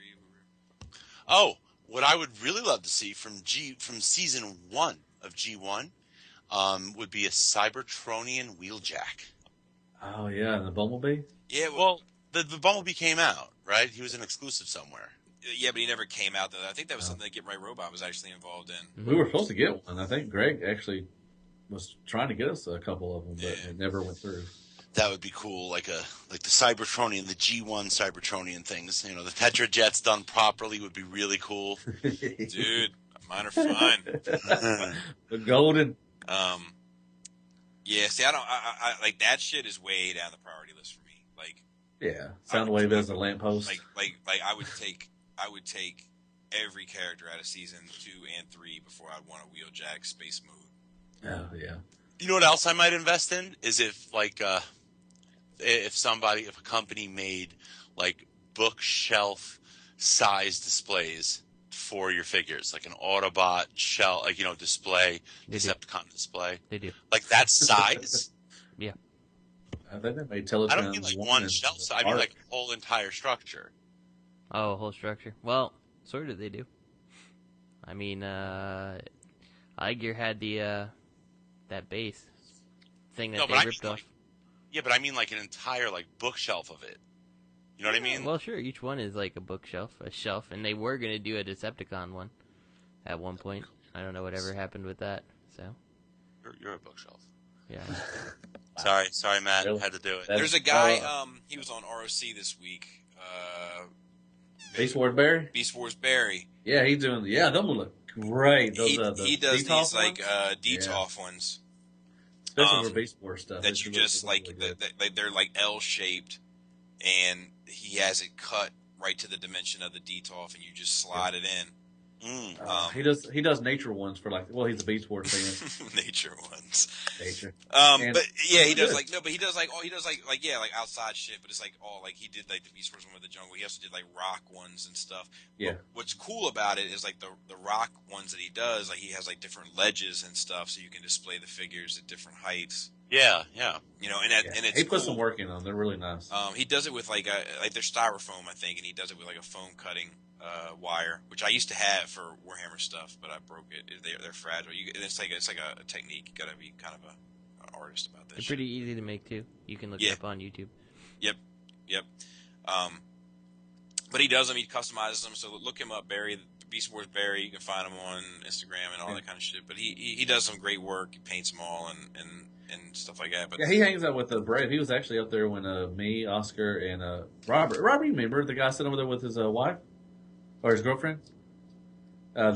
Oh, what I would really love to see from Season 1 of G1 would be a Cybertronian Wheeljack. Oh, yeah, the Bumblebee? Yeah, well, the Bumblebee came out, right? He was an exclusive somewhere. Yeah, but he never came out, though. I think that was something that Get Right Robot was actually involved in. We were supposed to get one. I think Greg actually was trying to get us a couple of them, but it never went through. That would be cool, like the Cybertronian, the G1 Cybertronian things. The Tetrajets done properly would be really cool. Dude, mine are fine. The golden. Yeah, see, I like that shit is way down the priority list for me. Like, yeah, Soundwave as a lamppost. Like I would take every character out of Season 2 and 3 before I'd want a Wheeljack space mode. Oh yeah. You know what else I might invest in is if a company made like bookshelf size displays for your figures, like an Autobot shelf, display, Decepticon display. They do. Like that size. Yeah. I think they made Teletran. I don't mean like one shelf size. I mean like a whole entire structure. Oh, a whole structure. Well, sort of they do. I mean, iGear had the that base thing that they ripped off. Yeah, but I mean like an entire bookshelf of it. You know what I mean? Well, sure. Each one is like a bookshelf, a shelf, and they were going to do a Decepticon one at one point. I don't know whatever happened with that. So you're a bookshelf. Yeah. Sorry, Matt. Had to do it. There's a guy. He was on ROC this week. Beast Wars Barry. Beast Wars Barry. Yeah, he's doing. Yeah, those look great. Those, he does these like DTOF yeah. ones. Especially for Beast Wars stuff. That you just they're like L-shaped, and he has it cut right to the dimension of the DTOF, and you just slide it in. He does nature ones for he's a Beast Wars fan. Nature ones. Nature. But yeah, he does outside shit, but it's like all like he did like the Beast Wars one with the jungle. He also did like rock ones and stuff. Yeah. What's cool about it is like the rock ones that he does, like he has like different ledges and stuff, so you can display the figures at different heights. Yeah. And it's he put cool. some work in them. They're really nice. He does it with like they're styrofoam, I think, and he does it with like a foam cutting wire, which I used to have for Warhammer stuff, but I broke it. They're fragile. It's like a technique. You gotta be kind of an artist about this. They're pretty easy to make too. You can look it up on YouTube. Yep. But he does them. He customizes them. So look him up, Barry. Beast Wars Barry. You can find him on Instagram and all that kind of shit. But he does some great work. He paints them all and stuff like that. But yeah, he hangs out with the Brave. He was actually up there when me, Oscar, and Robert. Robert, you remember the guy sitting over there with his wife or his girlfriend? Guy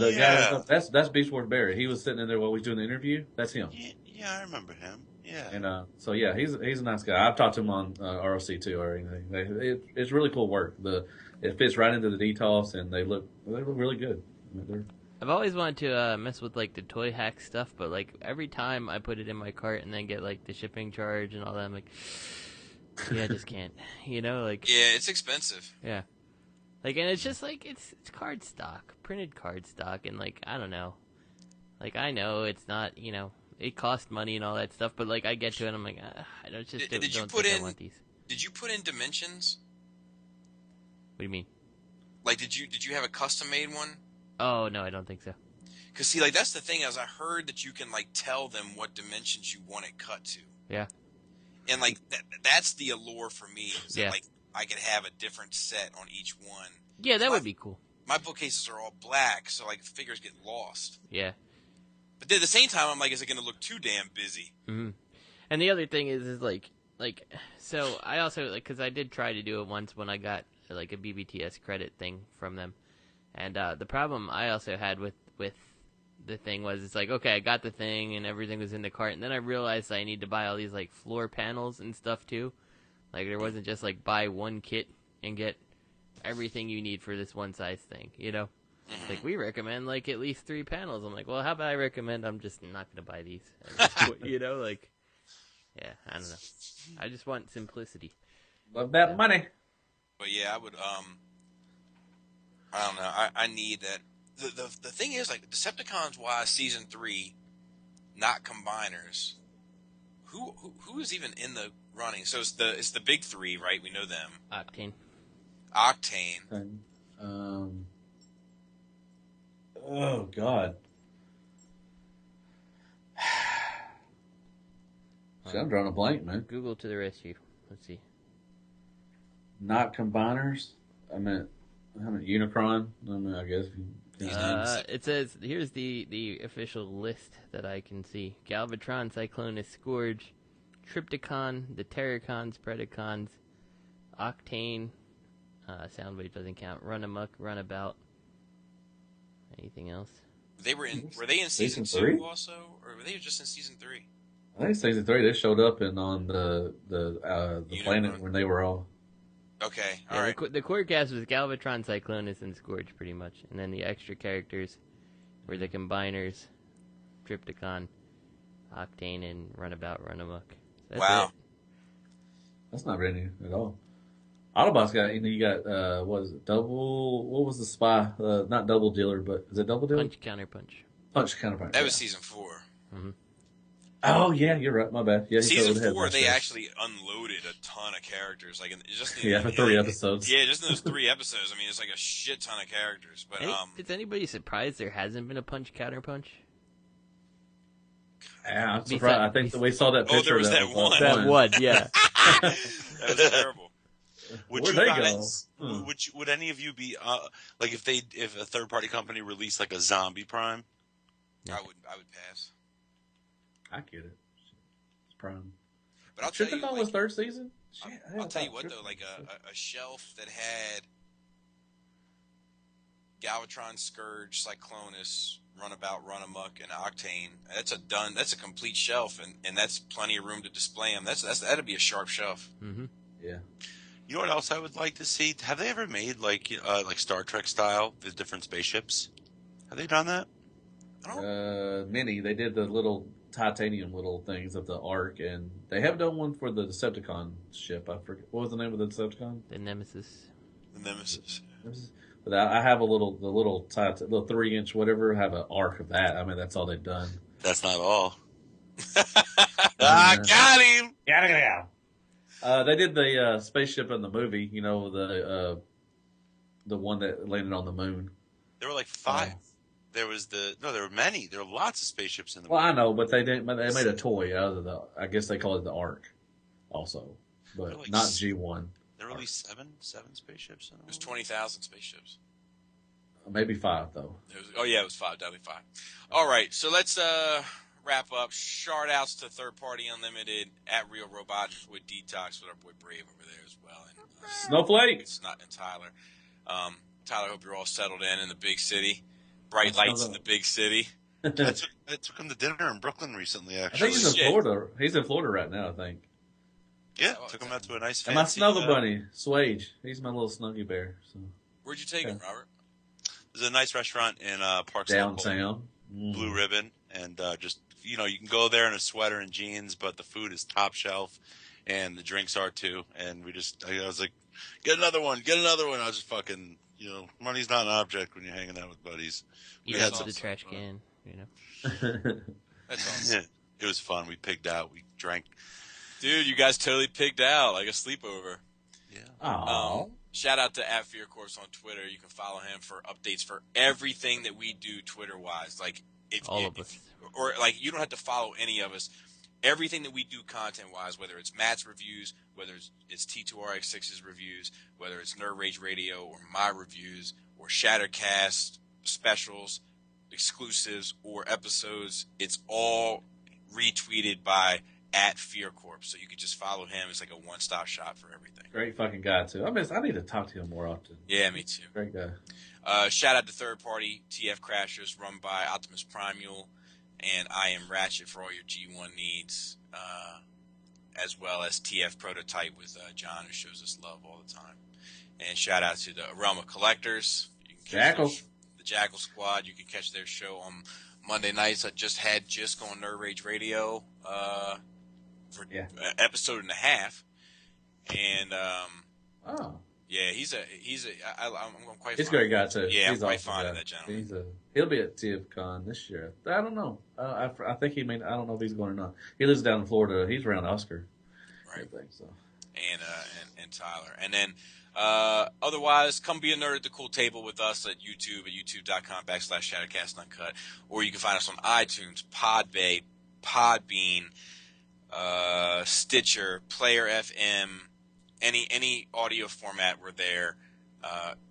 that's Beast Wars Barry. He was sitting in there while we was doing the interview. That's him. Yeah, I remember him. Yeah. And so yeah, he's a nice guy. I've talked to him on ROC too or anything. It's really cool work. It fits right into the DTOFs and they look really good. I've always wanted to mess with like the toy hack stuff, but like every time I put it in my cart and then get like the shipping charge and all that, I'm like, yeah, I just can't. Yeah, it's expensive. Yeah. And it's just like it's card stock, printed card stock, and I don't know. I know it's not, it costs money and all that stuff, but I get to it and I'm like, I don't think I want these. Did you put in dimensions? What do you mean? Did you have a custom made one? Oh no, I don't think so. Because see, that's the thing is I heard that you can tell them what dimensions you want it cut to. Yeah. And that's the allure for me. Is yeah. That, I could have a different set on each one. Yeah, that would be cool. My bookcases are all black, so figures get lost. Yeah. But at the same time, I'm is it going to look too damn busy? Mm-hmm. And the other thing is so I also because I did try to do it once when I got a BBTS credit thing from them, and the problem I also had with the thing was it's okay, I got the thing and everything was in the cart, and then I realized I need to buy all these floor panels and stuff too. There wasn't just buy one kit and get everything you need for this one size thing, we recommend at least 3 panels. I'm well, how about I recommend I'm just not going to buy these, Yeah, I don't know. I just want simplicity. Love that money. But yeah, I would. I don't know. I need that. The thing is, like, Decepticons wise, season 3, not combiners. Who is even in the running? So it's the big 3, right? We know them. Octane. Oh God. See, I'm drawing a blank, man. Google to the rescue. Let's see. Not combiners. I meant Unicron. I guess. It says here's the official list that I can see: Galvatron, Cyclonus, Scourge, Trypticon, the Terracons, Predacons, Octane. Soundwave doesn't count. Runamuck, Runabout. Anything else? Were they in season 2 also, or were they just in season 3? I think season 3 they showed up on the planet when they were all. Okay, all right. The core cast was Galvatron, Cyclonus, and Scourge, pretty much, and then the extra characters were the Combiners, Trypticon, Octane, and Runabout, Runamuck. That's wow, it. That's not really at all. Autobots got you got what is it? Double? What was the spy? Not Double Dealer, but is it Double Dealer? Punch Counterpunch. Punch Counterpunch. That was season 4. Mm-hmm. Oh yeah, you're right. My bad. Yeah, season 4 they actually unloaded a ton of characters, like for 3 episodes. Yeah, just in those 3 episodes. I mean, it's like a shit ton of characters. But is anybody surprised there hasn't been a Punch Counterpunch? Yeah, I'm surprised. I think we saw that picture. Oh, there was that one. That one, yeah. That was terrible. Would Where'd you they guys, go? Would any of you be like if a third party company released like a zombie Prime? I would pass. I get it. It's Prime. But I'll tell you, was third season. Shit, I'll tell you what though, like a shelf that had Galvatron, Scourge, Cyclonus, Runabout, Runamuck, and Octane. That's a complete shelf, and that's plenty of room to display them. That'd be a sharp shelf. Mm-hmm. Yeah. You know what else I would like to see? Have they ever made like Star Trek style the different spaceships? Have they done that? Many. They did the little titanium little things of the Ark, and they have done one for the Decepticon ship. I forget what was the name of the Decepticon. The Nemesis. The Nemesis. But I have the little 3-inch whatever. Have an Ark of that. I mean, that's all they've done. That's not all. I got him. Yeah. They did the spaceship in the movie. You know, the one that landed on the moon. There were like 5. There were many. There were lots of spaceships in the movie. Well, I know, but they didn't. They made a toy out of I guess they call it the Ark, also, but like not G1. There were at least seven spaceships. It was 20,000 spaceships. Maybe 5 though. It was 5. Definitely 5. All right, so let's wrap up. Shout outs to Third Party Unlimited, at Real Robot with Detox with our boy Brave over there as well. And, Snowflake. It's not and Tyler. Tyler, hope you're all settled in the big city. Bright lights in the big city. I took him to dinner in Brooklyn recently. Actually, I think he's in Florida. He's in Florida right now. I think. Yeah, took him out to a nice. And my snuggle bunny, Swage. He's my little snuggy bear. So. Where'd you take him, Robert? There's a nice restaurant in Park downtown. Blue Ribbon, and just you can go there in a sweater and jeans, but the food is top shelf, and the drinks are too. And I was like, get another one. I was just fucking. Money's not an object when you're hanging out with buddies. We had the trash can, That's awesome. It was fun. We pigged out. We drank. Dude, you guys totally pigged out like a sleepover. Yeah. Shout out to @FearCorpse on Twitter. You can follow him for updates for everything that we do Twitter-wise. Like, all of us. Or, like, you don't have to follow any of us. Everything that we do content-wise, whether it's Matt's reviews, whether it's T2RX6's reviews, whether it's Nerd Rage Radio or my reviews, or Shattercast specials, exclusives, or episodes, it's all retweeted by @FearCorpse. So you can just follow him. It's like a one-stop shop for everything. Great fucking guy, too. I need to talk to him more often. Yeah, me too. Great guy. Shout out to Third Party TF Crashers, run by Optimus Primeul. And I Am Ratchet for all your G1 needs, as well as TF Prototype with John, who shows us love all the time. And shout out to the Realm of Collectors. Jackal. The Jackal Squad. You can catch their show on Monday nights. I just had Jisk on Nerd Rage Radio episode and a half, and he's I'm quite. He's a great guy too. Yeah, he's I'm quite awesome fond guy. of that gentleman. He'll be at TFCon this year. I don't know. I think he may. I don't know if he's going or not. He lives down in Florida. He's around Oscar. Right. I think so. And Tyler, and then otherwise, come be a nerd at the cool table with us at youtube.com/Shattercast Uncut, or you can find us on iTunes, Podbay, Podbean, Stitcher, Player FM, any audio format. We're there.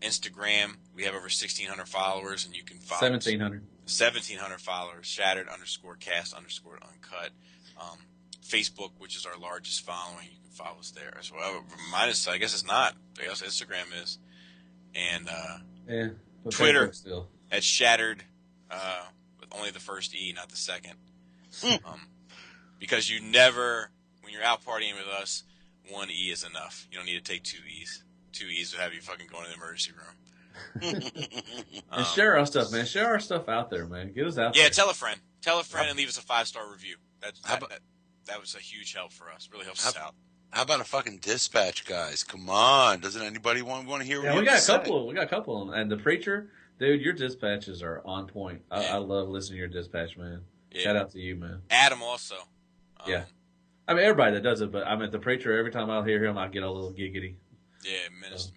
Instagram, we have over 1,600 followers, and you can follow 1,700 followers. Shattered_cast_uncut. Facebook, which is our largest following, you can follow us there as well. Mine is, I guess it's not. I guess Instagram is, and Twitter still at Shattered, with only the first E, not the second. Because you never, when you're out partying with us, one E is enough. You don't need to take two E's. Two E's will have you fucking going to the emergency room. And share our stuff, man. Share our stuff out there, man. Get us out there. Yeah, tell a friend. Tell a friend and leave us a 5-star review. That was a huge help for us. Really helps us out. How about a fucking dispatch, guys? Come on. Doesn't anybody want to hear what Yeah, you we got have to say? a couple. We got a couple. And the Preacher, dude, your dispatches are on point. I love listening to your dispatch, man. Yeah. Shout out to you, man. Adam also. Yeah. I mean, everybody that does it, but I mean, the Preacher, every time I hear him, I get a little giggity. Yeah, Minister,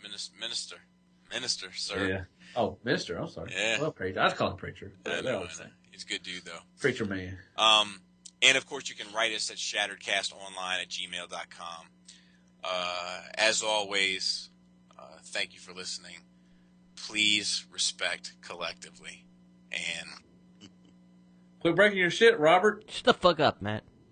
sir. Yeah. Oh, Minister, I'm sorry. Yeah. Well, Preacher. I just call him Preacher. I know. He's a good dude, though. Preacher man. And, of course, you can write us at shatteredcastonline@gmail.com. As always, thank you for listening. Please respect collectively. And quit breaking your shit, Robert. Shut the fuck up, Matt.